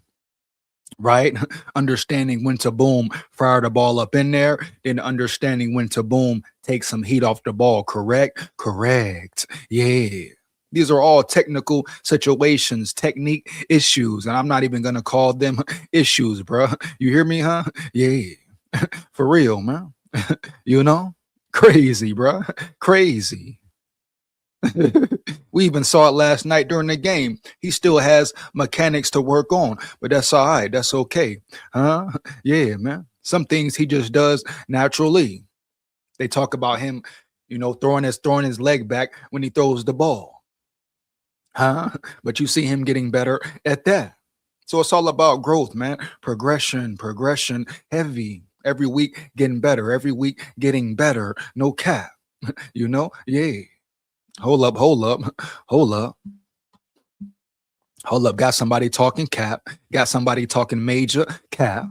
Right? Understanding when to boom, fire the ball up in there, then understanding when to boom, take some heat off the ball. Correct? Correct. Yeah. These are all technical situations, technique issues, and I'm not even going to call them issues, bro. You hear me, huh? Yeah. For real, man. Crazy, bro. Crazy. We even saw it last night during the game. He still has mechanics to work on, but that's all right. That's okay. Huh? Yeah, man. Some things he just does naturally. They talk about him, throwing his leg back when he throws the ball. Huh? But you see him getting better at that. So it's all about growth, man. Progression, heavy. Every week getting better. Every week getting better. No cap. Yeah. Hold up. Got somebody talking cap. Got somebody talking major cap.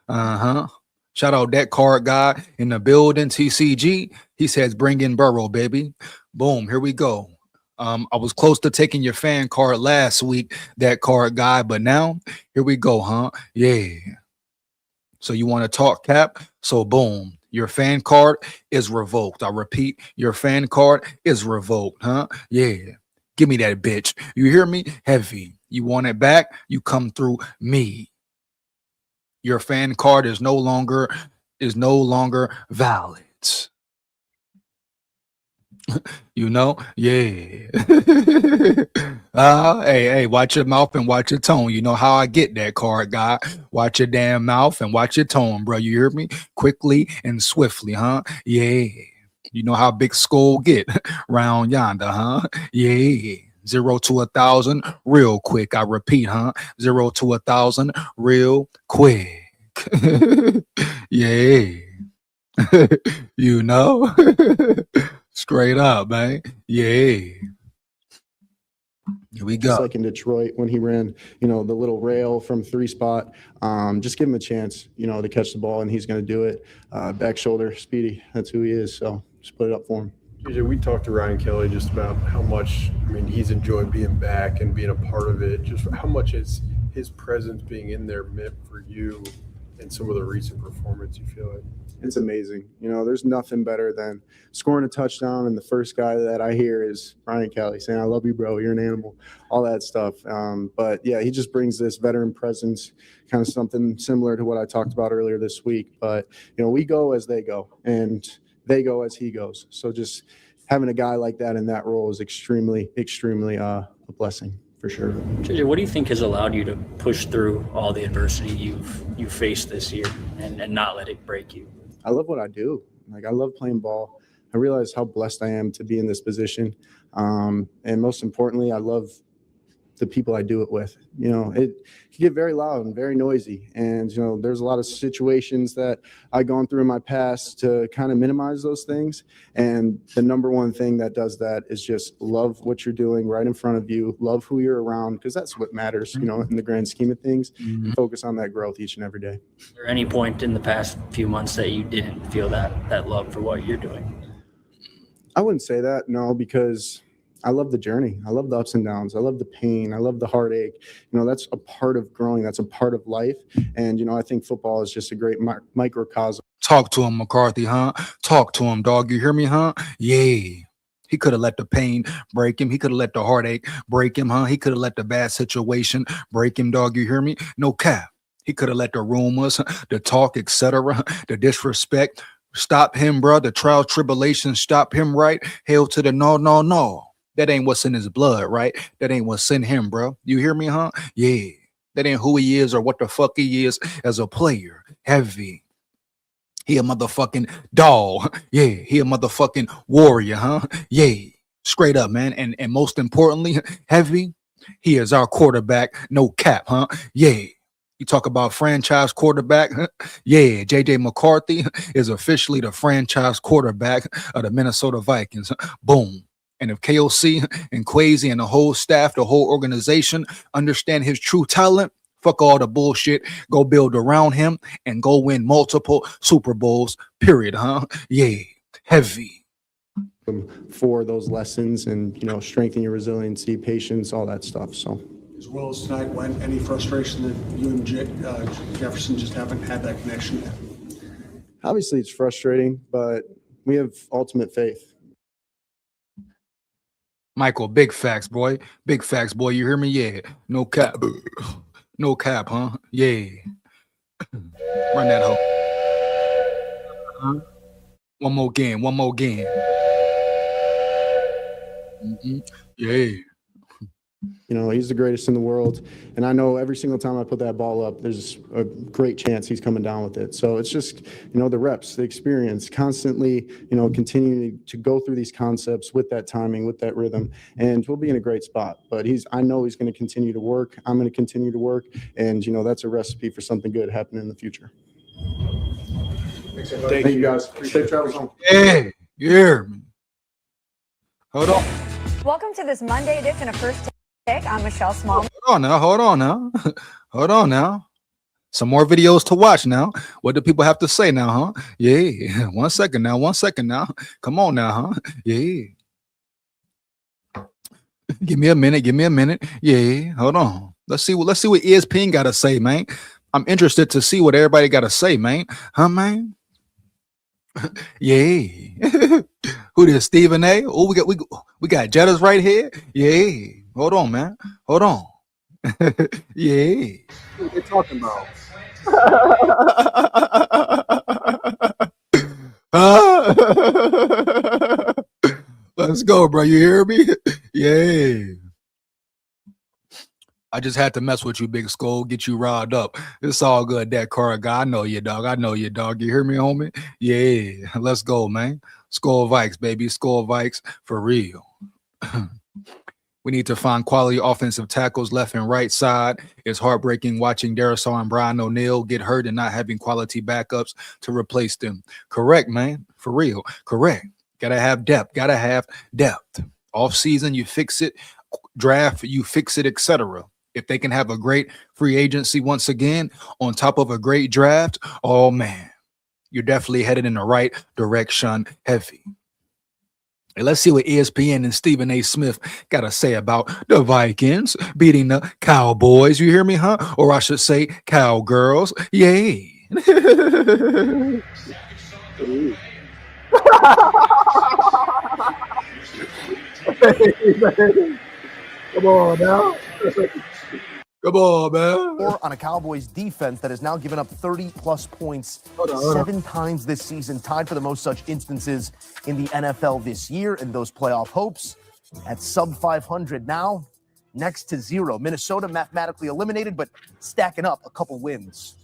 Shout out that card guy in the building, TCG. He says, bring in Burrow, baby. Boom, here we go. I was close to taking your fan card last week, that card guy, but now here we go, huh? Yeah. So you want to talk cap? So boom, your fan card is revoked. I repeat, your fan card is revoked, huh? Yeah. Give me that bitch. You hear me? Heavy. You want it back? You come through me. Your fan card is no longer valid. Yeah. Hey, watch your mouth and watch your tone. You know how I get that card, guy. Watch your damn mouth and watch your tone, bro. You hear me? Quickly and swiftly, huh? Yeah. You know how big SKOL get round yonder, huh? Yeah. 0 to 1,000 real quick. I repeat, huh? 0 to 1,000 real quick. Yeah. Straight up, man. Yeah. Here we go. Just like in Detroit when he ran, the little rail from 3 spot. Just give him a chance, to catch the ball, and he's going to do it. Back shoulder, speedy. That's who he is. So just put it up for him. JJ, we talked to Ryan Kelly just about how much, he's enjoyed being back and being a part of it. Just how much is his presence being in there meant for you and some of the recent performance, you feel like? It's amazing. There's nothing better than scoring a touchdown, and the first guy that I hear is Ryan Kelly saying, I love you, bro. You're an animal, all that stuff. But yeah, he just brings this veteran presence, kind of something similar to what I talked about earlier this week. But, we go as they go, and they go as he goes. So just having a guy like that in that role is extremely, extremely a blessing. For sure. JJ, what do you think has allowed you to push through all the adversity you've faced this year and not let it break you? I love what I do. I love playing ball. I realize how blessed I am to be in this position. And most importantly, I love the people I do it with. It can get very loud and very noisy. And, there's a lot of situations that I've gone through in my past to kind of minimize those things. And the number one thing that does that is just love what you're doing right in front of you, love who you're around, because that's what matters, in the grand scheme of things. Mhm. Focus on that growth each and every day. Is there any point in the past few months that you didn't feel that love for what you're doing? I wouldn't say that, no, because I love the journey. I love the ups and downs. I love the pain. I love the heartache. That's a part of growing. That's a part of life. And, I think football is just a great microcosm. Talk to him, McCarthy, huh? Talk to him, dog. You hear me, huh? Yeah. He could have let the pain break him. He could have let the heartache break him, huh? He could have let the bad situation break him, dog. You hear me? No cap. He could have let the rumors, the talk, etc., the disrespect stop him, bro. The trial tribulation stop him, right? Hail to the no. That ain't what's in his blood, right? That ain't what's in him, bro. You hear me, huh? Yeah. That ain't who he is or what the fuck he is as a player. Heavy. He a motherfucking dog. Yeah. He a motherfucking warrior, huh? Yeah. Straight up, man. And most importantly, Heavy, he is our quarterback. No cap, huh? Yeah. You talk about franchise quarterback. Yeah, JJ McCarthy is officially the franchise quarterback of the Minnesota Vikings. Boom. And if KOC and Quasi and the whole staff, the whole organization understand his true talent, fuck all the bullshit. Go build around him and go win multiple Super Bowls, period, huh? Yeah, Heavy. For those lessons and, strengthen your resiliency, patience, all that stuff. So. As well as tonight went, any frustration that you and Jefferson just haven't had that connection yet? Obviously, it's frustrating, but we have ultimate faith. Michael, big facts, boy. Big facts, boy. You hear me? Yeah. No cap. No cap, huh? Yeah. Run that hoe. Huh? One more game. Mm-hmm. Yeah. He's the greatest in the world. And I know every single time I put that ball up, there's a great chance he's coming down with it. So it's just, the reps, the experience, constantly, continuing to go through these concepts with that timing, with that rhythm. And we'll be in a great spot. But I know he's going to continue to work. I'm going to continue to work. And, that's a recipe for something good happening in the future. Thank you, guys. Safe travels home. Yeah. Yeah. Hold on. Welcome to this Monday edition of First Take. I'm Michelle Small. Hold on now. Some more videos to watch now. What do people have to say now, huh? Yeah. 1 second now. Come on now, huh? Yeah. Give me a minute. Yeah. Hold on. Let's see what ESPN got to say, man. I'm interested to see what everybody got to say, man. Huh, man? Yeah. Who this? Stephen A? Oh, we got Jettas right here. Yeah. Hold on, man. Hold on. Yeah. What they talking about? Let's go, bro. You hear me? Yeah. I just had to mess with you, Big SKOL, get you riled up. It's all good, that car guy. I know you, dog. You hear me, homie? Yeah. Let's go, man. SKOL Vikes, baby. SKOL Vikes for real. We need to find quality offensive tackles left and right side. It's heartbreaking watching Darisaw and Brian O'Neill get hurt and not having quality backups to replace them. Correct, man. For real. Correct. Gotta have depth. Off season, you fix it. Draft, you fix it, etc. If they can have a great free agency once again on top of a great draft, oh man, you're definitely headed in the right direction. Heavy. And let's see what ESPN and Stephen A. Smith got to say about the Vikings beating the Cowboys. You hear me, huh? Or I should say Cowgirls. Yay. Come on now. Come on, man. Or on a Cowboys defense that has now given up 30-plus points seven times this season, tied for the most such instances in the NFL this year, and those playoff hopes at sub 500 now, next to zero. Minnesota mathematically eliminated, but stacking up a couple wins.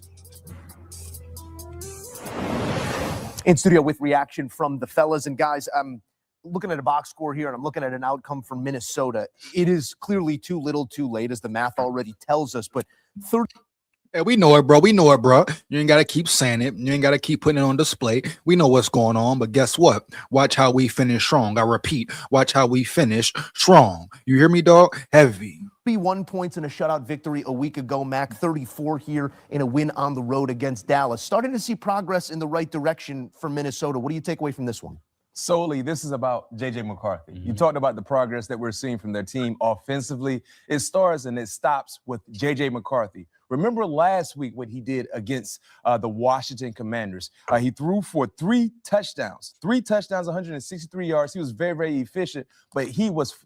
In studio with reaction from the fellas and guys, looking at a box score here, and I'm looking at an outcome from Minnesota. It is clearly too little too late, as the math already tells us, but 30. Yeah, we know it, bro. We know it, bro. You ain't got to keep saying it. You ain't got to keep putting it on display. We know what's going on, but guess what? Watch how we finish strong. I repeat, watch how we finish strong. You hear me, dog? Heavy. 31 points in a shutout victory a week ago, Mac. 34 here in a win on the road against Dallas. Starting to see progress in the right direction for Minnesota. What do you take away from this one? Solely, this is about J.J. McCarthy. You talked about the progress that we're seeing from their team offensively. It starts and it stops with J.J. McCarthy. Remember last week what he did against the Washington Commanders. He threw for 3 touchdowns, 163 yards. He was very, very efficient, but he was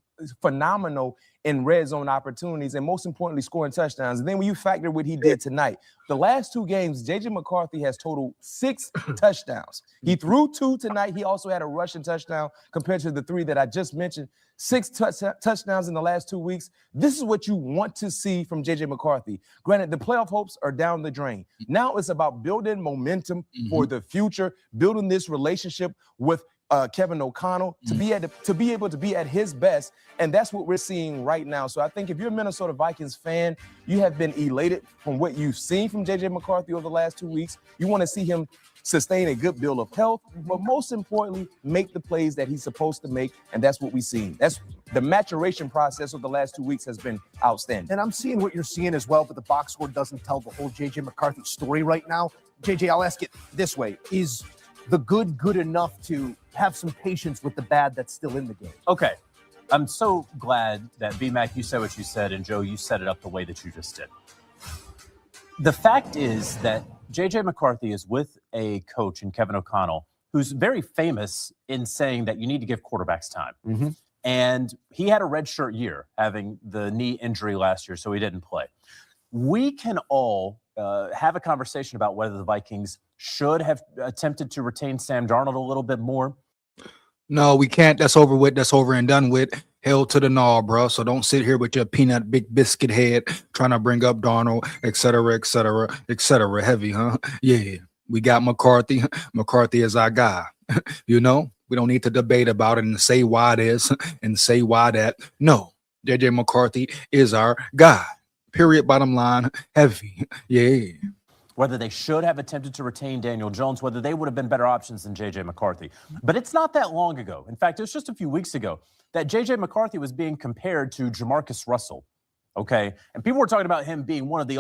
phenomenal in red zone opportunities and most importantly scoring touchdowns. And then when you factor what he did tonight, the last 2 games, J.J. McCarthy has totaled 6 touchdowns. He threw 2 tonight. He also had a rushing touchdown compared to the 3 that I just mentioned. 6 touchdowns in the last 2 weeks. This is what you want to see from J.J. McCarthy. Granted, the playoff hopes are down the drain. Now it's about building momentum for the future, building this relationship with Kevin O'Connell to be able to be at his best, and that's what we're seeing right now. So I think if you're a Minnesota Vikings fan, you have been elated from what you've seen from J.J. McCarthy over the last 2 weeks. You want to see him sustain a good bill of health, but most importantly, make the plays that he's supposed to make, and that's what we've seen. That's the maturation process of the last 2 weeks has been outstanding. And I'm seeing what you're seeing as well, but the box score doesn't tell the whole J.J. McCarthy story right now. J.J., I'll ask it this way. Is the good enough to have some patience with the bad that's still in the game? Okay. I'm so glad that B-Mac, you said what you said, and Joe, you set it up the way that you just did. The fact is that J.J. McCarthy is with a coach in Kevin O'Connell who's very famous in saying that you need to give quarterbacks time. And he had a redshirt year, having the knee injury last year, so he didn't play. We can all have a conversation about whether the Vikings should have attempted to retain Sam Darnold a little bit more. No, we can't. That's over with. That's over and done with. Hell to the gnaw, bro. So don't sit here with your peanut big biscuit head trying to bring up Darnold, et cetera, et cetera, et cetera. Heavy, huh? Yeah, we got McCarthy. McCarthy is our guy. You know, we don't need to debate about it and say why this and say why that. No, J.J. McCarthy is our guy. Period. Bottom line. Heavy. Yeah. Whether they should have attempted to retain Daniel Jones, whether they would have been better options than J.J. McCarthy. But it's not that long ago. In fact, it was just a few weeks ago that J.J. McCarthy was being compared to Jamarcus Russell. Okay? And people were talking about him being one of the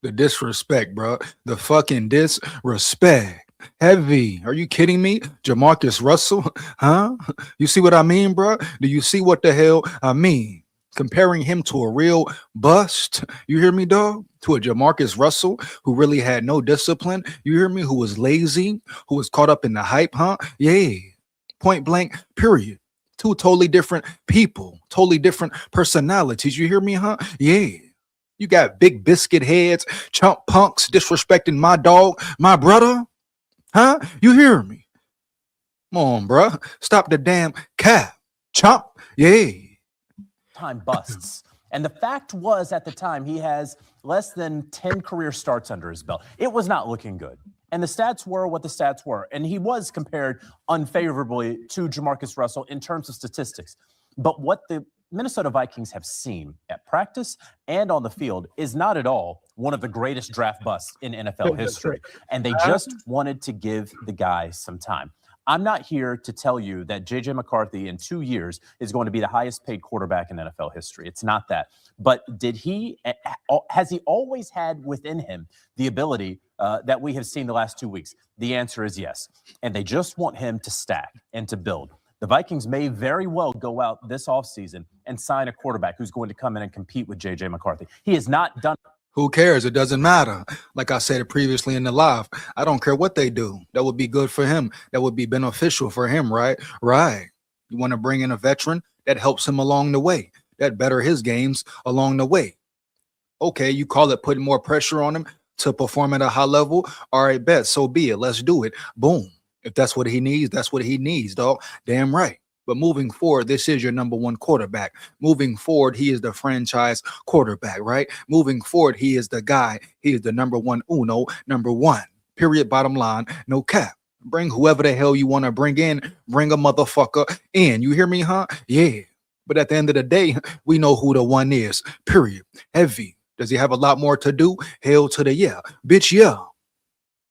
The disrespect, bro. The fucking disrespect. Heavy. Are you kidding me? Jamarcus Russell? Huh? You see what I mean, bro? Do you see what the hell I mean? Comparing him to a real bust. You hear me, dog? To a Jamarcus Russell who really had no discipline. You hear me? Who was lazy, who was caught up in the hype, huh? Yeah. Point blank, period. 2 totally different people, totally different personalities. You hear me, huh? Yeah. You got big biscuit heads, chump punks disrespecting my dog, my brother. Huh? You hear me? Come on, bro. Stop the damn cap. Chump. Yeah. time busts. And the fact was, at the time, he has less than 10 career starts under his belt. It was not looking good. And the stats were what the stats were. And he was compared unfavorably to Jamarcus Russell in terms of statistics. But what the Minnesota Vikings have seen at practice and on the field is not at all one of the greatest draft busts in NFL history. And they just wanted to give the guy some time. I'm not here to tell you that J.J. McCarthy in 2 years is going to be the highest paid quarterback in NFL history. It's not that. But has he always had within him the ability that we have seen the last 2 weeks? The answer is yes. And they just want him to stack and to build. The Vikings may very well go out this offseason and sign a quarterback who's going to come in and compete with J.J. McCarthy. He has not done. Who cares? It doesn't matter. Like I said previously in the live, I don't care what they do. That would be good for him. That would be beneficial for him, right? Right. You want to bring in a veteran that helps him along the way, that better his games along the way. Okay, you call it putting more pressure on him to perform at a high level. All right, bet. So be it. Let's do it. Boom. If that's what he needs, that's what he needs, dog. Damn right. But moving forward, this is your number one quarterback. Moving forward, he is the franchise quarterback, right? Moving forward, he is the guy. He is the number one. Period. Bottom line. No cap. Bring whoever the hell you want to bring in. Bring a motherfucker in. You hear me, huh? Yeah. But at the end of the day, we know who the one is. Period. Heavy. Does he have a lot more to do? Hell to the yeah. Bitch, yeah.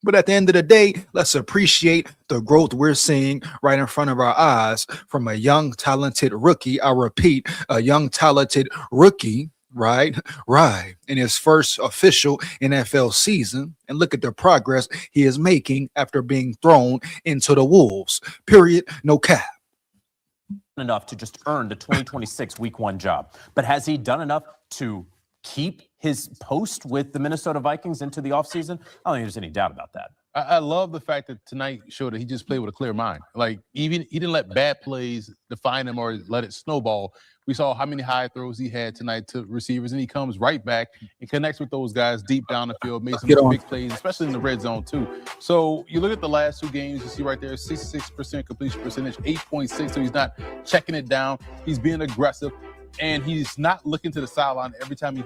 But at the end of the day, let's appreciate the growth we're seeing right in front of our eyes from a young, talented rookie. I repeat, a young, talented rookie, right? Right. In his first official NFL season. And look at the progress he is making after being thrown into the wolves. Period. No cap. Enough to just earn the 2026 Week 1 job. But has he done enough to keep his post with the Minnesota Vikings into the offseason? I don't think there's any doubt about that. I love the fact that tonight showed that he just played with a clear mind. Like, even he didn't let bad plays define him or let it snowball. We saw how many high throws he had tonight to receivers, and he comes right back and connects with those guys deep down the field, made some big plays, especially in the red zone too. So you look at the last 2 games, you see right there, 66% completion percentage, 8.6. So he's not checking it down. He's being aggressive, and he's not looking to the sideline every time he.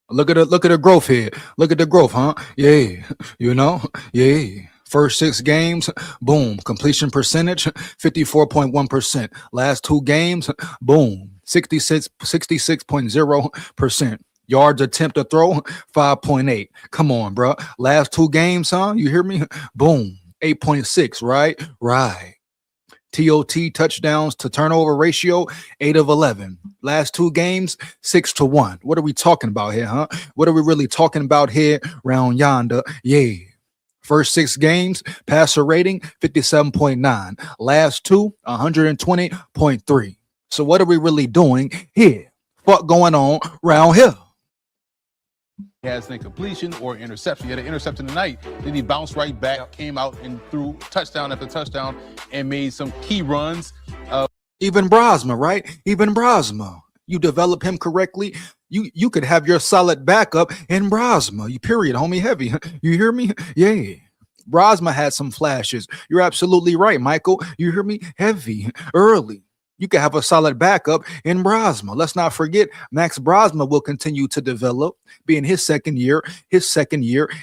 Look at the growth here. Look at the growth, huh? Yeah. You know? Yeah. First 6 games, boom. Completion percentage, 54.1%. Last 2 games, boom. 66.0%. Yards attempt to throw, 5.8. Come on, bro. Last 2 games, huh? You hear me? Boom. 8.6, right? Right. TOT touchdowns to turnover ratio, 8 of 11. Last 2 games, 6-1. What are we talking about here, huh? What are we really talking about here round yonder? Yeah. First 6 games, passer rating, 57.9. Last 2, 120.3. So what are we really doing here? What going on round here? He has an incompletion or interception. He had an interception tonight. Then he bounced right back, came out and threw touchdown after touchdown and made some key runs. Even Brasma, right? Even Brasma. You develop him correctly, you could have your solid backup in Brasma. You period, homie. Heavy. You hear me? Yeah. Brasma had some flashes. You're absolutely right, Michael. You hear me? Heavy, early. You can have a solid backup in Brasma. Let's not forget, Max Brasma will continue to develop, be in his second year,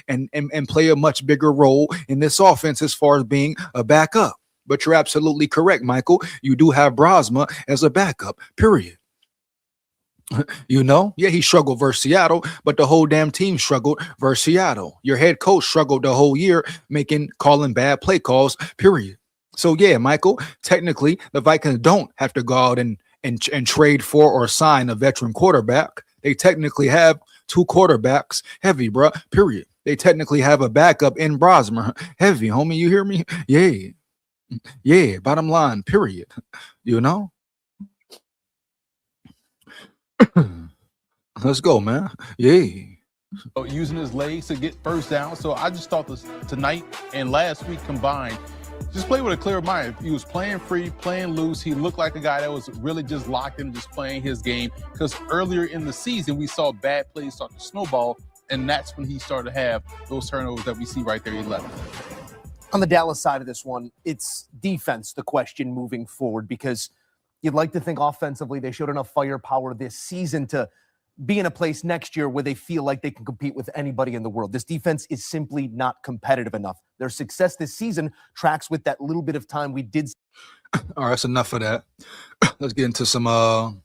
and play a much bigger role in this offense as far as being a backup. But you're absolutely correct, Michael. You do have Brasma as a backup, period. You know, yeah, he struggled versus Seattle, but the whole damn team struggled versus Seattle. Your head coach struggled the whole year calling bad play calls, period. So yeah, Michael, technically the Vikings don't have to go out and trade for or sign a veteran quarterback. They technically have 2 quarterbacks, heavy, bro, period. They technically have a backup in Brasma, heavy, homie, you hear me? Yeah. Yeah, bottom line, period. You know? Let's go, man. Yeah. Using his legs to get first down. So I just thought this tonight and last week combined, just play with a clear mind. He was playing free, playing loose. He looked like a guy that was really just locked in, just playing his game. Because earlier in the season, we saw bad plays start to snowball, and that's when he started to have those turnovers that we see right there. 11. On the Dallas side of this one, it's defense, the question moving forward, because you'd like to think offensively they showed enough firepower this season to be in a place next year where they feel like they can compete with anybody in the world. This defense is simply not competitive enough. Their success this season tracks with that little bit of time we did. All right, that's enough of that. Let's get into some more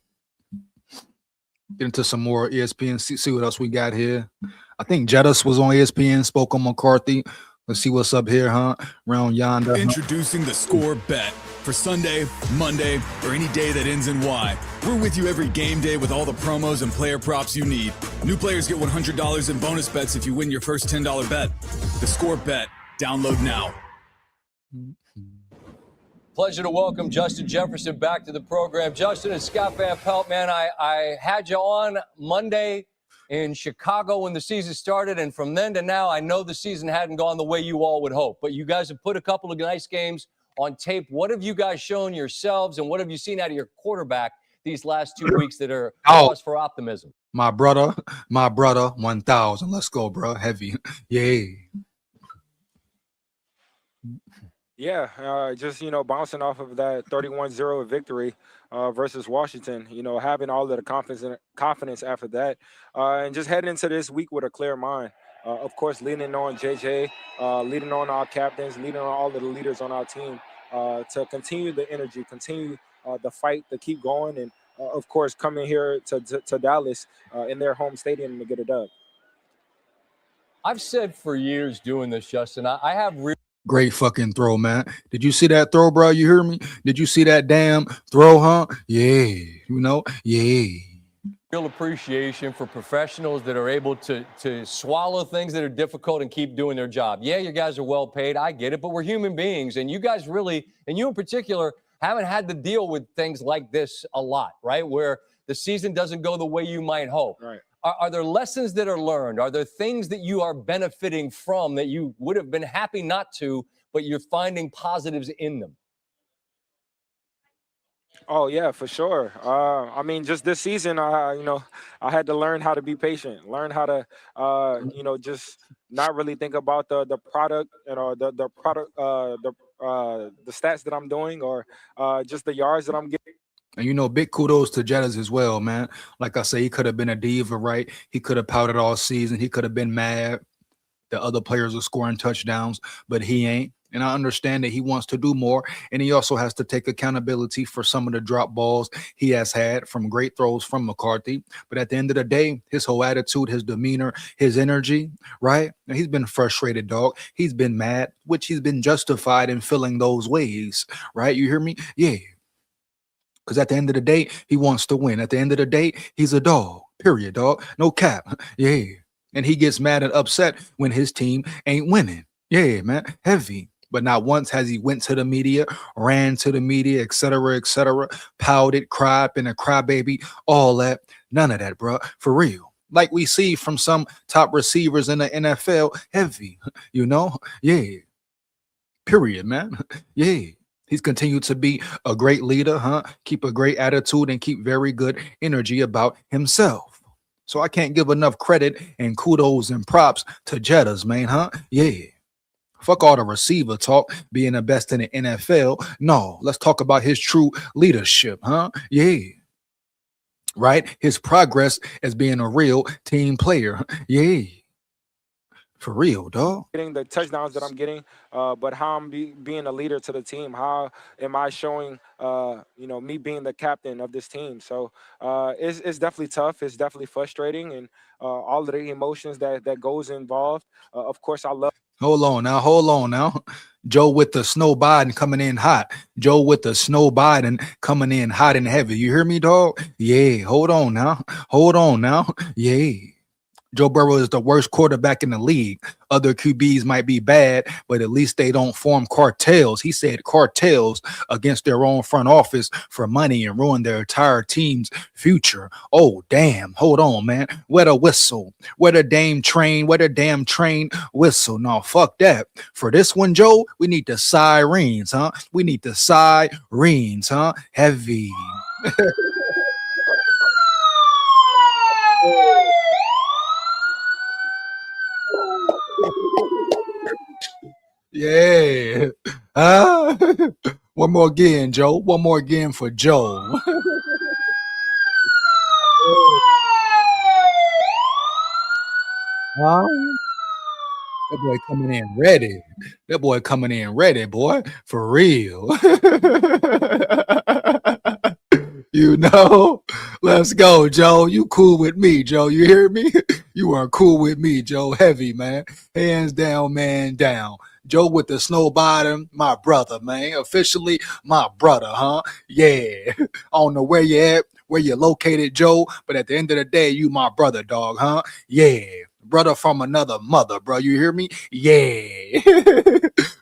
ESPN. See what else we got here. I think Jettis was on ESPN, spoke on McCarthy. Let's see what's up here, huh? Round yonder. Introducing the Score Bet. For Sunday, Monday, or any day that ends in Y. We're with you every game day with all the promos and player props you need. New players get $100 in bonus bets if you win your first $10 bet. The Score Bet. Download now. Pleasure to welcome Justin Jefferson back to the program. Justin and Scott Van Pelt, man, I had you on Monday in Chicago when the season started, and from then to now, I know the season hadn't gone the way you all would hope, but you guys have put a couple of nice games on tape. What have you guys shown yourselves, and what have you seen out of your quarterback these last 2 weeks that are cause for optimism? My brother, 1,000. Let's go, bro. Heavy. Yay. Yeah, just, bouncing off of that 31-0 victory versus Washington, having all of the confidence after that, and just heading into this week with a clear mind. Of course, leaning on JJ, leading on our captains, leading on all of the leaders on our team to continue the energy, continue the fight, to keep going, and of course, coming here to Dallas in their home stadium to get a dub. I've said for years doing this, Justin, I have Great fucking throw, man. Did you see that throw, bro? You hear me? Did you see that damn throw, huh? Yeah. You know? Yeah. real appreciation for professionals that are able to swallow things that are difficult and keep doing their job. Yeah, you guys are well paid. I get it, but we're human beings. And you guys really, and you in particular, haven't had to deal with things like this a lot, right? Where the season doesn't go the way you might hope. Right. Are there lessons that are learned? Are there things that you are benefiting from that you would have been happy not to, but you're finding positives in them? Oh yeah, for sure. I mean, just this season, I had to learn how to be patient, learn how to, just not really think about the product, the product, the stats that I'm doing, or just the yards that I'm getting. And big kudos to Jettas as well, man. Like I say, he could have been a diva, right? He could have pouted all season. He could have been mad that other players are scoring touchdowns, but he ain't. And I understand that he wants to do more, and he also has to take accountability for some of the drop balls he has had from great throws from McCarthy. But at the end of the day, his whole attitude, his demeanor, his energy, right? And he's been frustrated, dog. He's been mad, which he's been justified in feeling those ways, right? You hear me? Yeah. Because at the end of the day, he wants to win. At the end of the day, he's a dog, period, dog. No cap. Yeah. And he gets mad and upset when his team ain't winning. Yeah, man. Heavy. But not once has he went to the media, ran to the media, etc., pouted, cried, been a crybaby, all that. None of that, bro. For real. Like we see from some top receivers in the NFL, heavy. Yeah. Period, man. Yeah. He's continued to be a great leader, huh? Keep a great attitude and keep very good energy about himself. So I can't give enough credit and kudos and props to Jettas, man, huh? Yeah. Fuck all the receiver talk, being the best in the NFL. No, let's talk about his true leadership, huh? Yeah. Right? His progress as being a real team player. Yeah. For real, dog. Getting the touchdowns that I'm getting, but how I'm being a leader to the team. How am I showing, me being the captain of this team? So it's definitely tough. It's definitely frustrating, and all of the emotions that goes involved. Of course, I love. Hold on now. Joe with the Snow Biden coming in hot. Joe with the Snow Biden coming in hot and heavy. You hear me, dog? Yeah. Hold on now. Yeah. Joe Burrow is the worst quarterback in the league. Other QBs might be bad, but at least they don't form cartels. He said cartels against their own front office for money and ruin their entire team's future. Oh, damn. Hold on, man. Where the whistle? Where the damn train? Where the damn train whistle? No, fuck that. For this one, Joe, we need the sirens, huh? We need the sirens, huh? Heavy. Yeah. One more again, Joe. One more again for Joe. That boy coming in ready. That boy coming in ready, boy. For real. Let's go, Joe. You cool with me, Joe. You hear me? You are cool with me, Joe. Heavy, man. Hands down, man down. Joe with the Snow Bottom, my brother, man. Officially my brother, huh? Yeah. I don't know where you at, where you're located, Joe, but at the end of the day, you my brother, dog, huh? Yeah. Brother from another mother, bro. You hear me? Yeah.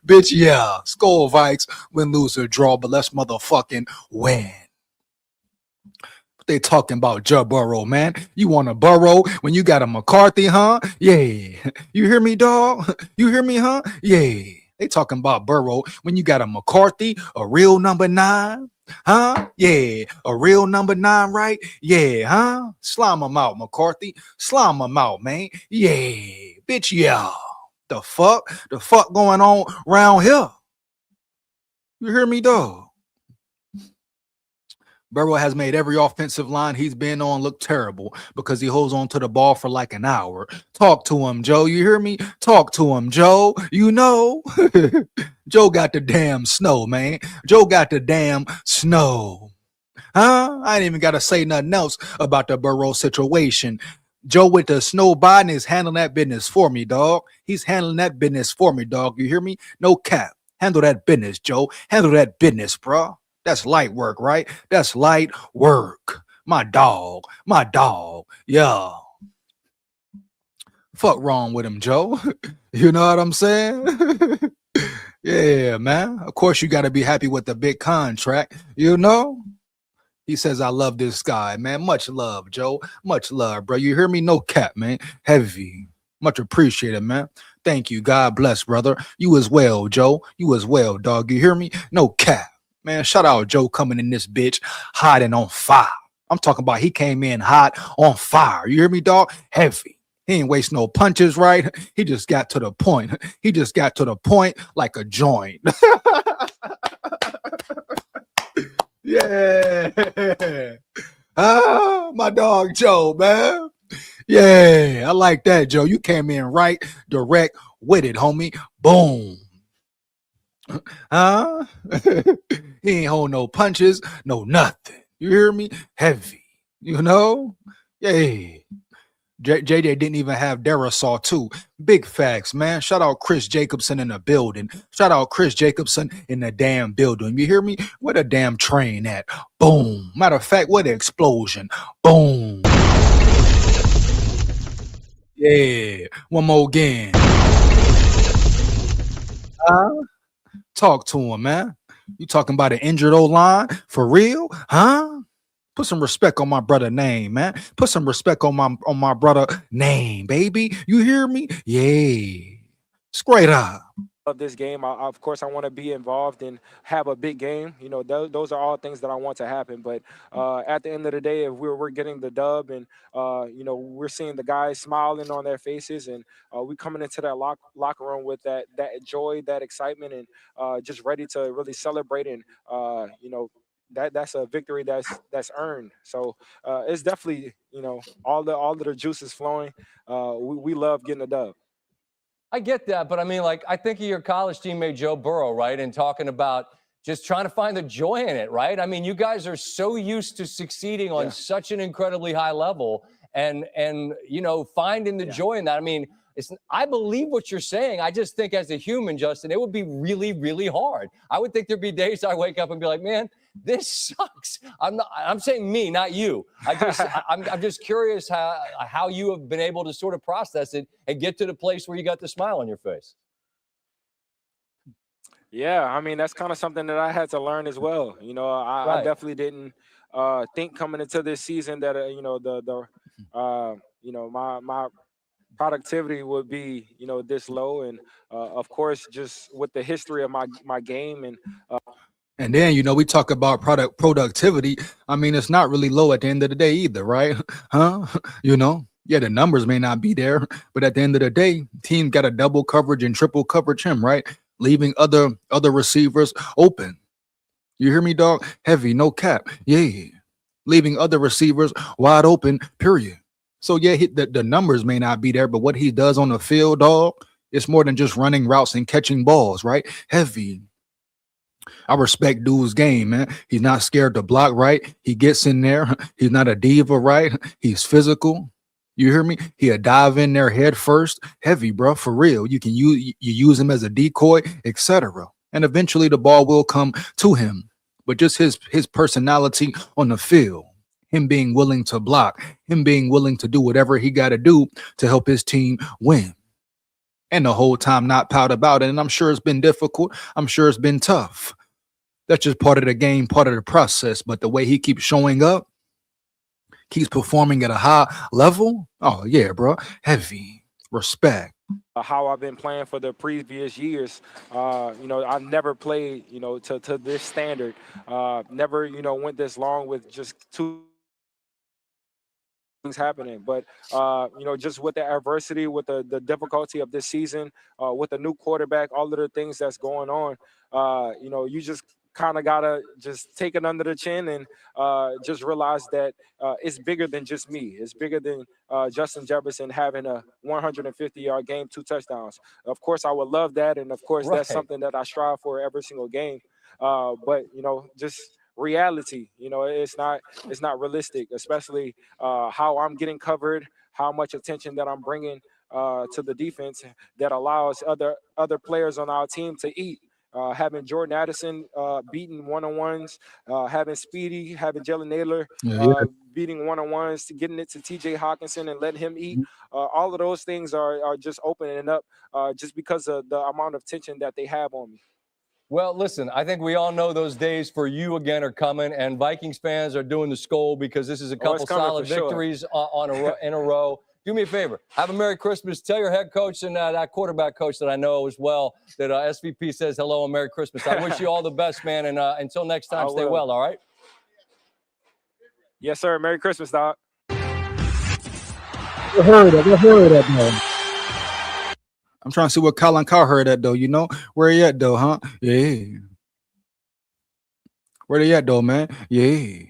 Bitch, yeah. SKOL Vikes, win, lose, or draw, but let's motherfucking win. They talking about Joe Burrow, man. You want a Burrow when you got a McCarthy, huh? Yeah. You hear me, dog? You hear me, huh? Yeah. They talking about Burrow when you got a McCarthy, a real number 9, huh? Yeah. A real number 9, right? Yeah, huh? Slime them out, McCarthy. Slime them out, man. Yeah. Bitch, yeah. The fuck? The fuck going on around here? You hear me, dog? Burrow has made every offensive line he's been on look terrible because he holds on to the ball for like an hour. Talk to him, Joe. You hear me? Talk to him, Joe. You know? Joe got the damn snow, man. Joe got the damn snow. Huh? I ain't even got to say nothing else about the Burrow situation. Joe with the snow Biden is handling that business for me, dog. He's handling that business for me, dog. You hear me? No cap. Handle that business, Joe. Handle that business, bro. That's light work, right? That's light work. My dog. My dog. Yeah. Fuck wrong with him, Joe. You know what I'm saying? Yeah, man. Of course, you got to be happy with the big contract, you know? He says, I love this guy, man. Much love, Joe. Much love, bro. You hear me? No cap, man. Heavy. Much appreciated, man. Thank you. God bless, brother. You as well, Joe. You as well, dog. You hear me? No cap. Man, shout out Joe coming in this bitch hot and on fire. I'm talking about he came in hot on fire. You hear me, dog? Heavy. He ain't waste no punches, right? He just got to the point. He just got to the point like a joint. Yeah. Ah, my dog Joe, man. Yeah, I like that, Joe. You came in right, direct with it, homie. Boom. Huh? He ain't hold no punches, no nothing. You hear me? Heavy. You know? Yeah. JJ didn't even have Darasaw too. Big facts, man. Shout out Chris Jacobson in the building. Shout out Chris Jacobson in the damn building. You hear me? Where the damn train at? Boom. Matter of fact, where the explosion? Boom. Yeah. One more again. Talk to him, man. You talking about an injured O-line? For real? Huh? Put some respect on my brother name, man. Put some respect on my brother name, baby. You hear me? Yeah. Straight up. Of this game, of course, I want to be involved and have a big game. You know, those are all things that I want to happen. But at the end of the day, if we're getting the dub and you know, we're seeing the guys smiling on their faces, and we coming into that locker room with that joy, that excitement, and just ready to really celebrate, and you know, that's a victory that's earned. So it's definitely, you know, all of the juice is flowing. We love getting a dub. I get that, but I mean, like, I think of your college teammate Joe Burrow, right? And talking about just trying to find the joy in it, right? I mean, you guys are so used to succeeding on such an incredibly high level, and you know, finding the joy in that. I mean, I believe what you're saying. I just think as a human, Justin, it would be really, really hard. I would think there'd be days I wake up and be like, man, this sucks. I'm saying me, not you. I'm just curious how you have been able to sort of process it and get to the place where you got the smile on your face. Yeah, I mean, that's kind of something that I had to learn as well. You know, I definitely didn't think coming into this season that you know, you know, my productivity would be, you know, this low, and of course, just with the history of my game, And then, you know, we talk about productivity. I mean, it's not really low at the end of the day either, right? Huh? You know, yeah, the numbers may not be there, but at the end of the day, team got a double coverage and triple coverage him, right? Leaving other receivers open. You hear me, dog? Heavy, no cap. Yeah. Leaving other receivers wide open, period. So, yeah, the numbers may not be there, but what he does on the field, dog, it's more than just running routes and catching balls, right? Heavy. I respect dude's game, man. He's not scared to block, right? He gets in there. He's not a diva, right? He's physical. You hear me? He'll dive in there head first. Heavy, bro, for real. You can use him as a decoy, etc. And eventually the ball will come to him. But just his personality on the field, him being willing to block, him being willing to do whatever he got to do to help his team win. And the whole time not pout about it. And I'm sure it's been difficult. I'm sure it's been tough. That's just part of the game, part of the process. But the way he keeps showing up, keeps performing at a high level. Oh, yeah, bro. Heavy respect. How I've been playing for the previous years. You know, I've never played, you know, to this standard. Never, you know, went this long with just two things happening. But, you know, just with the adversity, with the difficulty of this season, with the new quarterback, all of the things that's going on, you know, you just kind of gotta just take it under the chin and just realize that it's bigger than just me. It's bigger than Justin Jefferson having a 150-yard game, 2 touchdowns. Of course, I would love that, and of course, that's something that I strive for every single game. But just reality, it's not realistic, especially how I'm getting covered, how much attention that I'm bringing to the defense that allows other players on our team to eat. Having Jordan Addison beating one-on-ones, having Speedy, having Jalen Naylor beating one-on-ones, getting it to TJ Hawkinson and letting him eat. All of those things are just opening up just because of the amount of tension that they have on me. Well, listen, I think we all know those days for you again are coming, and Vikings fans are doing the SKOL because this is a couple solid victories in a row. Do me a favor. Have a Merry Christmas. Tell your head coach and that quarterback coach that I know as well that SVP says hello and Merry Christmas. I wish you all the best, man, and until next time, stay well, all right? Yes, sir. Merry Christmas, dog. I'm trying to see what Colin Carr heard at, though. Where he at, though, huh? Yeah. Where they at, though, man? Yeah.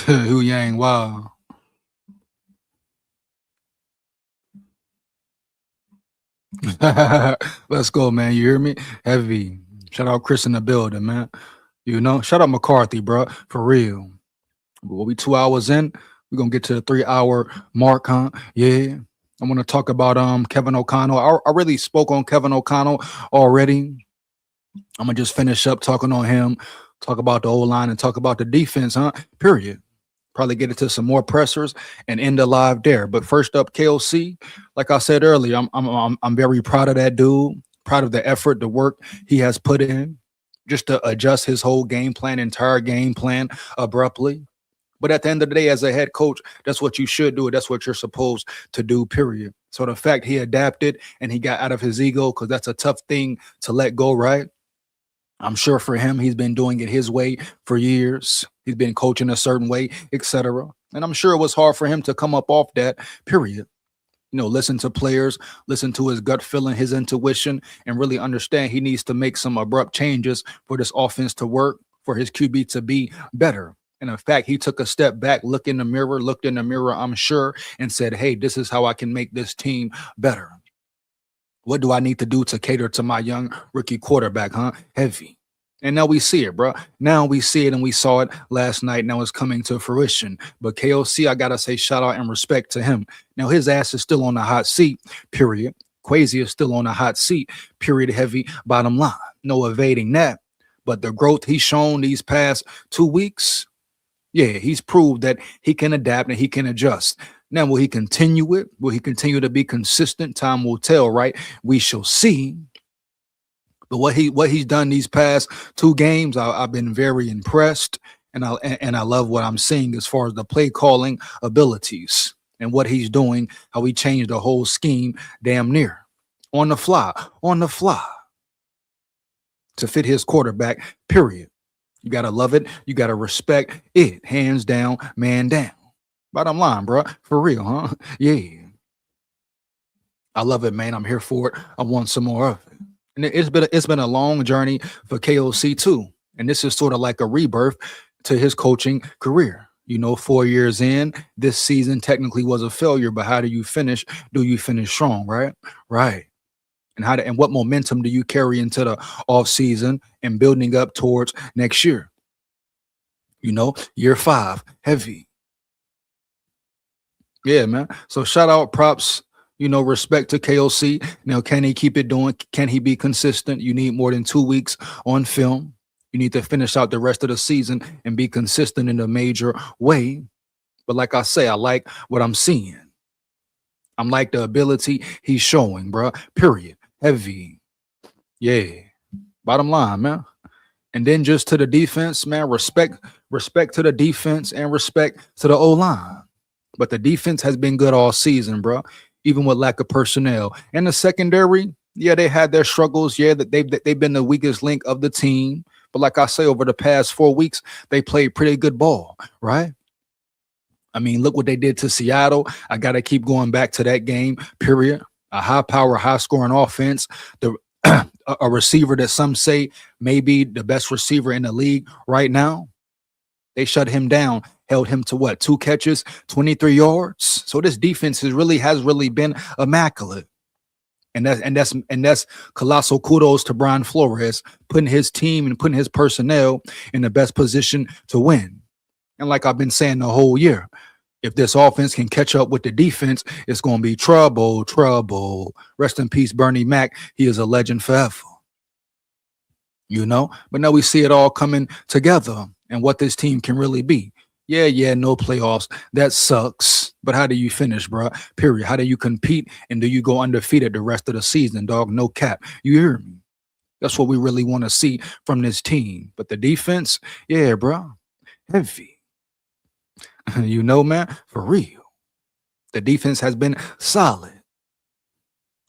Hu Yang, wow. Let's go, man. You hear me? Heavy. Shout out Chris in the building, man. Shout out McCarthy, bro. For real. We'll be 2 hours in. We're gonna get to the 3-hour mark, huh? Yeah. I want to talk about Kevin O'Connell. I really spoke on Kevin O'Connell already. I'm gonna just finish up talking on him, talk about the O-line, and talk about the defense, huh? Period. Probably get into some more pressers and end the live there. But first up, KOC. Like I said earlier, I'm very proud of that dude. Proud of the effort, the work he has put in, just to adjust his whole entire game plan abruptly. But at the end of the day, as a head coach, that's what you should do. That's what you're supposed to do, period. So the fact he adapted and he got out of his ego, because that's a tough thing to let go, right? I'm sure for him, he's been doing it his way for years. He's been coaching a certain way, etc. And I'm sure it was hard for him to come up off that, period. Listen to players, listen to his gut feeling, his intuition, and really understand he needs to make some abrupt changes for this offense to work, for his QB to be better. And in fact, he took a step back, looked in the mirror, I'm sure, and said, hey, this is how I can make this team better. What do I need to do to cater to my young rookie quarterback, huh? Heavy. And now we see it, bro. Now we see it, and we saw it last night. Now it's coming to fruition. But KOC, I got to say shout out and respect to him. Now his ass is still on the hot seat, period. Kwesi is still on the hot seat, period. Heavy, bottom line. No evading that. But the growth he's shown these past 2 weeks, yeah, he's proved that he can adapt and he can adjust. Now, will he continue it? Will he continue to be consistent? Time will tell, right? We shall see. But what he's done these past 2 games, I've been very impressed, and I love what I'm seeing as far as the play calling abilities and what he's doing, how he changed the whole scheme damn near on the fly to fit his quarterback, period. You got to love it. You got to respect it. Hands down, man down. Bottom line, bro. For real, huh? Yeah. I love it, man. I'm here for it. I want some more of it. And it's been a long journey for KOC too. And this is sort of like a rebirth to his coaching career. 4 years in, this season technically was a failure, but how do you finish? Do you finish strong, right? Right. And what momentum do you carry into the off season and building up towards next year? Year 5, heavy. Yeah, man. So shout out, props, respect to KOC. Now, can he keep it doing? Can he be consistent? You need more than 2 weeks on film. You need to finish out the rest of the season and be consistent in a major way. But like I say, I like what I'm seeing. I'm like the ability he's showing, bro. Period. Heavy. Yeah. Bottom line, man. And then just to the defense, man, respect to the defense and respect to the O-line. But the defense has been good all season, bro, even with lack of personnel. And the secondary, Yeah, they had their struggles. Yeah, that they've been the weakest link of the team. But like I say, over the past 4 weeks, they played pretty good ball, right? I mean, look what they did to Seattle. I got to keep going back to that game, period. A high power, high scoring offense. The a receiver that some say may be the best receiver in the league right now. They shut him down, held him to what? 2 catches, 23 yards. So this defense has really been immaculate. And that's colossal kudos to Brian Flores, putting his team and putting his personnel in the best position to win. And like I've been saying the whole year, if this offense can catch up with the defense, it's going to be trouble, trouble. Rest in peace, Bernie Mac. He is a legend forever. You know? But now we see it all coming together and what this team can really be. Yeah, no playoffs. That sucks. But how do you finish, bro? Period. How do you compete? And do you go undefeated the rest of the season, dog? No cap. You hear me? That's what we really want to see from this team. But the defense, yeah, bro, heavy. You know, man, for real. The defense has been solid.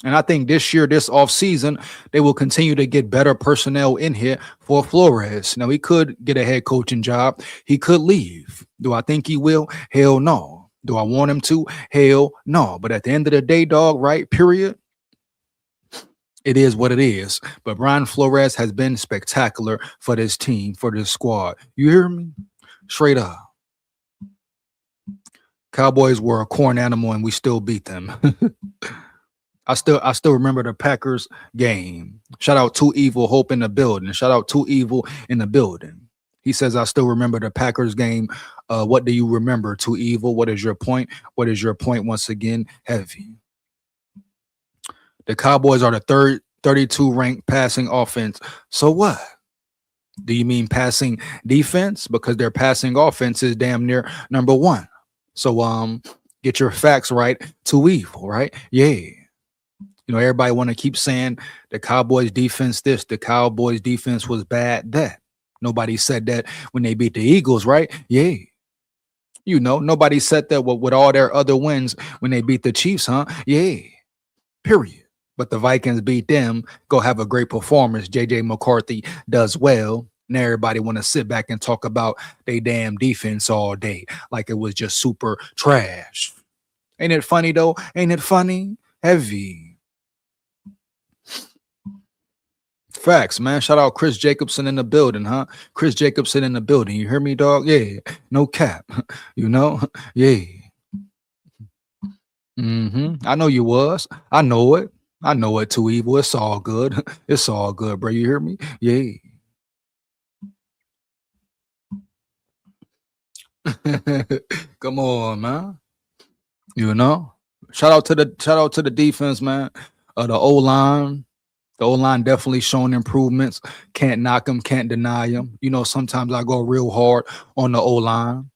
And I think this year, this offseason, they will continue to get better personnel in here for Flores. Now, he could get a head coaching job. He could leave. Do I think he will? Hell no. Do I want him to? Hell no. But at the end of the day, dog, right, period, it is what it is. But Brian Flores has been spectacular for this team, for this squad. You hear me? Straight up. Cowboys were a corn animal and we still beat them. I still remember the Packers game. Shout out to Evil Hope in the building. Shout out to Evil in the building. He says, I still remember the Packers game. What do you remember, to Evil? What is your point? What is your point? Once again, heavy. The Cowboys are the 32 ranked passing offense. So what? Do you mean passing defense? Because their passing offense is damn near number 1. So get your facts right, to Evil, right? Yeah. You know, everybody want to keep saying the Cowboys defense this, the Cowboys defense was bad that. Nobody said that when they beat the Eagles, right? Yeah. You know, nobody said that with all their other wins when they beat the Chiefs, huh? Yeah. Period. But the Vikings beat them. Go have a great performance. JJ McCarthy does well. And everybody want to sit back and talk about they damn defense all day like it was just super trash. Ain't it funny, though? Ain't it funny? Heavy. Facts, man. Shout out Chris Jacobson in the building, huh? Chris Jacobson in the building. You hear me, dog? Yeah. No cap. You know? Yeah. I know you was. I know it. I know it, too, Evil. It's all good. It's all good, bro. You hear me? Yeah. Come on, man. You know? Shout out to the defense, man. The O-line. The O-line definitely showing improvements. Can't knock them, can't deny them. You know, sometimes I go real hard on the O-line,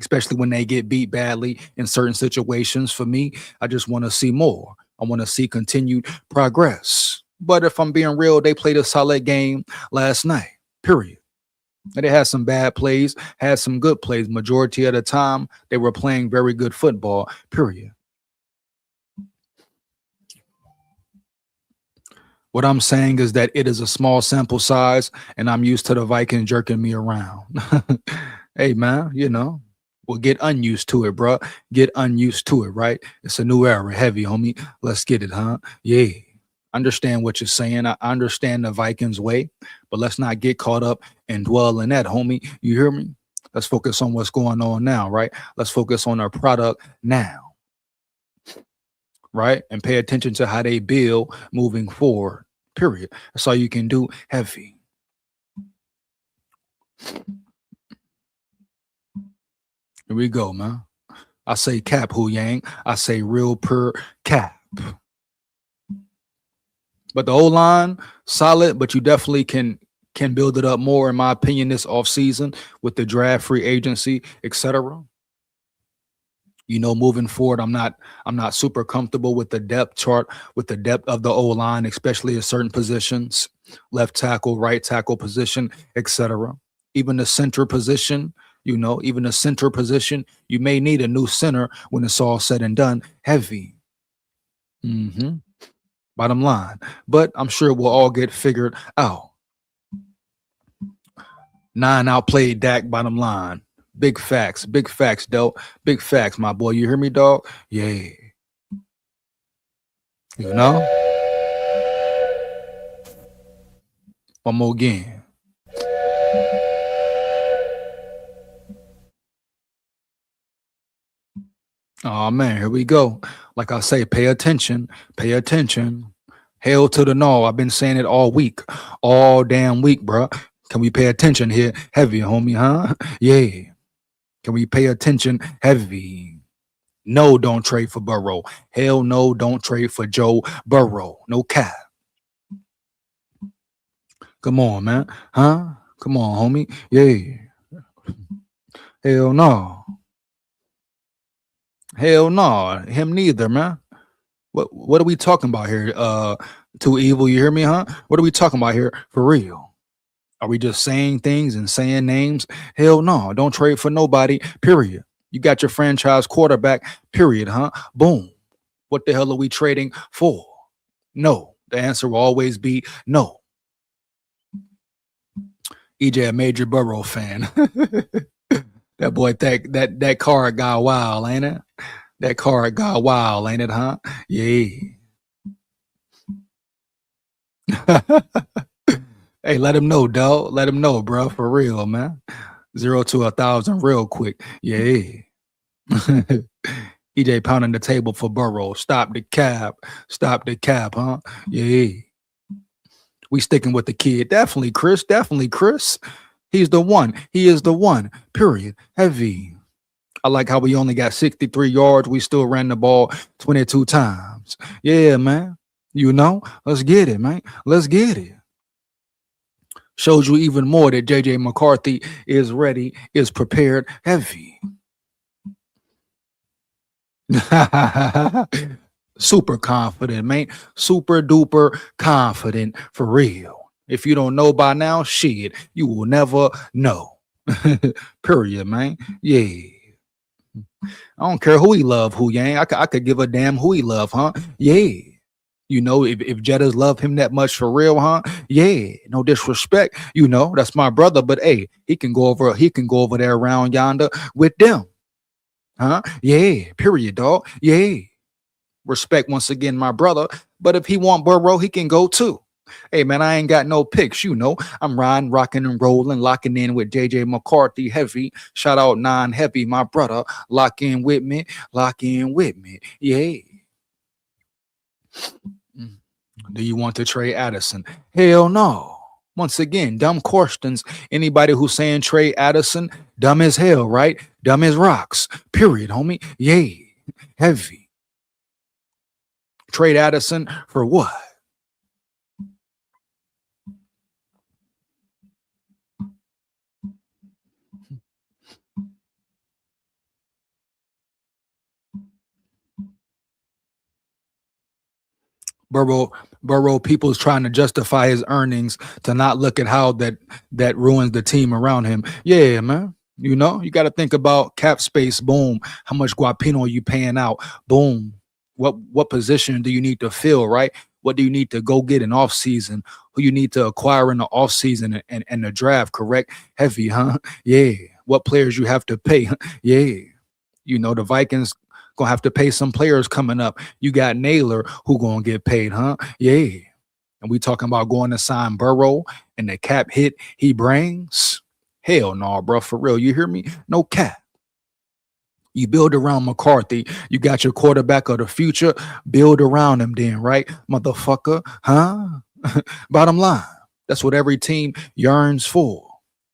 especially when they get beat badly in certain situations. For me, I just want to see more. I want to see continued progress. But if I'm being real, they played a solid game last night, period. And they had some bad plays, had some good plays. Majority of the time, they were playing very good football, period. What I'm saying is that it is a small sample size, and I'm used to the Vikings jerking me around. Hey, man, you know, well, get unused to it, bro. Get unused to it, right? It's a new era. Heavy, homie. Let's get it, huh? Yeah. Understand what you're saying. I understand the Vikings way, but let's not get caught up and dwell in that, homie. You hear me? Let's focus on what's going on now, right? Let's focus on our product now, right? And pay attention to how they build moving forward, period. That's all you can do, heavy. Here we go, man. I say cap, Hu Yang. I say real per cap. But the O-line, solid, but you definitely can build it up more, in my opinion, this offseason with the draft, free agency, etc. You know, moving forward, I'm not super comfortable with the depth chart, with the depth of the O-line, especially at certain positions, left tackle, right tackle position, etc. Even the center position, you know, even the center position, you may need a new center when it's all said and done. Heavy. Bottom line. But I'm sure we'll all get figured out. 9 outplayed Dak, bottom line. Big facts, though. Big facts, my boy. You hear me, dog? Yeah. You know? One more again. Oh man, here we go. Like I say, pay attention. Pay attention. Hail to the no. I've been saying it all week. All damn week, bro. Can we pay attention here? Heavy, homie, huh? Yeah. Can we pay attention? Heavy. No, don't trade for Burrow. Hell no, don't trade for Joe Burrow. No cap. Come on, man. Huh? Come on, homie. Yeah. Hell no. Hell no. Him neither, man. What are we talking about here? Too evil, you hear me, huh? What are we talking about here? For real. Are we just saying things and saying names? Hell no. Don't trade for nobody, period. You got your franchise quarterback, period, huh? Boom. What the hell are we trading for? No. The answer will always be no. EJ, a major Burrow fan. That boy, that card got wild, ain't it? That card got wild, ain't it, huh? Yeah. Hey, let him know, dog. Let him know, bro. For real, man. 0 to 1,000 real quick. Yeah. EJ pounding the table for Burrow. Stop the cap. Stop the cap, huh? Yeah. We sticking with the kid. Definitely, Chris. Definitely, Chris. He's the one. He is the one. Period. Heavy. I like how we only got 63 yards. We still ran the ball 22 times. Yeah, man. You know, let's get it, man. Let's get it. Shows you even more that JJ McCarthy is ready, is prepared. Heavy. Super confident, man. Super duper confident for real. If you don't know by now, shit, you will never know. Period, man. Yeah. I don't care who he love, who Yang. I could give a damn who he love, huh? Yeah. You know, if Jettas love him that much for real, huh? Yeah. No disrespect. You know, that's my brother. But hey, he can go over there around yonder with them. Huh? Yeah. Period, dog. Yeah. Respect once again, my brother. But if he want Burrow, he can go too. Hey, man, I ain't got no picks, you know. I'm riding, rocking, and rolling, locking in with JJ McCarthy, heavy. Shout out 9 Heavy, my brother. Lock in with me. Lock in with me. Yeah. Do you want to trade Addison? Hell no. Once again, dumb questions. Anybody who's saying trade Addison, dumb as hell, right? Dumb as rocks. Period, homie. Yeah. Heavy. Trade Addison for what? Burrow, people's trying to justify his earnings to not look at how that ruins the team around him. Yeah, man. You know, you got to think about cap space. Boom. How much Guapino are you paying out? Boom. What position do you need to fill, right? What do you need to go get in off season? Who you need to acquire in the off season and the draft, correct? Heavy, huh? Yeah. What players you have to pay? Yeah. You know, the Vikings gonna have to pay some players coming up. You got Naylor who gonna get paid, huh? Yeah. And we talking about going to sign Burrow and the cap hit he brings. Hell no, bro. For real. You hear me? No cap. You build around McCarthy. You got your quarterback of the future. Build around him then, right? Motherfucker. Huh? Bottom line. That's what every team yearns for.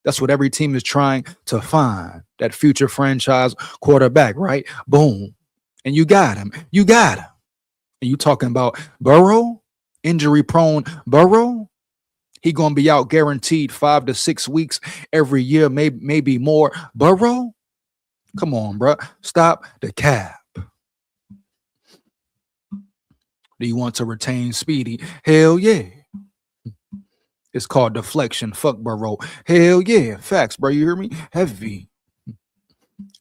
That's what every team is trying to find. That future franchise quarterback, right? Boom. And you got him. You got him. And you talking about Burrow? Injury prone Burrow? He gonna be out guaranteed 5 to 6 weeks every year, maybe more. Burrow? Come on, bro. Stop the cap. Do you want to retain Speedy? Hell yeah. It's called deflection. Fuck Burrow. Hell yeah. Facts, bro. You hear me? Heavy.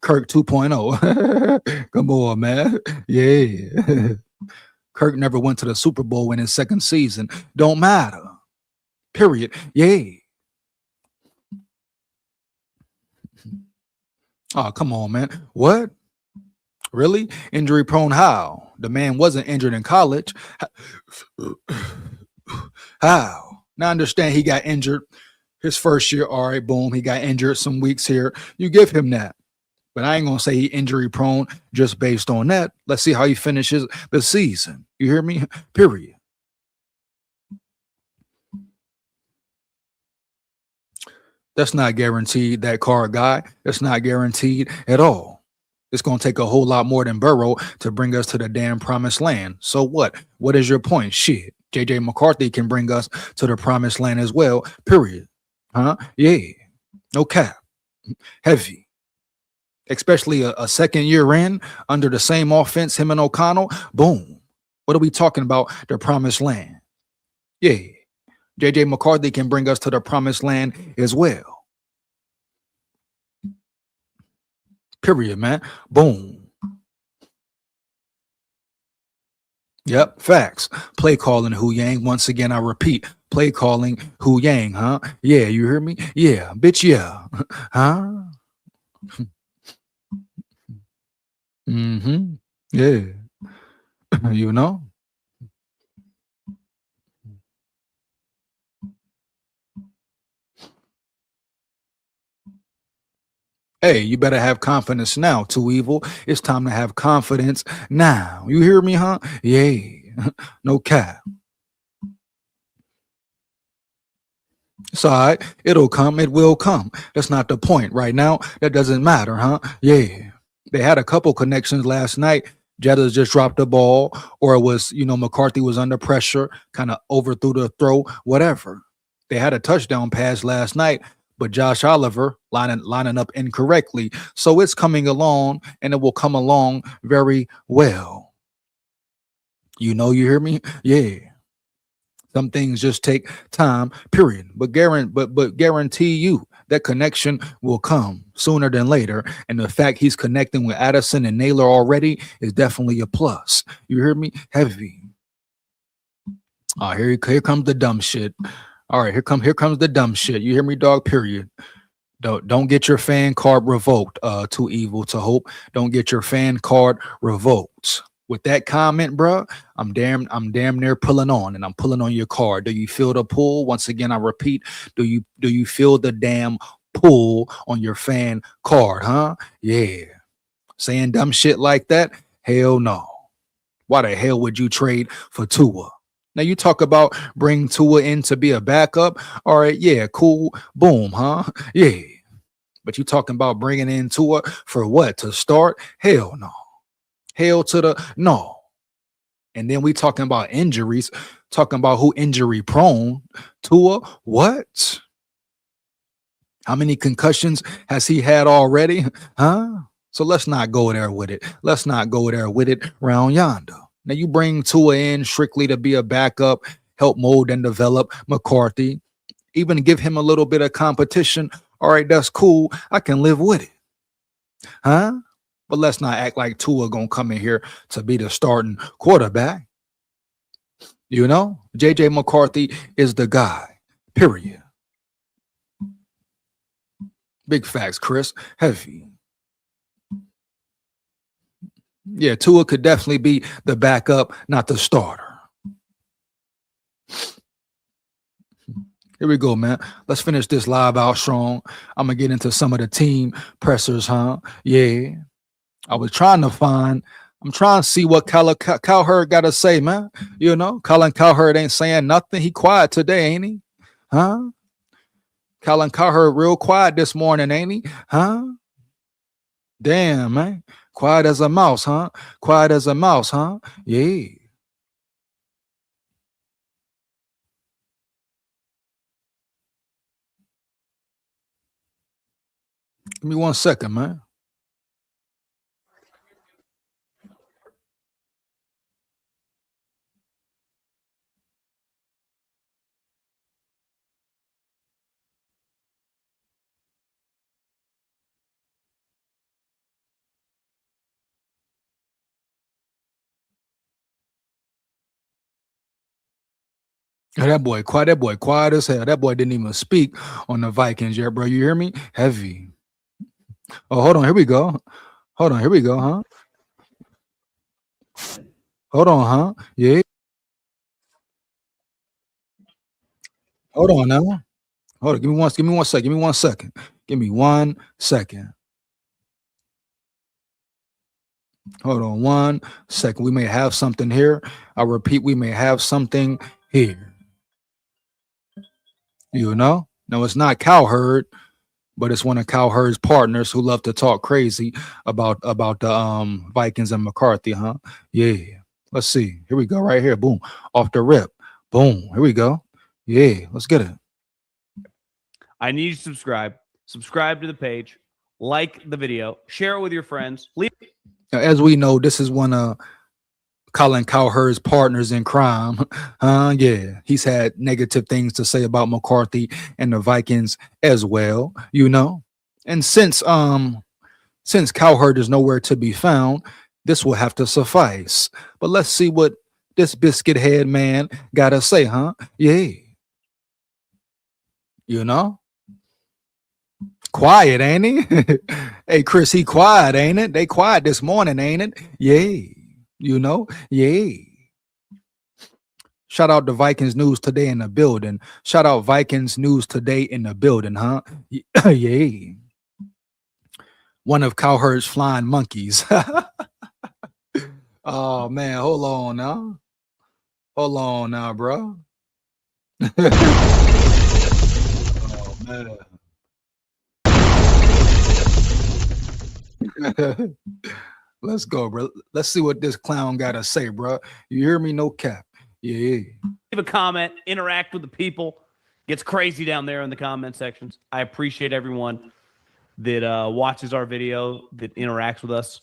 Kirk 2.0. Come on, man. Yeah. Kirk never went to the Super Bowl in his second season. Don't matter. Period. Yeah. Oh, come on, man. What? Really? Injury prone how? The man wasn't injured in college. How? Now I understand he got injured his first year. All right, boom. He got injured some weeks here. You give him that. But I ain't gonna say he injury prone just based on that. Let's see how he finishes the season. You hear me? Period. That's not guaranteed, that card guy. That's not guaranteed at all. It's going to take a whole lot more than Burrow to bring us to the damn promised land. So what? What is your point? Shit. JJ McCarthy can bring us to the promised land as well. Period. Huh? Yeah. No cap. Heavy. Especially a second year in under the same offense, him and O'Connell. Boom. What are we talking about? The promised land. Yeah. JJ McCarthy can bring us to the promised land as well. Period, man. Boom. Yep, facts. Play calling Hu Yang. Once again, I repeat, play calling Hu Yang, huh? Yeah, you hear me? Yeah, bitch, yeah. Huh? Mm-hmm. Yeah. You know? Hey, you better have confidence now, Too Evil. It's time to have confidence now. You hear me, huh? Yeah. No cap. It's all right. It'll come. It will come. That's not the point right now. That doesn't matter, huh? Yeah. They had a couple connections last night. Jettas just dropped the ball, or it was, McCarthy was under pressure, kind of overthrew the throw, whatever. They had a touchdown pass last night, but Josh Oliver lining up incorrectly. So it's coming along, and it will come along very well. You hear me? Yeah. Some things just take time, period. But guarantee you that connection will come sooner than later. And the fact he's connecting with Addison and Naylor already is definitely a plus. You hear me? Heavy. Here comes the dumb shit. All right, here comes the dumb shit. You hear me, dog? Period. Don't get your fan card revoked. Too evil to hope. Don't get your fan card revoked. With that comment, bro, I'm damn near pulling on, and I'm pulling on your card. Do you feel the pull? Once again, I repeat, do you feel the damn pull on your fan card, huh? Yeah. Saying dumb shit like that? Hell no. Why the hell would you trade for Tua? Now you talk about bring Tua in to be a backup. All right, yeah, cool. Boom, huh? Yeah. But you talking about bringing in Tua for what? To start? Hell no. Hell to the no. And then we talking about injuries, talking about who injury prone. Tua, what? How many concussions has he had already? Huh? So let's not go there with it. Let's not go there with it round yonder. Now you bring Tua in strictly to be a backup, help mold and develop McCarthy, even give him a little bit of competition. All right, that's cool. I can live with it. Huh? But let's not act like Tua gonna come in here to be the starting quarterback. JJ McCarthy is the guy. Period. Big facts, Chris. Heavy. Yeah, Tua could definitely be the backup, not the starter. Here we go, man. Let's finish this live out strong. I'm gonna get into some of the team pressers, huh? Yeah. I'm trying to see what Cowherd got to say, man. Colin Cowherd ain't saying nothing. He quiet today, ain't he? Huh? Colin Cowherd real quiet this morning, ain't he? Huh? Damn, man. Quiet as a mouse, huh? Quiet as a mouse, huh? Yeah. Give me 1 second, man. That boy quiet. That boy quiet as hell. That boy didn't even speak on the Vikings yet, bro. You hear me? Heavy. Oh, hold on. Here we go. Hold on. Here we go, huh? Hold on, huh? Yeah. Hold on now. Hold on. Give me one second. Give me 1 second. Give me 1 second. Hold on 1 second. We may have something here. I repeat, we may have something here. You know? No, it's not Cowherd, but it's one of Cowherd's partners who love to talk crazy about the Vikings and McCarthy, huh? Yeah. Let's see. Here we go, right here. Boom. Off the rip. Boom. Here we go. Yeah. Let's get it. I need you to subscribe to the page, like the video, share it with your friends. Now, as we know, this is one of Colin Cowherd's partners in crime. Yeah, he's had negative things to say about McCarthy and the Vikings as well, you know. And since Cowherd is nowhere to be found, this will have to suffice. But let's see what this biscuit head man gotta say, huh? Yeah. You know? Quiet, ain't he? Hey, Chris, he quiet, ain't it? They quiet this morning, ain't it? Yeah. You know? Yeah. Shout out to Vikings News Today in the building. Shout out Vikings News Today in the building, huh? Yeah. One of Cowherd's flying monkeys. Oh, man. Hold on now. Hold on now, bro. Oh, man. Let's go, bro. Let's see what this clown got to say, bro. You hear me? No cap. Yeah. Leave a comment, interact with the people. Gets crazy down there in the comment sections. I appreciate everyone that watches our video, that interacts with us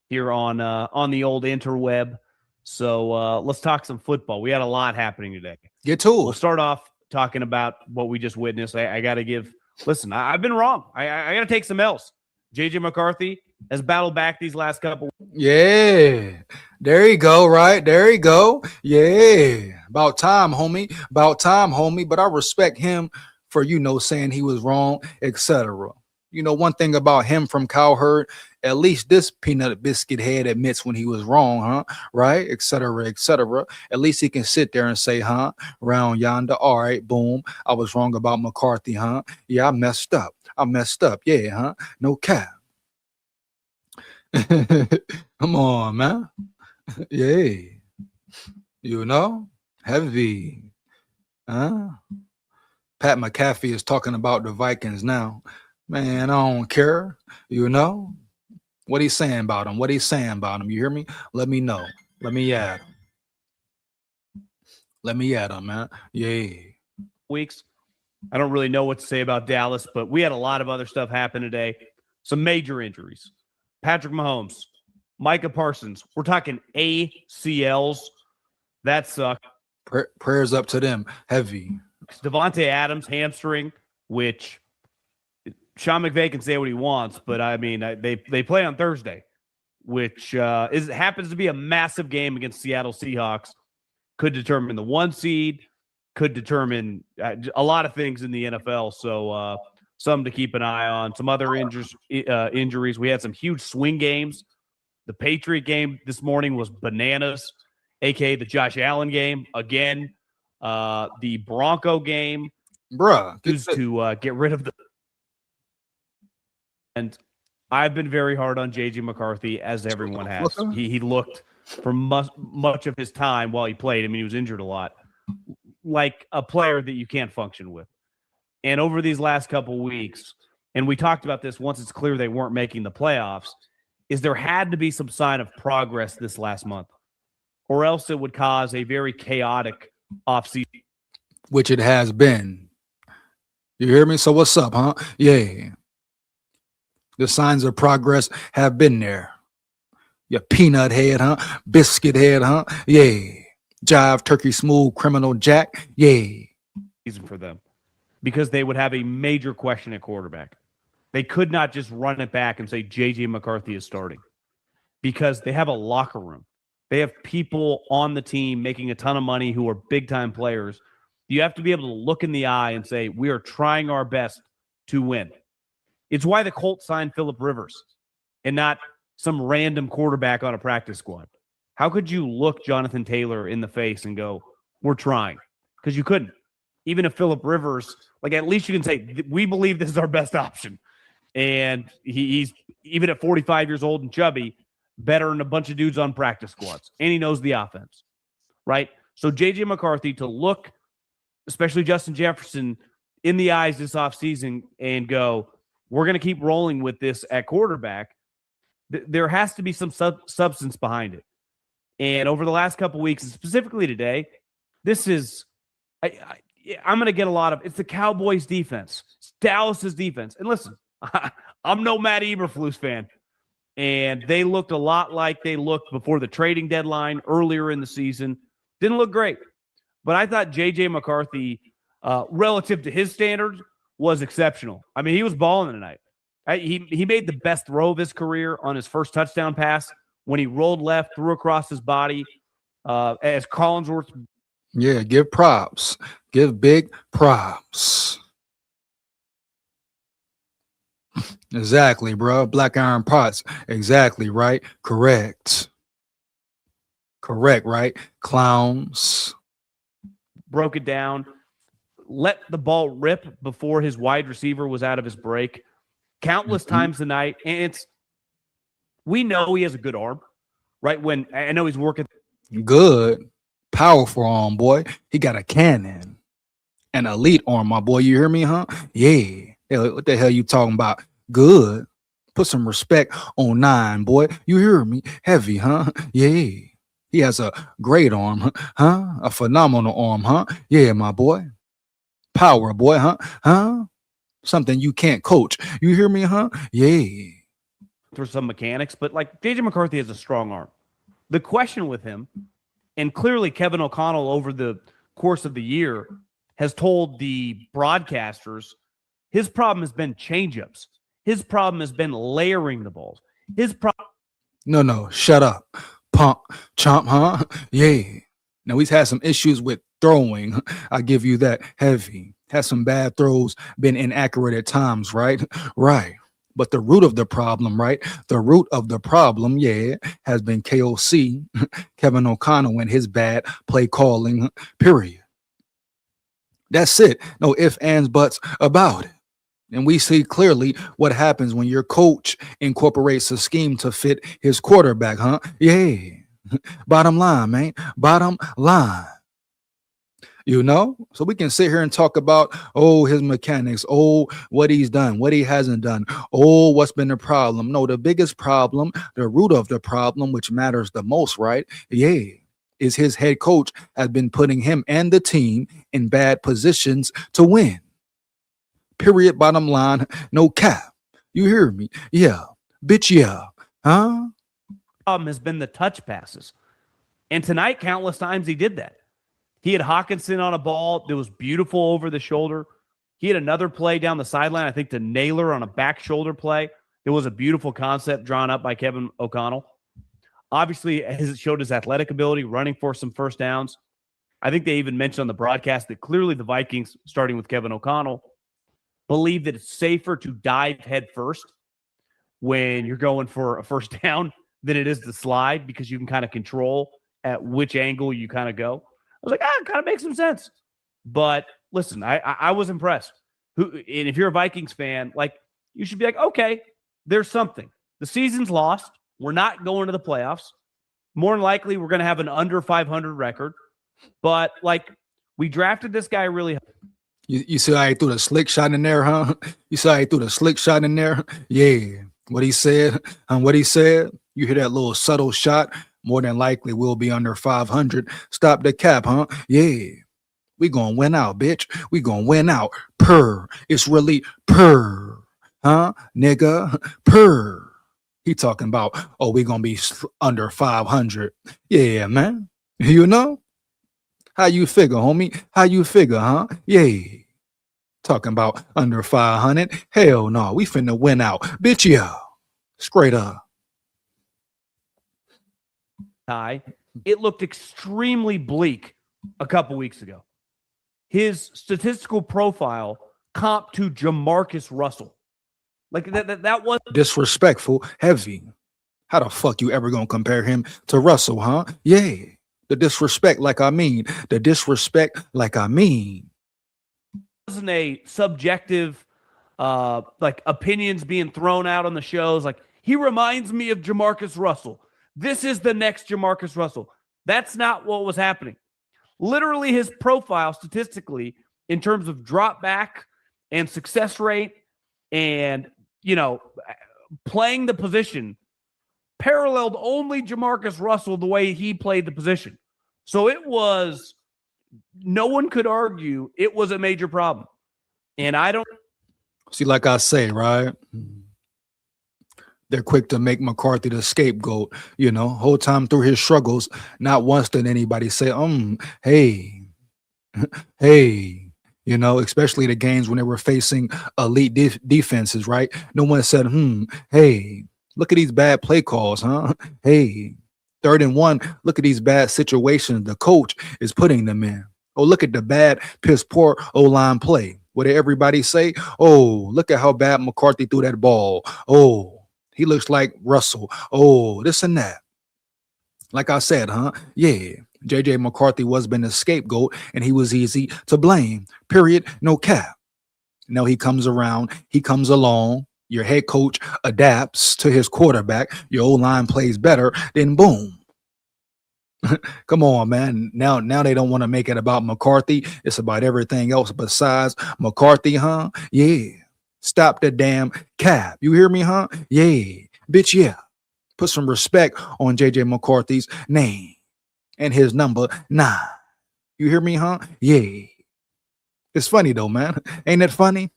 here on the old interweb. So let's talk some football. We had a lot happening today. Get to it. We'll start off talking about what we just witnessed. I got to give. Listen, I've been wrong. I got to take some L's. JJ McCarthy has battled back these last couple. Yeah. There you go, right? There you go. Yeah. About time, homie. About time, homie. But I respect him for, you know, saying he was wrong, etc. You know, one thing about him from Cowherd, at least this peanut biscuit head admits when he was wrong, huh? Right? Etc. Etc. At least he can sit there and say, huh? Round yonder. All right, boom. I was wrong about McCarthy, huh? Yeah, I messed up. Yeah, huh? No cap. Come on, man. Yeah. You know? Heavy. Huh? Pat McAfee is talking about the Vikings now. Man, I don't care. You know? What he's saying about him. What he's saying about him. You hear me? Let me know. Let me at him. Let me at him, man. Yeah. Weeks. I don't really know what to say about Dallas, but we had a lot of other stuff happen today. Some major injuries. Patrick Mahomes, Micah Parsons. We're talking ACLs. That sucked. Prayers up to them. Heavy. Devontae Adams, hamstring, which Sean McVay can say what he wants, but I mean, they play on Thursday, which happens to be a massive game against Seattle Seahawks. Could determine the 1 seed, could determine a lot of things in the NFL. So something to keep an eye on. Some other injuries. We had some huge swing games. The Patriot game this morning was bananas, a.k.a. the Josh Allen game. Again, the Bronco game. Bruh. Used to get rid of the... And I've been very hard on J.J. McCarthy, as everyone has. He looked, for much of his time while he played, I mean, he was injured a lot, like a player that you can't function with. And over these last couple weeks, and we talked about this once it's clear they weren't making the playoffs, is there had to be some sign of progress this last month, or else it would cause a very chaotic offseason. Which it has been. You hear me? So what's up, huh? Yeah. The signs of progress have been there. You peanut head, huh? Biscuit head, huh? Yeah. Jive, turkey, smooth, criminal Jack. Yeah. Season for them, because they would have a major question at quarterback. They could not just run it back and say J.J. McCarthy is starting, because they have a locker room. They have people on the team making a ton of money who are big-time players You have to be able to look in the eye and say, we are trying our best to win. It's why the Colts signed Phillip Rivers and not some random quarterback on a practice squad. How could you look Jonathan Taylor in the face and go, we're trying? Because you couldn't. Even if Phillip Rivers, like, at least you can say, we believe this is our best option. And he's, even at 45 years old and chubby, better than a bunch of dudes on practice squads. And he knows the offense, right? So J.J. McCarthy to look, especially Justin Jefferson, in the eyes this offseason and go, we're going to keep rolling with this at quarterback, there has to be some substance behind it. And over the last couple weeks, and specifically today, this is, I'm going to get a lot of, it's the Cowboys defense. It's Dallas's defense. And listen, I'm no Matt Eberflus fan. And they looked a lot like they looked before the trading deadline earlier in the season. Didn't look great. But I thought J.J. McCarthy, relative to his standards, was exceptional. I mean, he was balling tonight. He made the best throw of his career on his first touchdown pass when he rolled left, threw across his body as Collinsworth. Yeah, give props. Give big props. Exactly, bro. Black iron pots. Exactly, right? Correct. Correct, right? Clowns. Broke it down. Let the ball rip before his wide receiver was out of his break. Countless times tonight. And we know he has a good arm, right? When I know he's working. Good. Powerful arm, boy. He got a cannon. An elite arm, my boy. You hear me, huh? Yeah. Hey, what the hell you talking about? Good. Put some respect on 9, boy. You hear me? Heavy, huh? Yeah. He has a great arm, huh? A phenomenal arm, huh? Yeah, my boy. Power, boy, huh? Huh? Something you can't coach. You hear me, huh? Yeah. Through some mechanics, but like J.J. McCarthy has a strong arm. The question with him, and clearly Kevin O'Connell over the course of the year has told the broadcasters his problem has been changeups. His problem has been layering the balls. His problem. No, shut up. Pump, chomp, huh? Yeah. Now he's had some issues with throwing. I give you that. Heavy. Has some bad throws, been inaccurate at times, right? Right. But the root of the problem, right? The root of the problem, yeah, has been KOC, Kevin O'Connell, and his bad play calling, period. That's it. No ifs, ands, buts about it. And we see clearly what happens when your coach incorporates a scheme to fit his quarterback, huh? Yeah. Bottom line, man. Bottom line. You know, so we can sit here and talk about, oh, his mechanics, oh, what he's done, what he hasn't done, oh, what's been the problem. No, the biggest problem, the root of the problem, which matters the most, right? Yeah, is his head coach has been putting him and the team in bad positions to win. Period. Bottom line, no cap. You hear me? Yeah. Bitch, yeah. Huh? Problem has been the touch passes. And tonight, countless times he did that. He had Hawkinson on a ball that was beautiful over the shoulder. He had another play down the sideline, I think, to Naylor on a back shoulder play. It was a beautiful concept drawn up by Kevin O'Connell. Obviously, it showed his athletic ability, running for some first downs. I think they even mentioned on the broadcast that clearly the Vikings, starting with Kevin O'Connell, believe that it's safer to dive head first when you're going for a first down than it is to slide, because you can kind of control at which angle you kind of go. I was like, it kind of makes some sense. But listen, I was impressed. And if you're a Vikings fan, like, you should be like, okay, there's something. The season's lost. We're not going to the playoffs. More than likely, we're going to have an under 500 record. But, like, we drafted this guy really. You see how he threw the slick shot in there, huh? You see how he threw the slick shot in there? Yeah. What he said, you hear that little subtle shot, more than likely we'll be under 500. Stop the cap, huh? Yeah. We gonna win out, bitch. We gonna win out. Purr. It's really purr. Huh? Nigga. Purr. He talking about, oh, we gonna be under 500. Yeah, man. You know? How you figure, homie? How you figure, huh? Yeah. Talking about under 500. Hell no. We finna win out. Bitch, yeah. Straight up. It looked extremely bleak a couple weeks ago. his statistical profile comp to Jamarcus Russell. Like that was Disrespectful, heavy. How the fuck you ever gonna compare him to Russell, huh? Yeah. The disrespect like I mean. The disrespect like I mean. wasn't a subjective like opinions being thrown out on the shows. Like, he reminds me of Jamarcus Russell. This is the next Jamarcus Russell. That's not what was happening. Literally, his profile statistically, in terms of drop back and success rate and, playing the position, paralleled only Jamarcus Russell the way he played the position. So no one could argue it was a major problem. And I don't see, like I say, right? They're quick to make McCarthy the scapegoat, whole time through his struggles. Not once did anybody say, hey, hey, especially the games when they were facing elite defenses, right? No one said, hey, look at these bad play calls, huh? Hey, 3rd and 1, look at these bad situations the coach is putting them in. Oh, look at the bad, piss poor O-line play. What did everybody say? Oh, look at how bad McCarthy threw that ball. Oh, he looks like Russell. Oh, this and that. Like I said, huh? Yeah, J.J. McCarthy was been a scapegoat, and he was easy to blame. Period. No cap. Now he comes around. He comes along. Your head coach adapts to his quarterback. Your O-line plays better. Then boom. Come on, man. Now they don't want to make it about McCarthy. It's about everything else besides McCarthy, huh? Yeah. Stop the damn cap. You hear me, huh? Yeah. Bitch, yeah. Put some respect on J.J. McCarthy's name and his number 9. You hear me, huh? Yeah. It's funny, though, man. Ain't it funny?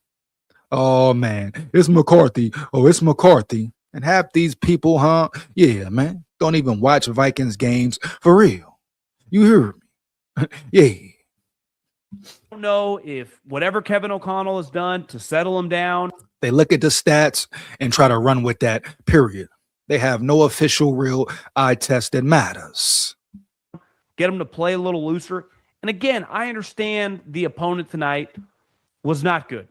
Oh, man. It's McCarthy. Oh, it's McCarthy. And half these people, huh? Yeah, man. Don't even watch Vikings games for real. You hear me? Yeah. I don't know if whatever Kevin O'Connell has done to settle him down. They look at the stats and try to run with that, period. They have no official real eye test that matters. Get him to play a little looser. And again, I understand the opponent tonight was not good.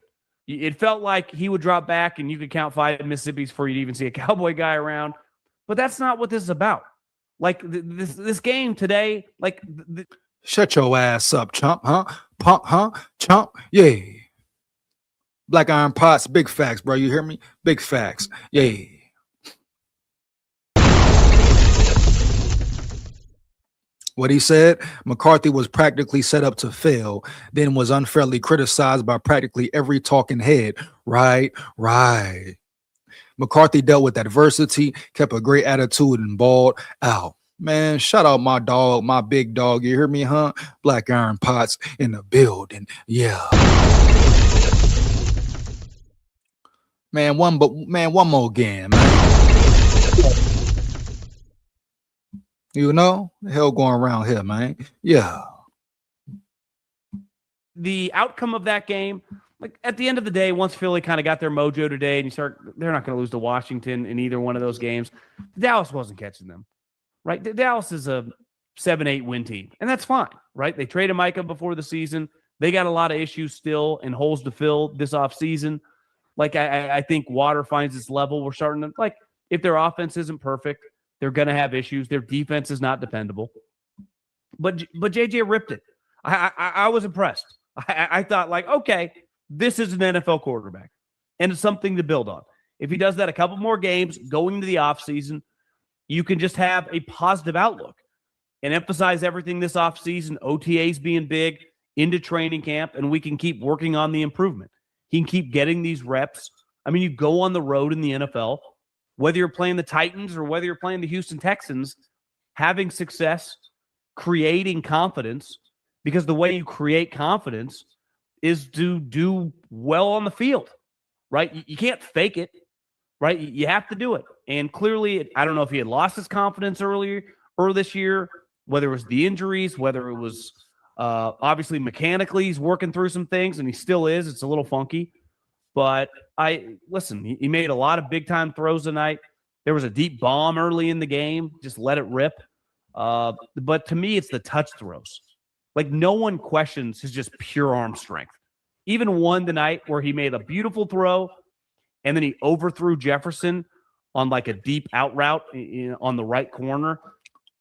It felt like he would drop back and you could count 5 Mississippis before you'd even see a Cowboy guy around. But that's not what this is about. Like this game today, like shut your ass up, chump, huh? Pump, huh? Chump, yeah. Black Iron Pots, big facts, bro. You hear me? Big facts, yeah. What he said, McCarthy was practically set up to fail, then was unfairly criticized by practically every talking head. Right. McCarthy dealt with adversity, kept a great attitude, and balled out. Man, shout out my dog, my big dog. You hear me, huh? Black Iron Pots in the building. Yeah. Man, one more game, man. The hell going around here, man. Yeah. The outcome of that game, like at the end of the day, once Philly kind of got their mojo today and they're not going to lose to Washington in either one of those games. Dallas wasn't catching them, right? Dallas is a 7-8 win team, and that's fine, right? They traded Micah before the season. They got a lot of issues still and holes to fill this offseason. Like, I think water finds its level. We're starting to, like, if their offense isn't perfect, they're going to have issues. Their defense is not dependable. But JJ ripped it. I was impressed. I thought, like, okay, this is an NFL quarterback, and it's something to build on. If he does that a couple more games going into the offseason, you can just have a positive outlook and emphasize everything this offseason, OTAs being big, into training camp, and we can keep working on the improvement. He can keep getting these reps. I mean, you go on the road in the NFL, whether you're playing the Titans or whether you're playing the Houston Texans, having success, creating confidence, because the way you create confidence is to do well on the field, right? You can't fake it, right? You have to do it. And clearly, I don't know if he had lost his confidence earlier this year, whether it was the injuries, whether it was obviously mechanically he's working through some things, and he still is. It's a little funky. But he made a lot of big-time throws tonight. There was a deep bomb early in the game. Just let it rip. But to me, it's the touch throws. Like no one questions his just pure arm strength. Even one tonight where he made a beautiful throw and then he overthrew Jefferson on like a deep out route on the right corner.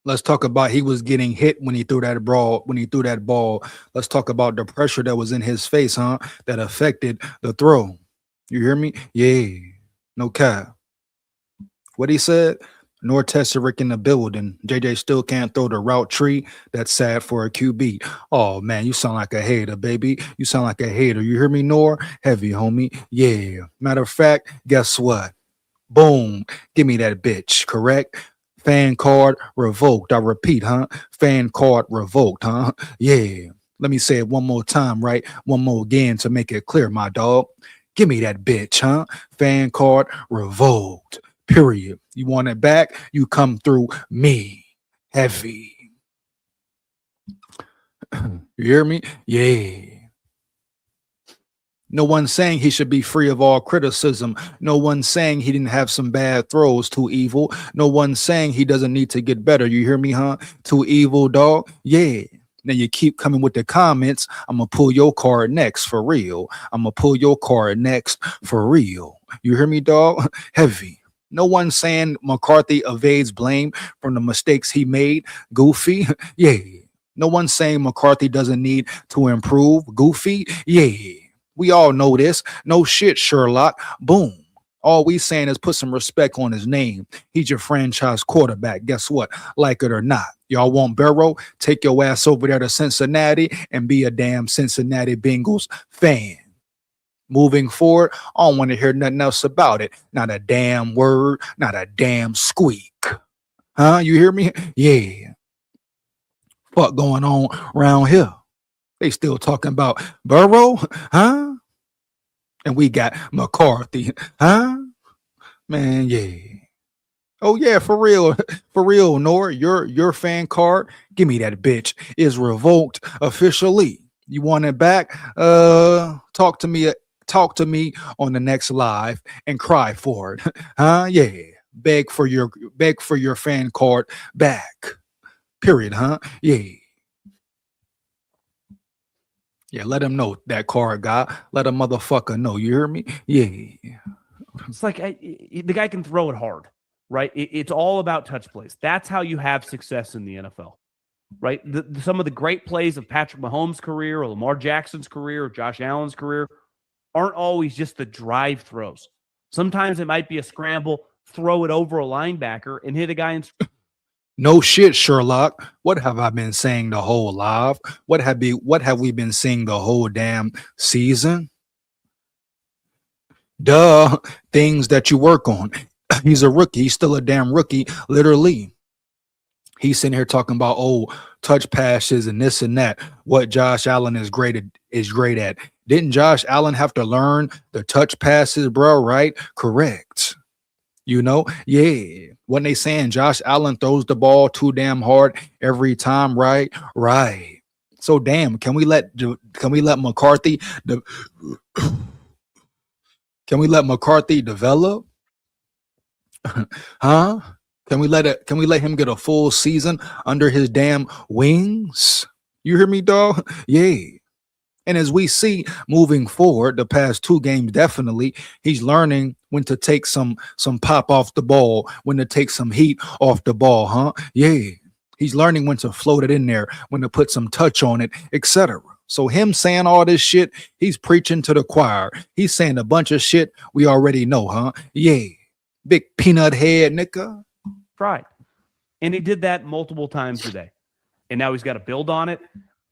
Let's talk about he was getting hit when he threw that ball. Let's talk about the pressure that was in his face, huh? That affected the throw. You hear me? Yeah. No cap. What he said? Nor Tesserick in the building. JJ still can't throw the route tree. That's sad for a QB. Oh man, you sound like a hater, baby. You sound like a hater. You hear me, Nor? Heavy, homie. Yeah. Matter of fact, guess what? Boom. Give me that bitch, correct? Fan card revoked. I repeat, huh? Fan card revoked, huh? Yeah. Let me say it one more time, right? One more again to make it clear, my dog. Give me that bitch, huh? Fan card revoked. Period. You want it back? You come through me. Heavy. You hear me? Yeah. No one's saying he should be free of all criticism. No one's saying he didn't have some bad throws, too evil. No one's saying he doesn't need to get better. You hear me, huh? Too evil, dog? Yeah. Now you keep coming with the comments. I'm going to pull your card next for real. I'm going to pull your card next for real. You hear me, dog? Heavy. No one's saying McCarthy evades blame from the mistakes he made. Goofy. Yeah. No one's saying McCarthy doesn't need to improve. Goofy. Yeah. We all know this. No shit, Sherlock. Boom. All we saying is put some respect on his name. He's your franchise quarterback. Guess what? Like it or not. Y'all want Burrow? Take your ass over there to Cincinnati and be a damn Cincinnati Bengals fan. Moving forward, I don't want to hear nothing else about it. Not a damn word, not a damn squeak. Huh? You hear me? Yeah. What going on around here? They still talking about Burrow, huh? And we got McCarthy, huh? Man, yeah. Oh yeah, for real, Nor. Your fan card, give me that bitch, is revoked officially. You want it back? Talk to me on the next live and cry for it, huh? Yeah. Beg for your fan card back. Period, huh? Yeah. Yeah, let him know, that card guy. Let a motherfucker know. You hear me? Yeah. It's like the guy can throw it hard, right? It's all about touch plays. That's how you have success in the NFL, right? Some of the great plays of Patrick Mahomes' career or Lamar Jackson's career or Josh Allen's career aren't always just the drive throws. Sometimes it might be a scramble, throw it over a linebacker and hit a guy in. No shit, Sherlock. What have I been saying the whole live? What have we been seeing the whole damn season? Duh, things that you work on. He's a rookie. He's still a damn rookie, literally. He's sitting here talking about touch passes and this and that. What Josh Allen is great at. Didn't Josh Allen have to learn the touch passes, bro? Right? Correct. You know, yeah. When they saying Josh Allen throws the ball too damn hard every time, right? Right. So damn, can we let McCarthy develop? Huh? Can we let him get a full season under his damn wings? You hear me, dog? Yeah. And as we see moving forward, the past two games, definitely, he's learning when to take some pop off the ball, when to take some heat off the ball, huh? Yeah. He's learning when to float it in there, when to put some touch on it, etc. So him saying all this shit, he's preaching to the choir. He's saying a bunch of shit we already know, huh? Yeah. Big peanut head, nigga. Right. And he did that multiple times today. And now he's got to build on it.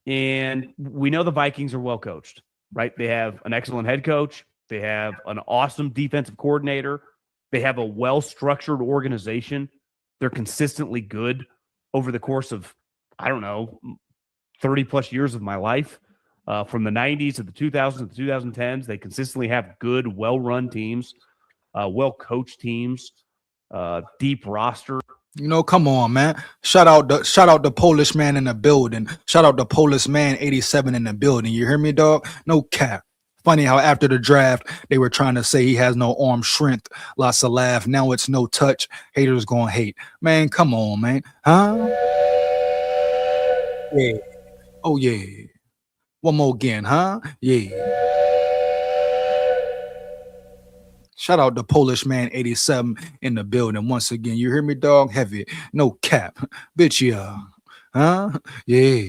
And we know the Vikings are well coached, right? They have an excellent head coach. They have an awesome defensive coordinator. They have a well-structured organization. They're consistently good over the course of, 30 plus years of my life. From the 90s to the 2000s to the 2010s, they consistently have good, well-run teams, well-coached teams, deep roster. You know, come on, man. Shout out the Polish man in the building. Shout out the Polish man 87 in the building. You hear me, dog? No cap. Funny how after the draft, they were trying to say he has no arm strength. Lots of laugh. Now it's no touch. Haters gonna hate. Man, come on, man. Huh? Yeah. Oh, yeah. One more again, huh? Yeah. Shout out to Polish Man 87 in the building once again. You hear me, dog? Heavy. No cap. Bitch, yeah. Huh? Yeah.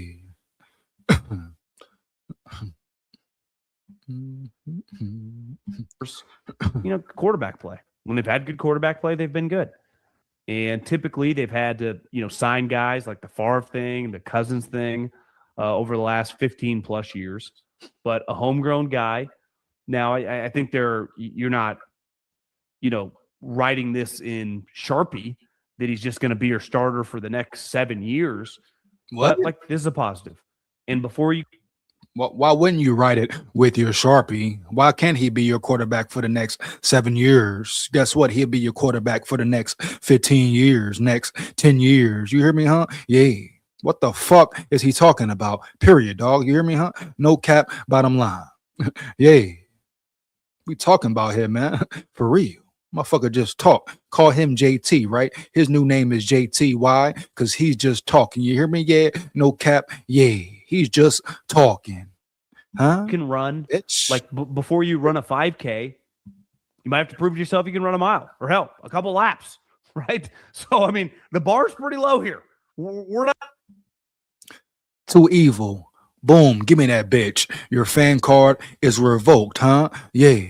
Quarterback play. When they've had good quarterback play, they've been good. And typically they've had to, sign guys like the Favre thing, the Cousins thing over the last 15 plus years. But a homegrown guy. Now, I think you're not, writing this in Sharpie that he's just going to be your starter for the next 7 years. What? But this is a positive. And before you Why wouldn't you write it with your Sharpie? Why can't he be your quarterback for the next 7 years? Guess what? He'll be your quarterback for the next 15 years, next 10 years. You hear me, huh? Yeah. What the fuck is he talking about? Period, dog. You hear me, huh? No cap, bottom line. Yeah. We talking about here, man. For real. Motherfucker just talk. Call him JT, right? His new name is JT. Why? Because he's just talking. You hear me? Yeah. No cap. Yeah. He's just talking. Huh? can run, Bitch. like before you run a 5K, you might have to prove to yourself you can run a mile or hell, a couple laps, right? So, I mean, the bar's pretty low here. We're not Too evil. Boom. Give me that bitch. Your fan card is revoked, huh? Yeah.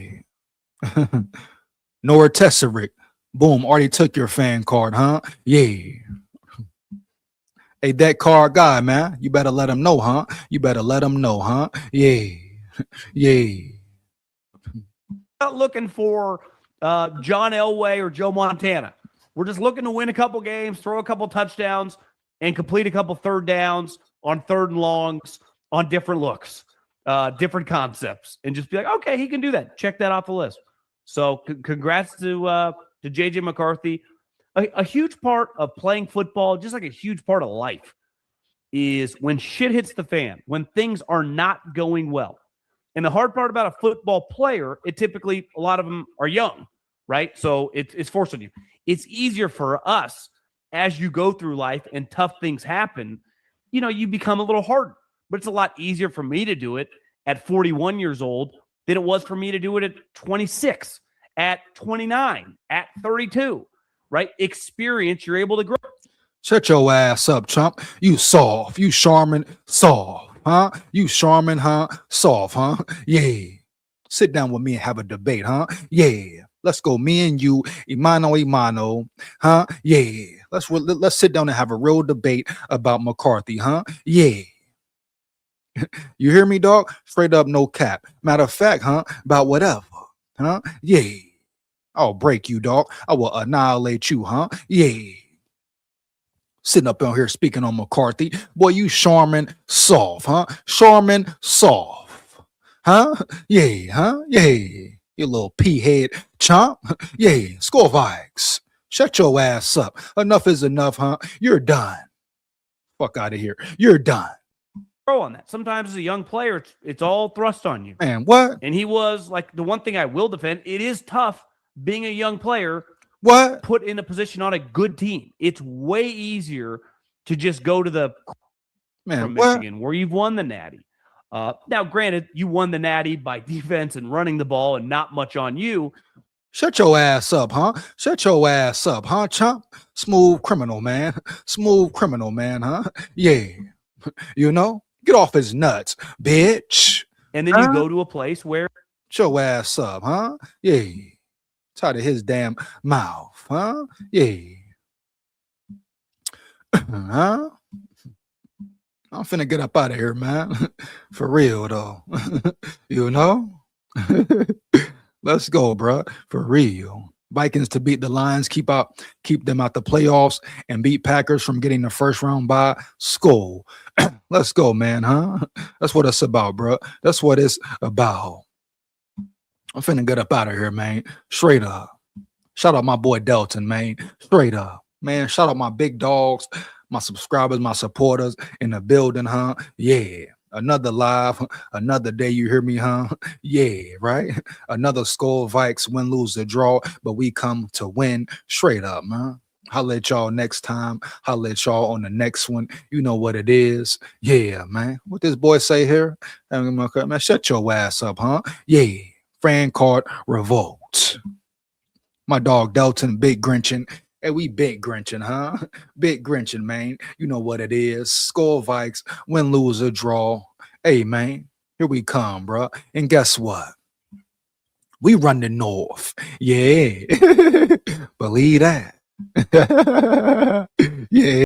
Nor Tesseric. Boom. Already took your fan card, huh? Yeah. Hey, that card guy, man. You better let him know, huh? You better let him know, huh? Yeah. Yeah. not looking for John Elway or Joe Montana. We're just looking to win a couple games, throw a couple touchdowns, and complete a couple third downs on third and longs on different looks, different concepts, and just be like, okay, he can do that. Check that off the list. So congrats to JJ McCarthy. A huge part of playing football, just like a huge part of life, is when shit hits the fan, when things are not going well. And the hard part about a football player, it typically, a lot of them are young, right? So it's forced on you. It's easier for us as you go through life and tough things happen, you become a little hardened. But it's a lot easier for me to do it at 41 years old than it was for me to do it at 26, at 29, at 32, right? Experience, you're able to grow. Shut your ass up, chump. You soft. You Charmin soft, huh? You Charmin, huh? Soft, huh? Yeah. Sit down with me and have a debate, huh? Yeah. Let's go. Me and you, imano, huh? Yeah. Let's sit down and have a real debate about McCarthy, huh? Yeah. You hear me, dog? Straight up, no cap. Matter of fact, huh? About whatever, huh? Yeah. I'll break you, dog. I will annihilate you, huh? Yeah. Sitting up on here speaking on McCarthy. Boy, you Charmin soft, huh? Charmin soft. Huh? Yeah, huh? Yeah. You little pea head chomp. Yeah. SKOL Vikes. Shut your ass up. Enough is enough, huh? You're done. Fuck out of here. You're done. On that. Sometimes as a young player, it's all thrust on you. Man, what? And he was like, the one thing I will defend, it is tough being a young player. What? Put in a position on a good team. It's way easier to just go to the from Michigan where you've won the Natty. Now, granted, you won the Natty by defense and running the ball and not much on you. Shut your ass up, huh? Shut your ass up, huh, chump? Smooth criminal, man. Smooth criminal, man, huh? Yeah. Get off his nuts, bitch. And then you go to a place where shut your ass up, huh? Yeah. Tired of his damn mouth, huh? Yeah. Huh? I'm finna get up out of here, man. For real, though. Let's go, bro. For real. Vikings to beat the Lions, keep them out the playoffs, and beat Packers from getting the first round bye. SKOL. Let's go, man, huh? That's what it's about, bro. That's what it's about. I'm finna get up out of here, man. Straight up. Shout out my boy Delton, man. Straight up. Man, shout out my big dogs, my subscribers, my supporters in the building, huh? Yeah. Another live, another day, you hear me, huh? Yeah, right? Another SKOL Vikes, win, lose, or draw, but we come to win. Straight up, man. Holla at y'all next time. Holla at y'all on the next one. You know what it is. Yeah, man. What this boy say here? Man, shut your ass up, huh? Yeah. Fran Card revolt. My dog Delton, big Grinchin. Hey, we big Grinchin, huh? Big Grinchin, man. You know what it is. SKOL Vikes, win, lose, or draw. Hey, man, here we come, bro. And guess what? We run the North. Yeah. Believe that. Yeah.